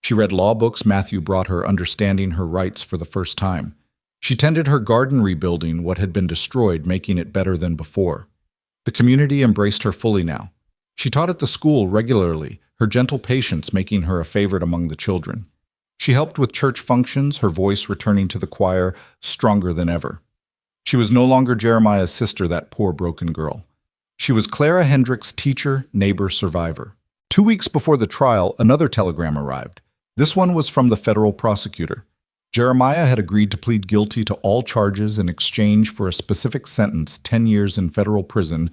She read law books Matthew brought her, understanding her rights for the first time. She tended her garden, rebuilding what had been destroyed, making it better than before. The community embraced her fully now. She taught at the school regularly, her gentle patience making her a favorite among the children. She helped with church functions, her voice returning to the choir, stronger than ever. She was no longer Jeremiah's sister, that poor broken girl. She was Clara Hendricks' teacher, neighbor, survivor. 2 weeks before the trial, another telegram arrived. This one was from the federal prosecutor. Jeremiah had agreed to plead guilty to all charges in exchange for a specific sentence, 10 years in federal prison,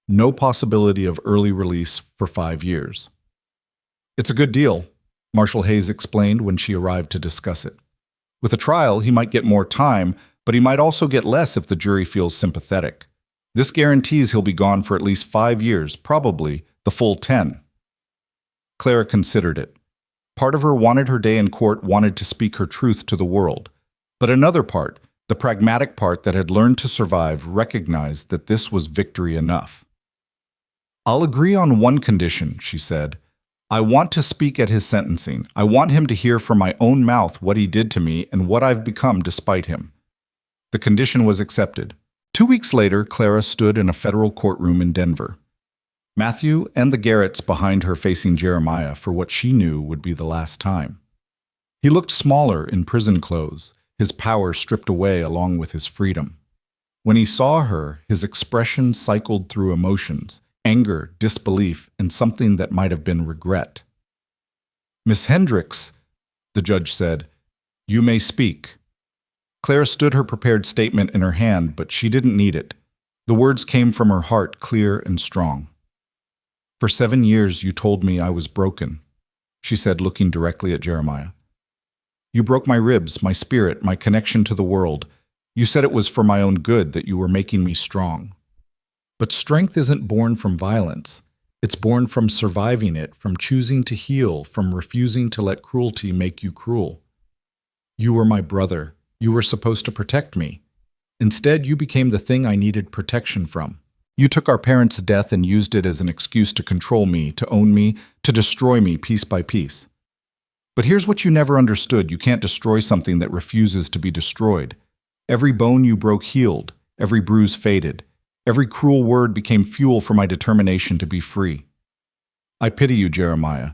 no possibility of early release for 5 years. "It's a good deal," Marshall Hayes explained when she arrived to discuss it. "With a trial, he might get more time, but he might also get less if the jury feels sympathetic. This guarantees he'll be gone for at least 5 years, probably the full 10. Clara considered it. Part of her wanted her day in court, wanted to speak her truth to the world. But another part, the pragmatic part that had learned to survive, recognized that this was victory enough. "I'll agree on one condition," she said. "I want to speak at his sentencing. I want him to hear from my own mouth what he did to me and what I've become despite him." The condition was accepted. 2 weeks later, Clara stood in a federal courtroom in Denver. Matthew and the Garretts behind her facing Jeremiah for what she knew would be the last time. He looked smaller in prison clothes, his power stripped away along with his freedom. When he saw her, his expression cycled through emotions, anger, disbelief, and something that might have been regret. "Miss Hendricks," the judge said, "you may speak." Clara stood her prepared statement in her hand, but she didn't need it. The words came from her heart, clear and strong. For 7 years you told me I was broken, she said, looking directly at Jeremiah. You broke my ribs, my spirit, my connection to the world. You said it was for my own good, that you were making me strong. But strength isn't born from violence. It's born from surviving it, from choosing to heal, from refusing to let cruelty make you cruel. You were my brother. You were supposed to protect me. Instead, you became the thing I needed protection from. You took our parents' death and used it as an excuse to control me, to own me, to destroy me piece by piece. But here's what you never understood. You can't destroy something that refuses to be destroyed. Every bone you broke healed. Every bruise faded. Every cruel word became fuel for my determination to be free. I pity you, Jeremiah.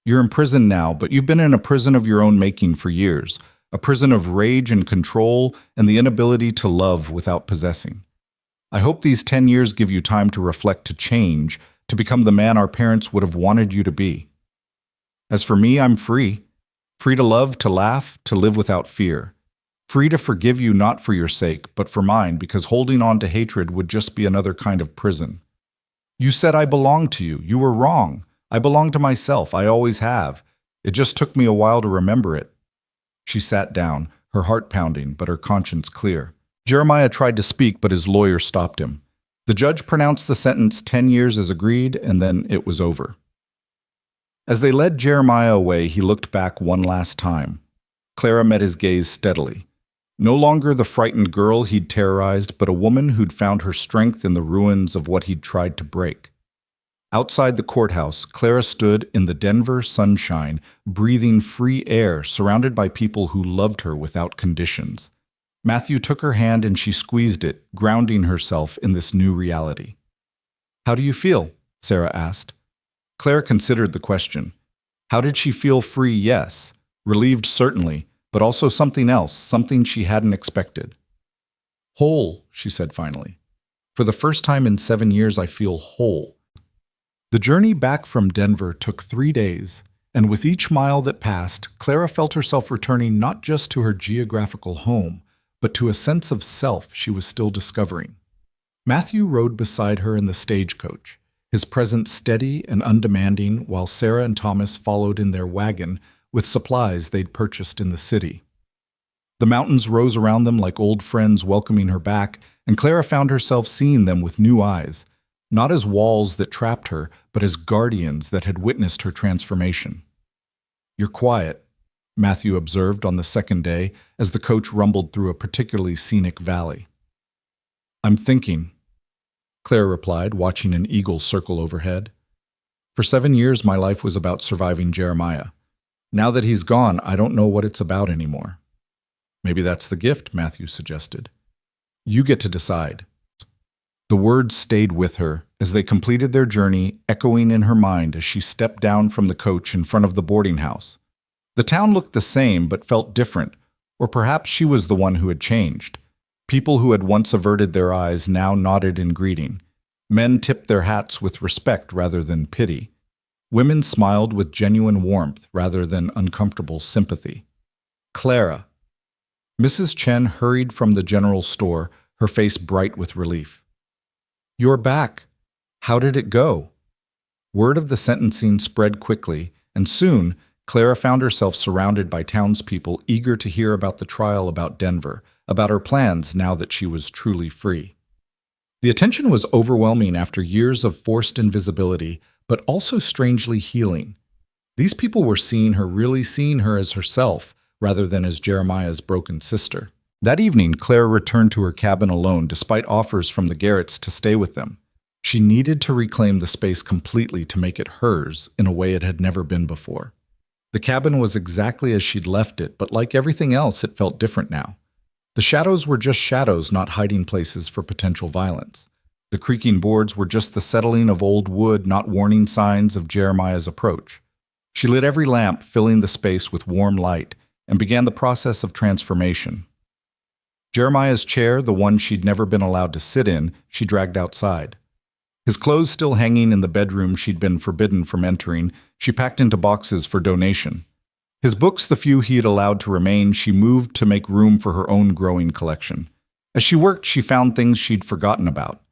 You're in prison now, but you've been in a prison of your own making for years, a prison of rage and control and the inability to love without possessing. I hope these 10 years give you time to reflect, to change, to become the man our parents would have wanted you to be. As for me, I'm free. Free to love, to laugh, to live without fear. Free to forgive you not for your sake, but for mine, because holding on to hatred would just be another kind of prison. You said I belonged to you. You were wrong. I belong to myself. I always have. It just took me a while to remember it. She sat down, her heart pounding, but her conscience clear. Jeremiah tried to speak, but his lawyer stopped him. The judge pronounced the sentence 10 years as agreed, and then it was over. As they led Jeremiah away, he looked back one last time. Clara met his gaze steadily. No longer the frightened girl he'd terrorized, but a woman who'd found her strength in the ruins of what he'd tried to break. Outside the courthouse, Clara stood in the Denver sunshine, breathing free air, surrounded by people who loved her without conditions. Matthew took her hand and she squeezed it, grounding herself in this new reality. "How do you feel?" Sarah asked. Claire considered the question. How did she feel? Free, yes. Relieved, certainly, but also something else, something she hadn't expected. "Whole," she said finally. "For the first time in 7 years, I feel whole." The journey back from Denver took 3 days, and with each mile that passed, Clara felt herself returning not just to her geographical home, but to a sense of self she was still discovering. Matthew rode beside her in the stagecoach, his presence steady and undemanding, while Sarah and Thomas followed in their wagon with supplies they'd purchased in the city. The mountains rose around them like old friends welcoming her back, and Clara found herself seeing them with new eyes, not as walls that trapped her, but as guardians that had witnessed her transformation. "You're quiet," Matthew observed on the second day as the coach rumbled through a particularly scenic valley. "I'm thinking," Claire replied, watching an eagle circle overhead. "For 7 years, my life was about surviving Jeremiah. Now that he's gone, I don't know what it's about anymore." "Maybe that's the gift," Matthew suggested. "You get to decide." The words stayed with her as they completed their journey, echoing in her mind as she stepped down from the coach in front of the boarding house. The town looked the same but felt different, or perhaps she was the one who had changed. People who had once averted their eyes now nodded in greeting. Men tipped their hats with respect rather than pity. Women smiled with genuine warmth rather than uncomfortable sympathy. "Clara." Mrs. Chen hurried from the general store, her face bright with relief. "You're back. How did it go?" Word of the sentencing spread quickly, and soon Clara found herself surrounded by townspeople eager to hear about the trial, about Denver, about her plans now that she was truly free. The attention was overwhelming after years of forced invisibility, but also strangely healing. These people were seeing her, really seeing her as herself, rather than as Jeremiah's broken sister. That evening, Claire returned to her cabin alone, despite offers from the Garretts to stay with them. She needed to reclaim the space completely to make it hers in a way it had never been before. The cabin was exactly as she'd left it, but like everything else, it felt different now. The shadows were just shadows, not hiding places for potential violence. The creaking boards were just the settling of old wood, not warning signs of Jeremiah's approach. She lit every lamp, filling the space with warm light, and began the process of transformation. Jeremiah's chair, the one she'd never been allowed to sit in, she dragged outside. His clothes still hanging in the bedroom she'd been forbidden from entering, she packed into boxes for donation. His books, the few he had allowed to remain, she moved to make room for her own growing collection. As she worked, she found things she'd forgotten about.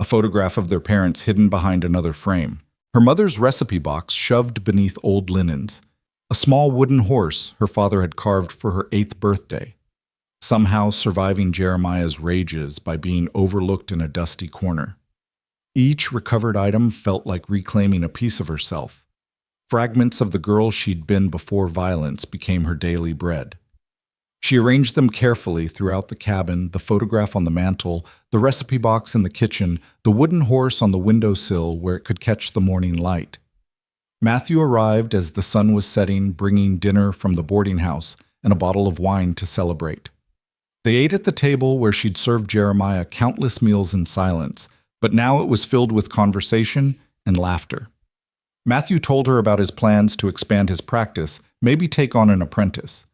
a photograph of their parents hidden behind another frame. Her mother's recipe box shoved beneath old linens. A small wooden horse her father had carved for her 8th birthday, somehow surviving Jeremiah's rages by being overlooked in a dusty corner. Each recovered item felt like reclaiming a piece of herself. Fragments of the girl she'd been before violence became her daily bread. She arranged them carefully throughout the cabin, the photograph on the mantel, the recipe box in the kitchen, the wooden horse on the windowsill where it could catch the morning light. Matthew arrived as the sun was setting, bringing dinner from the boarding house and a bottle of wine to celebrate. They ate at the table where she'd served Jeremiah countless meals in silence, but now it was filled with conversation and laughter. Matthew told her about his plans to expand his practice, maybe take on an apprentice.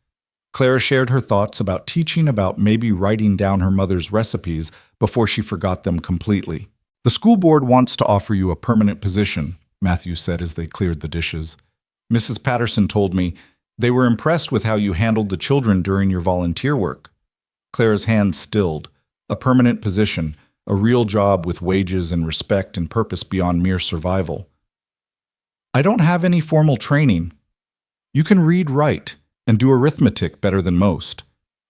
Clara shared her thoughts about teaching, about maybe writing down her mother's recipes before she forgot them completely. "The school board wants to offer you a permanent position," Matthew said as they cleared the dishes. "Mrs. Patterson told me they were impressed with how you handled the children during your volunteer work." Clara's hand stilled. A permanent position, a real job with wages and respect and purpose beyond mere survival. "I don't have any formal training. You can read, write, and do arithmetic better than most.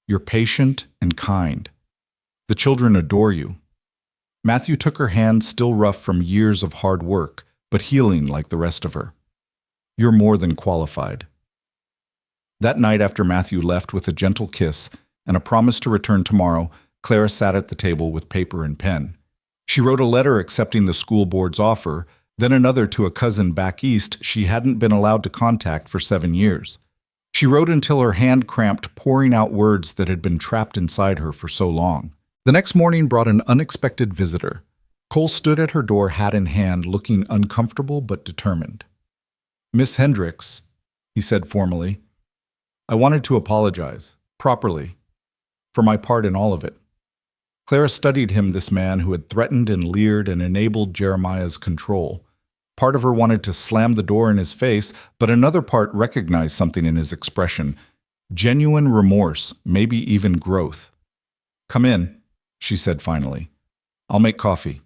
You're patient and kind. The children adore you." Matthew took her hand, still rough from years of hard work, but healing like the rest of her. "You're more than qualified." That night, after Matthew left with a gentle kiss and a promise to return tomorrow, Clara sat at the table with paper and pen. She wrote a letter accepting the school board's offer, then another to a cousin back east she hadn't been allowed to contact for 7 years. She wrote until her hand cramped, pouring out words that had been trapped inside her for so long. The next morning brought an unexpected visitor. Cole stood at her door, hat in hand, looking uncomfortable but determined. "Miss Hendricks," he said formally, "I wanted to apologize, properly, for my part in all of it." Clara studied him, this man who had threatened and leered and enabled Jeremiah's control. Part of her wanted to slam the door in his face, but another part recognized something in his expression. Genuine remorse, maybe even growth. "Come in," she said finally. "I'll make coffee."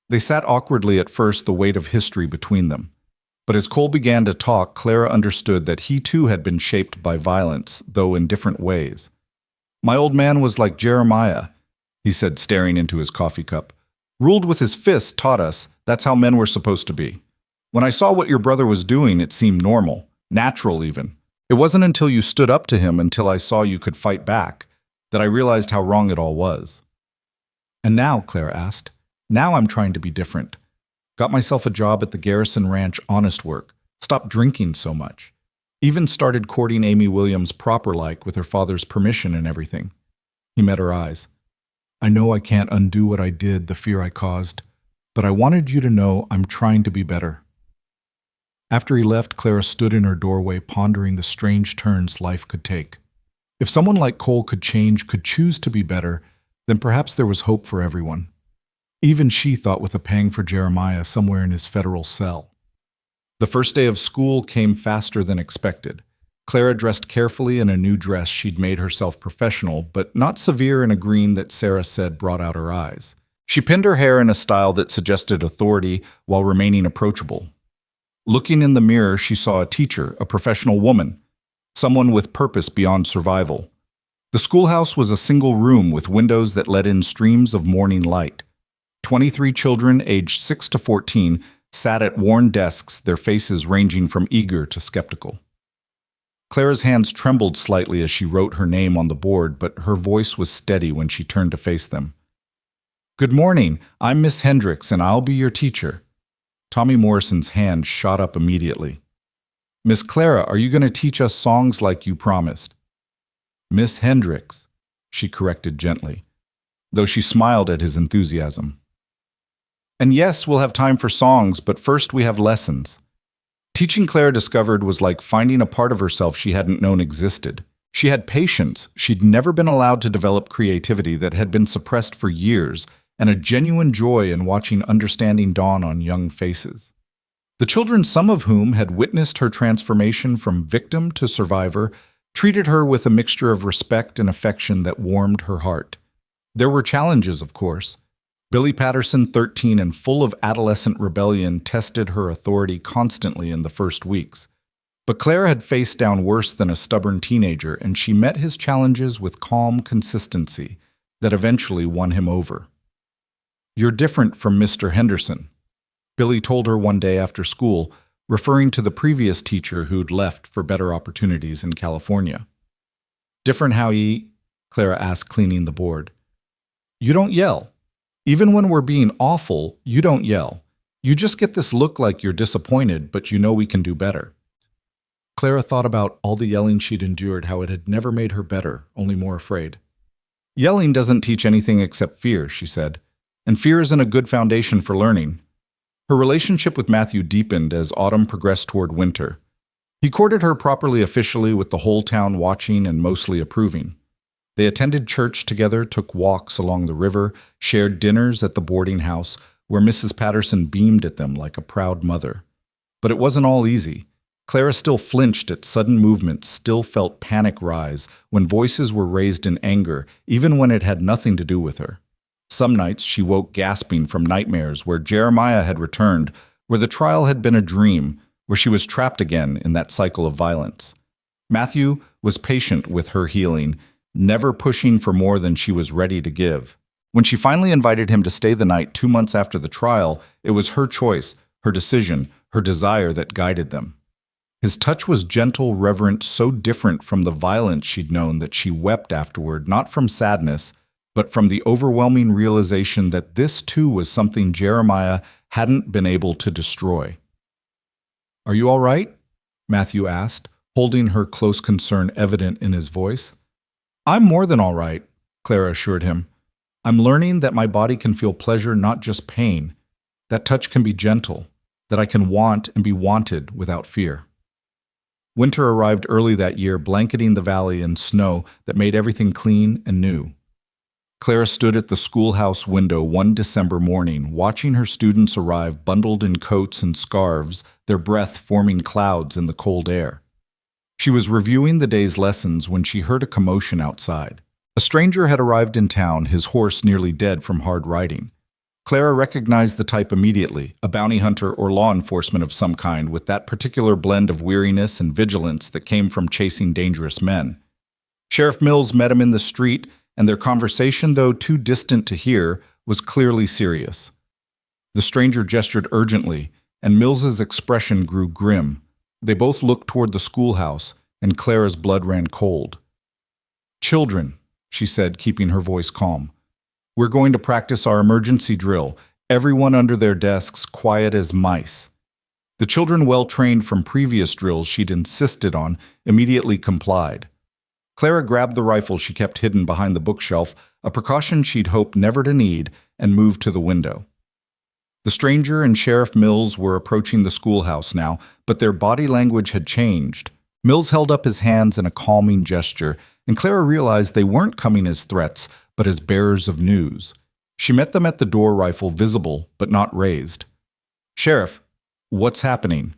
They sat awkwardly at first, the weight of history between them. But as Cole began to talk, Clara understood that he too had been shaped by violence, though in different ways. "My old man was like Jeremiah," he said, staring into his coffee cup. "Ruled with his fists, taught us that's how men were supposed to be. When I saw what your brother was doing, it seemed normal, natural even. It wasn't until you stood up to him, until I saw you could fight back, that I realized how wrong it all was." "And now," Clara asked, "now I'm trying to be different. Got myself a job at the Garrison Ranch, honest work, stopped drinking so much. Even started courting Amy Williams proper-like with her father's permission and everything." He met her eyes. "I know I can't undo what I did, the fear I caused, but I wanted you to know I'm trying to be better." After he left, Clara stood in her doorway, pondering the strange turns life could take. If someone like Cole could change, could choose to be better, then perhaps there was hope for everyone. Even she thought with a pang for Jeremiah somewhere in his federal cell. The first day of school came faster than expected. Clara dressed carefully in a new dress she'd made herself professional, but not severe, in a green that Sarah said brought out her eyes. She pinned her hair in a style that suggested authority while remaining approachable. Looking in the mirror, she saw a teacher, a professional woman, someone with purpose beyond survival. The schoolhouse was a single room with windows that let in streams of morning light. 23 children aged 6 to 14 sat at worn desks, their faces ranging from eager to skeptical. Clara's hands trembled slightly as she wrote her name on the board, but her voice was steady when she turned to face them. "Good morning, I'm Miss Hendricks, and I'll be your teacher." Tommy Morrison's hand shot up immediately. "Miss Clara, are you going to teach us songs like you promised?" "Miss Hendricks," she corrected gently, though she smiled at his enthusiasm. "And yes, we'll have time for songs, but first we have lessons." Teaching, Clara discovered, was like finding a part of herself she hadn't known existed. She had patience she'd never been allowed to develop, creativity that had been suppressed for years, and a genuine joy in watching understanding dawn on young faces. The children, some of whom had witnessed her transformation from victim to survivor, treated her with a mixture of respect and affection that warmed her heart. There were challenges, of course. Billy Patterson, 13 and full of adolescent rebellion, tested her authority constantly in the first weeks. But Clara had faced down worse than a stubborn teenager, and she met his challenges with calm consistency that eventually won him over. "You're different from Mr. Henderson," Billy told her one day after school, referring to the previous teacher who'd left for better opportunities in California. "Different how ye?" Clara asked, cleaning the board. "You don't yell. Even when we're being awful, you don't yell. You just get this look like you're disappointed, but you know we can do better." Clara thought about all the yelling she'd endured, how it had never made her better, only more afraid. "Yelling doesn't teach anything except fear," she said, "and fear isn't a good foundation for learning." Her relationship with Matthew deepened as autumn progressed toward winter. He courted her properly officially, with the whole town watching and mostly approving. They attended church together, took walks along the river, shared dinners at the boarding house, where Mrs. Patterson beamed at them like a proud mother. But it wasn't all easy. Clara still flinched at sudden movements, still felt panic rise when voices were raised in anger, even when it had nothing to do with her. Some nights she woke gasping from nightmares where Jeremiah had returned, where the trial had been a dream, where she was trapped again in that cycle of violence. Matthew was patient with her healing, never pushing for more than she was ready to give. When she finally invited him to stay the night 2 months after the trial, it was her choice, her decision, her desire that guided them. His touch was gentle, reverent, so different from the violence she'd known that she wept afterward, not from sadness, but from the overwhelming realization that this too was something Jeremiah hadn't been able to destroy. "Are you all right?" Matthew asked, holding her close concern evident in his voice. "I'm more than all right," Clara assured him. "I'm learning that my body can feel pleasure, not just pain. That touch can be gentle, that I can want and be wanted without fear." Winter arrived early that year, blanketing the valley in snow that made everything clean and new. Clara stood at the schoolhouse window one December morning, watching her students arrive bundled in coats and scarves, their breath forming clouds in the cold air. She was reviewing the day's lessons when she heard a commotion outside. A stranger had arrived in town, his horse nearly dead from hard riding. Clara recognized the type immediately, a bounty hunter or law enforcement of some kind, with that particular blend of weariness and vigilance that came from chasing dangerous men. Sheriff Mills met him in the street, and their conversation, though too distant to hear, was clearly serious. The stranger gestured urgently, and Mills's expression grew grim. They both looked toward the schoolhouse, and Clara's blood ran cold. "Children," she said, keeping her voice calm. "We're going to practice our emergency drill, everyone under their desks, quiet as mice." The children, well trained from previous drills she'd insisted on, immediately complied. Clara grabbed the rifle she kept hidden behind the bookshelf, a precaution she'd hoped never to need, and moved to the window. The stranger and Sheriff Mills were approaching the schoolhouse now, but their body language had changed. Mills held up his hands in a calming gesture, and Clara realized they weren't coming as threats, but as bearers of news. She met them at the door, rifle visible, but not raised. "Sheriff, what's happening?"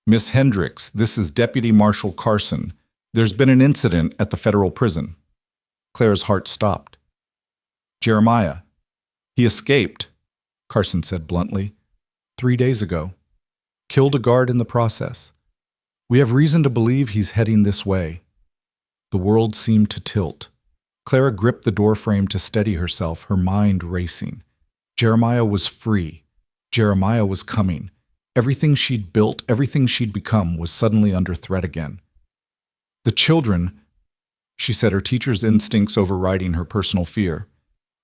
"Miss Hendricks, this is Deputy Marshal Carson. There's been an incident at the federal prison." Clara's heart stopped. "Jeremiah. He escaped," Carson said bluntly. 3 days ago. Killed a guard in the process. We have reason to believe he's heading this way." The world seemed to tilt. Clara gripped the doorframe to steady herself, her mind racing. Jeremiah was free. Jeremiah was coming. Everything she'd built, everything she'd become, was suddenly under threat again. "The children," she said, her teacher's instincts overriding her personal fear.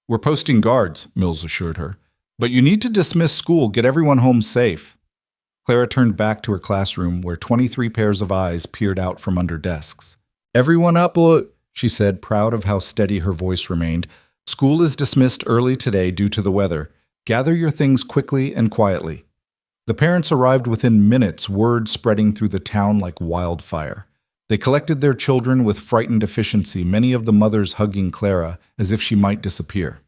"We're posting guards," Mills assured her. "But you need to dismiss school, get everyone home safe." Clara turned back to her classroom, where 23 pairs of eyes peered out from under desks. "Everyone up," she said, proud of how steady her voice remained. "School is dismissed early today due to the weather. Gather your things quickly and quietly." The parents arrived within minutes, word spreading through the town like wildfire. They collected their children with frightened efficiency, many of the mothers hugging Clara as if she might disappear.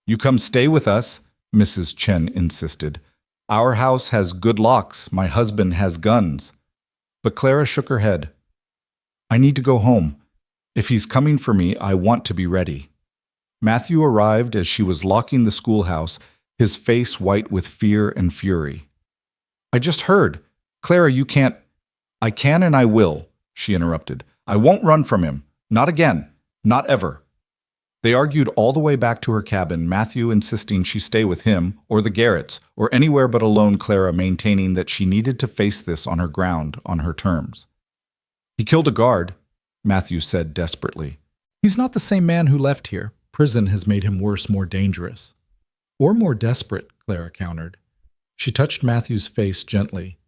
"You come stay with us," Mrs. Chen insisted. "Our house has good locks. My husband has guns." But Clara shook her head. "I need to go home. If he's coming for me, I want to be ready." Matthew arrived as she was locking the schoolhouse, his face white with fear and fury. "I just heard. Clara, you can't—" "I can and I will," she interrupted. "I won't run from him. Not again. Not ever." They argued all the way back to her cabin, Matthew insisting she stay with him, or the Garretts, or anywhere but alone, Clara maintaining that she needed to face this on her ground, on her terms. "He killed a guard," Matthew said desperately. "He's not the same man who left here. Prison has made him worse, more dangerous." "Or more desperate," Clara countered. She touched Matthew's face gently.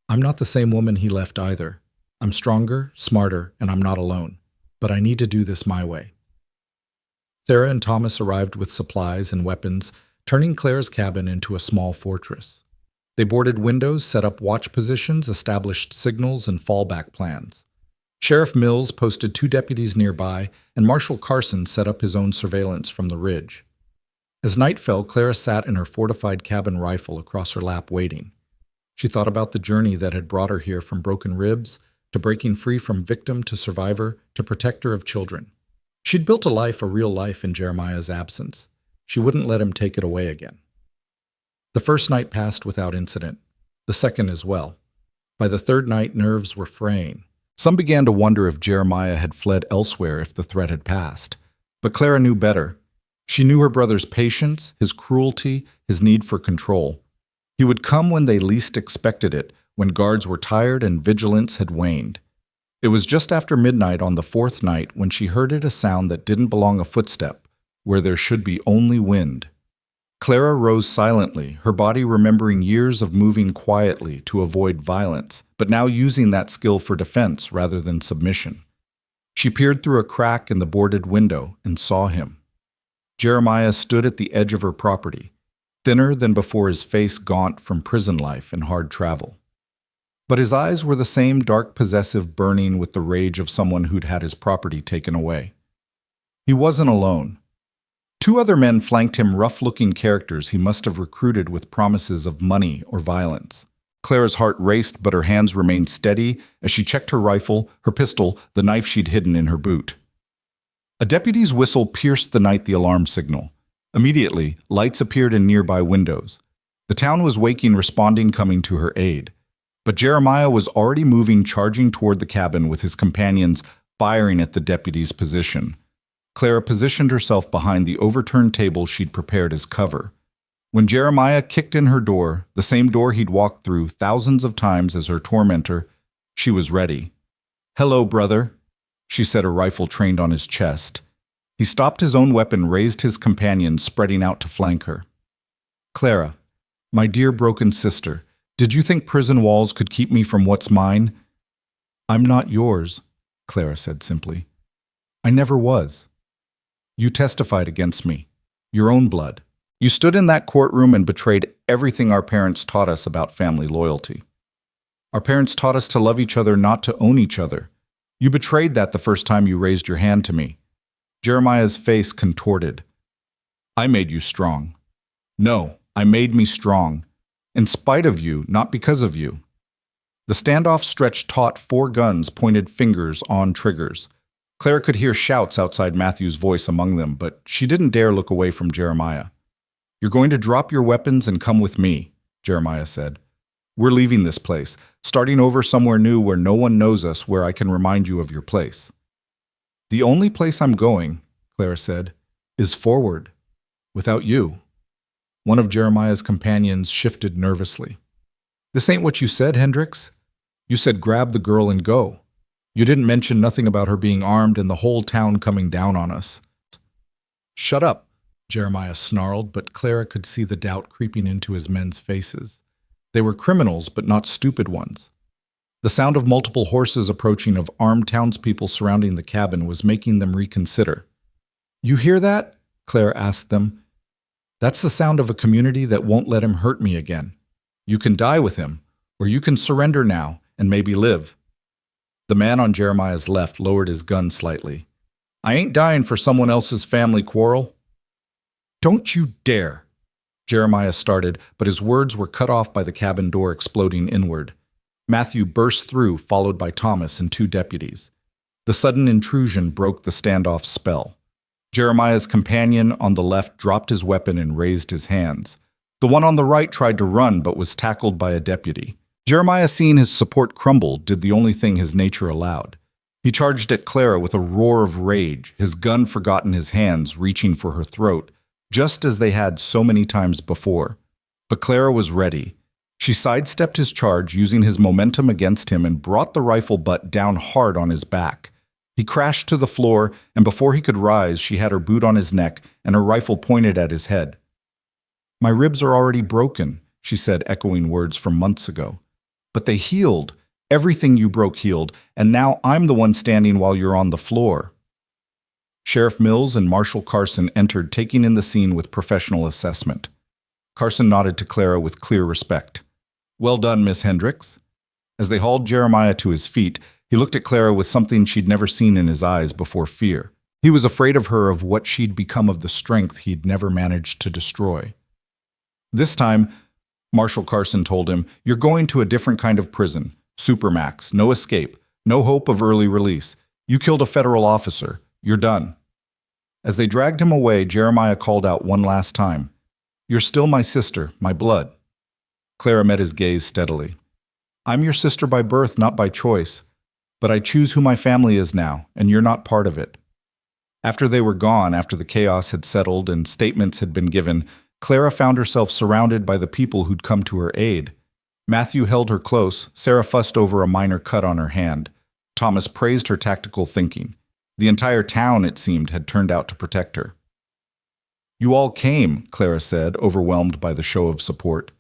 "I'm not the same woman he left either. I'm stronger, smarter, and I'm not alone. But I need to do this my way." Sarah and Thomas arrived with supplies and weapons, turning Clara's cabin into a small fortress. They boarded windows, set up watch positions, established signals and fallback plans. Sheriff Mills posted 2 deputies nearby, and Marshal Carson set up his own surveillance from the ridge. As night fell, Clara sat in her fortified cabin rifle across her lap waiting. She thought about the journey that had brought her here, from broken ribs to breaking free from victim to survivor to protector of children. She'd built a life, a real life, in Jeremiah's absence. She wouldn't let him take it away again. The first night passed without incident. The second as well. By the third night, nerves were fraying. Some began to wonder if Jeremiah had fled elsewhere if the threat had passed. But Clara knew better. She knew her brother's patience, his cruelty, his need for control. He would come when they least expected it, when guards were tired and vigilance had waned. It was just after midnight on the 4th night when she heard a sound that didn't belong, a footstep, where there should be only wind. Clara rose silently, her body remembering years of moving quietly to avoid violence, but now using that skill for defense rather than submission. She peered through a crack in the boarded window and saw him. Jeremiah stood at the edge of her property, thinner than before, his face gaunt from prison life and hard travel. But his eyes were the same dark, possessive, burning with the rage of someone who'd had his property taken away. He wasn't alone. 2 other men flanked him, rough-looking characters he must have recruited with promises of money or violence. Clara's heart raced, but her hands remained steady as she checked her rifle, her pistol, the knife she'd hidden in her boot. A deputy's whistle pierced the night, the alarm signal. Immediately, lights appeared in nearby windows. The town was waking, responding, coming to her aid. But Jeremiah was already moving, charging toward the cabin with his companions, firing at the deputy's position. Clara positioned herself behind the overturned table she'd prepared as cover. When Jeremiah kicked in her door, the same door he'd walked through thousands of times as her tormentor, she was ready. "Hello, brother," she said, a rifle trained on his chest. He stopped his own weapon, raised his companion, spreading out to flank her. "Clara, my dear broken sister, did you think prison walls could keep me from what's mine?" "I'm not yours," Clara said simply. "I never was. You testified against me, your own blood. You stood in that courtroom and betrayed everything our parents taught us about family loyalty. Our parents taught us to love each other, not to own each other. You betrayed that the first time you raised your hand to me." Jeremiah's face contorted. "I made you strong. No, I made me strong. In spite of you, not because of you." The standoff stretched taut, 4 guns, pointed fingers on triggers. Clara could hear shouts outside, Matthew's voice among them, but she didn't dare look away from Jeremiah. "You're going to drop your weapons and come with me," Jeremiah said. "We're leaving this place, starting over somewhere new where no one knows us, where I can remind you of your place." "The only place I'm going," Clara said, "is forward. Without you." One of Jeremiah's companions shifted nervously. "This ain't what you said, Hendricks. You said grab the girl and go. You didn't mention nothing about her being armed and the whole town coming down on us." "Shut up," Jeremiah snarled, but Clara could see the doubt creeping into his men's faces. They were criminals, but not stupid ones. The sound of multiple horses approaching, of armed townspeople surrounding the cabin, was making them reconsider. "You hear that?" Clara asked them. "That's the sound of a community that won't let him hurt me again. You can die with him, or you can surrender now and maybe live." The man on Jeremiah's left lowered his gun slightly. "I ain't dying for someone else's family quarrel." "Don't you dare!" Jeremiah started, but his words were cut off by the cabin door exploding inward. Matthew burst through, followed by Thomas and 2 deputies. The sudden intrusion broke the standoff spell. Jeremiah's companion on the left dropped his weapon and raised his hands. The one on the right tried to run but was tackled by a deputy. Jeremiah, seeing his support crumble, did the only thing his nature allowed. He charged at Clara with a roar of rage, his gun forgot in his hands, reaching for her throat, just as they had so many times before. But Clara was ready. She sidestepped his charge, using his momentum against him, and brought the rifle butt down hard on his back. He crashed to the floor, and before he could rise, she had her boot on his neck and her rifle pointed at his head. "My ribs are already broken," she said, echoing words from months ago. "But they healed. Everything you broke healed, and now I'm the one standing while you're on the floor." Sheriff Mills and Marshal Carson entered, taking in the scene with professional assessment. Carson nodded to Clara with clear respect. "Well done, Miss Hendricks." As they hauled Jeremiah to his feet, he looked at Clara with something she'd never seen in his eyes before: fear. He was afraid of her, of what she'd become, of the strength he'd never managed to destroy. "This time," Marshal Carson told him, "you're going to a different kind of prison. Supermax, no escape, no hope of early release. You killed a federal officer. You're done." As they dragged him away, Jeremiah called out one last time, "You're still my sister, my blood." Clara met his gaze steadily. "I'm your sister by birth, not by choice. But I choose who my family is now, and you're not part of it." After they were gone, after the chaos had settled and statements had been given, Clara found herself surrounded by the people who'd come to her aid. Matthew held her close, Sarah fussed over a minor cut on her hand. Thomas praised her tactical thinking. The entire town, it seemed, had turned out to protect her. "You all came," Clara said, overwhelmed by the show of support.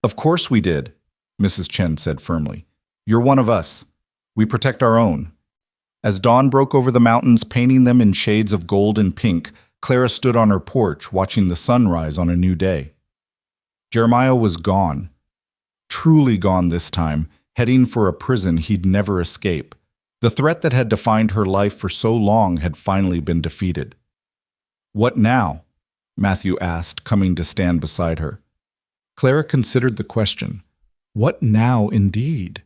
"Of course we did," Mrs. Chen said firmly. "You're one of us. We protect our own." As dawn broke over the mountains, painting them in shades of gold and pink, Clara stood on her porch, watching the sun rise on a new day. Jeremiah was gone. Truly gone this time, heading for a prison he'd never escape. The threat that had defined her life for so long had finally been defeated. "What now?" Matthew asked, coming to stand beside her. Clara considered the question. What now, indeed?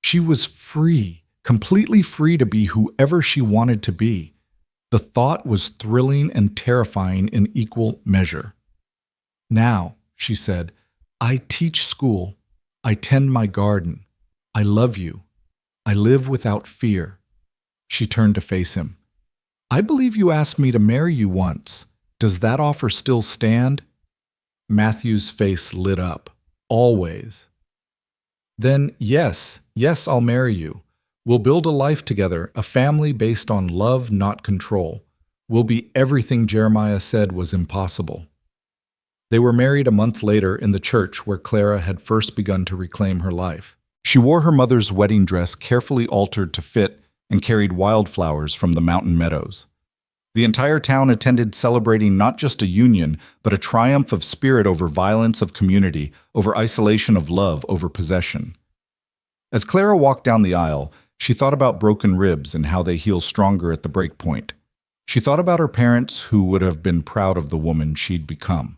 She was free, completely free to be whoever she wanted to be. The thought was thrilling and terrifying in equal measure. "Now," she said, "I teach school. I tend my garden. I love you. I live without fear." She turned to face him. "I believe you asked me to marry you once. Does that offer still stand?" Matthew's face lit up. "Always." "Then yes, I'll marry you. We'll build a life together, a family based on love, not control. We'll be everything Jeremiah said was impossible." They were married a month later in the church where Clara had first begun to reclaim her life. She wore her mother's wedding dress, carefully altered to fit, and carried wildflowers from the mountain meadows. The entire town attended, celebrating not just a union, but a triumph of spirit over violence of community, over isolation of love, over possession. As Clara walked down the aisle, she thought about broken ribs and how they heal stronger at the break point. She thought about her parents who would have been proud of the woman she'd become.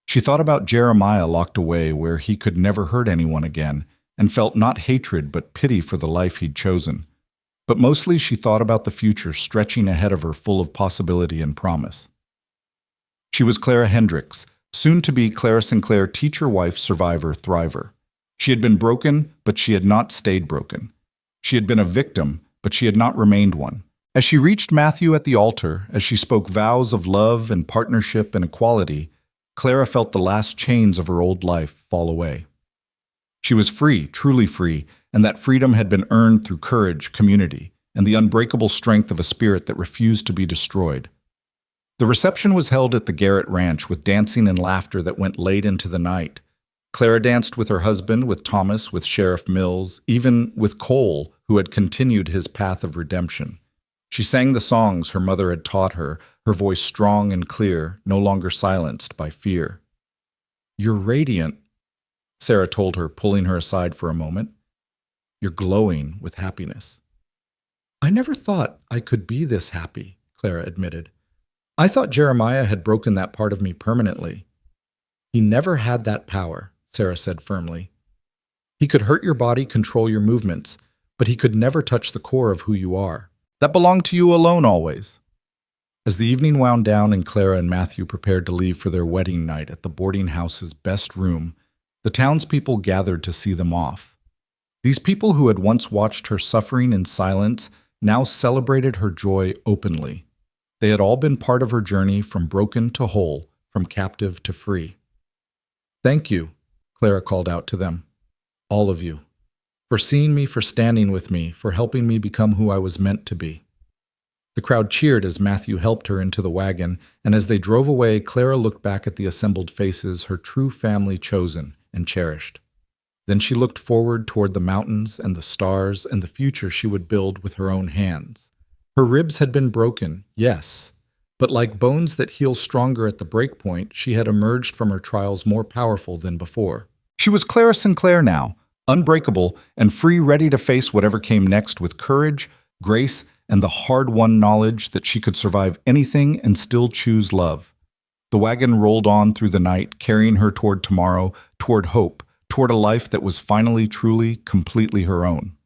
She thought about Jeremiah locked away where he could never hurt anyone again, and felt not hatred but pity for the life he'd chosen. But mostly she thought about the future stretching ahead of her, full of possibility and promise. She was Clara Hendricks, soon to be Clara Sinclair, teacher, wife, survivor, thriver. She had been broken, but she had not stayed broken. She had been a victim, but she had not remained one. As she reached Matthew at the altar, as she spoke vows of love and partnership and equality, Clara felt the last chains of her old life fall away. She was free, truly free, and that freedom had been earned through courage, community, and the unbreakable strength of a spirit that refused to be destroyed. The reception was held at the Garrett Ranch with dancing and laughter that went late into the night. Clara danced with her husband, with Thomas, with Sheriff Mills, even with Cole, who had continued his path of redemption. She sang the songs her mother had taught her, her voice strong and clear, no longer silenced by fear. "You're radiant," Sarah told her, pulling her aside for a moment. "You're glowing with happiness." "I never thought I could be this happy," Clara admitted. "I thought Jeremiah had broken that part of me permanently." "He never had that power," Sarah said firmly. "He could hurt your body, control your movements, but he could never touch the core of who you are. That belonged to you alone always." As the evening wound down and Clara and Matthew prepared to leave for their wedding night at the boarding house's best room, the townspeople gathered to see them off. These people who had once watched her suffering in silence now celebrated her joy openly. They had all been part of her journey from broken to whole, from captive to free. "Thank you," Clara called out to them, "all of you, for seeing me, for standing with me, for helping me become who I was meant to be." The crowd cheered as Matthew helped her into the wagon, and as they drove away, Clara looked back at the assembled faces, her true family chosen and cherished. Then she looked forward toward the mountains and the stars and the future she would build with her own hands. Her ribs had been broken, yes, but like bones that heal stronger at the breakpoint, she had emerged from her trials more powerful than before. She was Clara Sinclair now, unbreakable and free, ready to face whatever came next with courage, grace, and the hard-won knowledge that she could survive anything and still choose love. The wagon rolled on through the night, carrying her toward tomorrow, toward hope, toward a life that was finally, truly, completely her own.